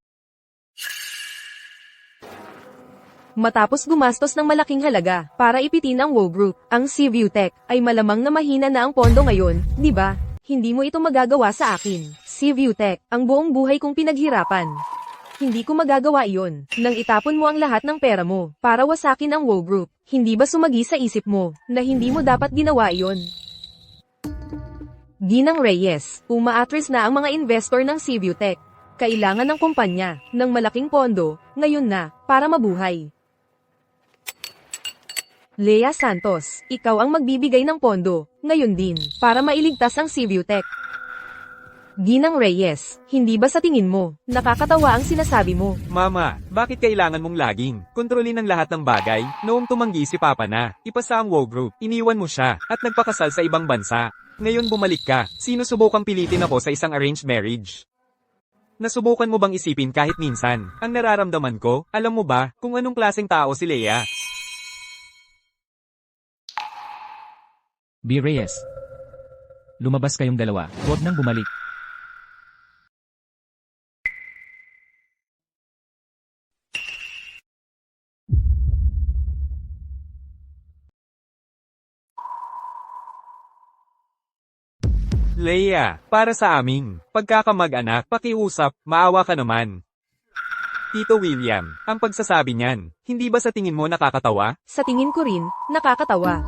Matapos gumastos ng malaking halaga para ipitin ang WO Group, ang CVU Tech ay malamang na mahina na ang pondo ngayon, di ba? Hindi mo ito magagawa sa akin. CVU Tech, ang buong buhay kong pinaghirapan. Hindi ko magagawa iyon. Nang itapon mo ang lahat ng pera mo, para wasakin ang WoW Group, hindi ba sumagi sa isip mo, na hindi mo dapat ginawa iyon? Ginang Reyes, umaatras na ang mga investor ng Cebu Tech. Kailangan ng kumpanya, ng malaking pondo, ngayon na, para mabuhay. Lea Santos, ikaw ang magbibigay ng pondo, ngayon din, para mailigtas ang Cebu Tech. Ginang Reyes, hindi ba sa tingin mo, nakakatawa ang sinasabi mo? Mama, bakit kailangan mong laging kontrolin ang lahat ng bagay? Noong tumanggi si Papa na, ipasa ang WoW Group, iniwan mo siya, at nagpakasal sa ibang bansa. Ngayon bumalik ka, sinusubukang pilitin ako sa isang arranged marriage. Nasubukan mo bang isipin kahit minsan, ang nararamdaman ko, alam mo ba, kung anong klaseng tao si Lea? B. Reyes. Lumabas kayong dalawa, huwag nang bumalik. Lea, para sa aming pagkakamag-anak, pakiusap, maawa ka naman. Tito William, ang pagsasabi niyan, hindi ba sa tingin mo nakakatawa? Sa tingin ko rin, nakakatawa.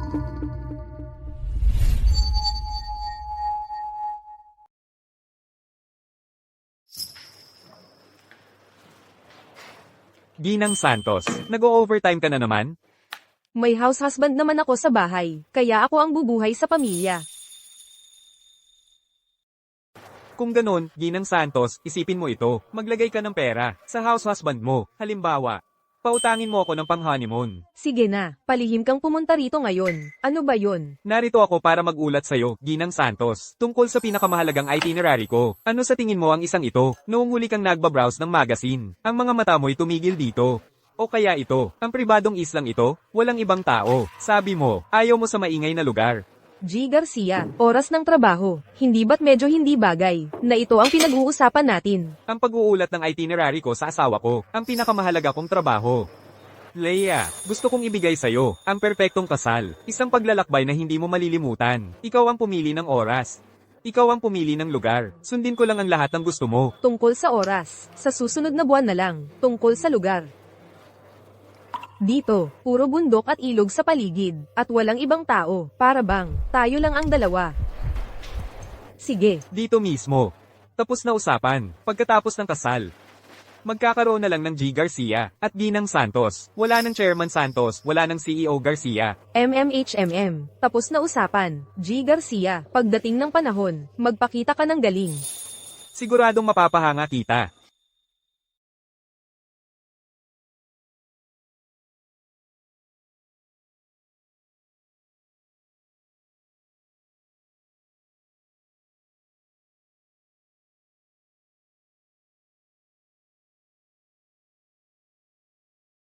Ginang Santos, nag-o-overtime ka na naman? May house husband naman ako sa bahay, kaya ako ang bubuhay sa pamilya. Kung ganon, Ginang Santos, isipin mo ito, maglagay ka ng pera sa house husband mo, halimbawa. Pautangin mo ako ng pang-honeymoon. Sige na, palihim kang pumunta rito ngayon. Ano ba yon? Narito ako para mag-ulat sa'yo, Ginang Santos, tungkol sa pinakamahalagang itinerary ko. Ano sa tingin mo ang isang ito? Noong huli kang nagbabrowse ng magazine, ang mga mata mo'y tumigil dito. O kaya ito, ang pribadong islang ito, walang ibang tao. Sabi mo, ayaw mo sa maingay na lugar. G. Garcia, oras ng trabaho. Hindi ba't medyo hindi bagay, na ito ang pinag-uusapan natin? Ang pag-uulat ng itinerary ko sa asawa ko, ang pinakamahalaga kong trabaho. Leia, gusto kong ibigay sa'yo, ang perpektong kasal, isang paglalakbay na hindi mo malilimutan. Ikaw ang pumili ng oras. Ikaw ang pumili ng lugar. Sundin ko lang ang lahat ng gusto mo. Tungkol sa oras, sa susunod na buwan na lang, tungkol sa lugar. Dito, puro bundok at ilog sa paligid, at walang ibang tao, para bang, tayo lang ang dalawa. Sige, Dito mismo. Tapos na usapan, pagkatapos ng kasal. Magkakaroon na lang ng G. Garcia, at Ginang Santos. Wala ng Chairman Santos, wala ng CEO Garcia. MMHMM, tapos na usapan, G. Garcia, pagdating ng panahon, magpakita ka ng galing. Siguradong mapapahanga kita.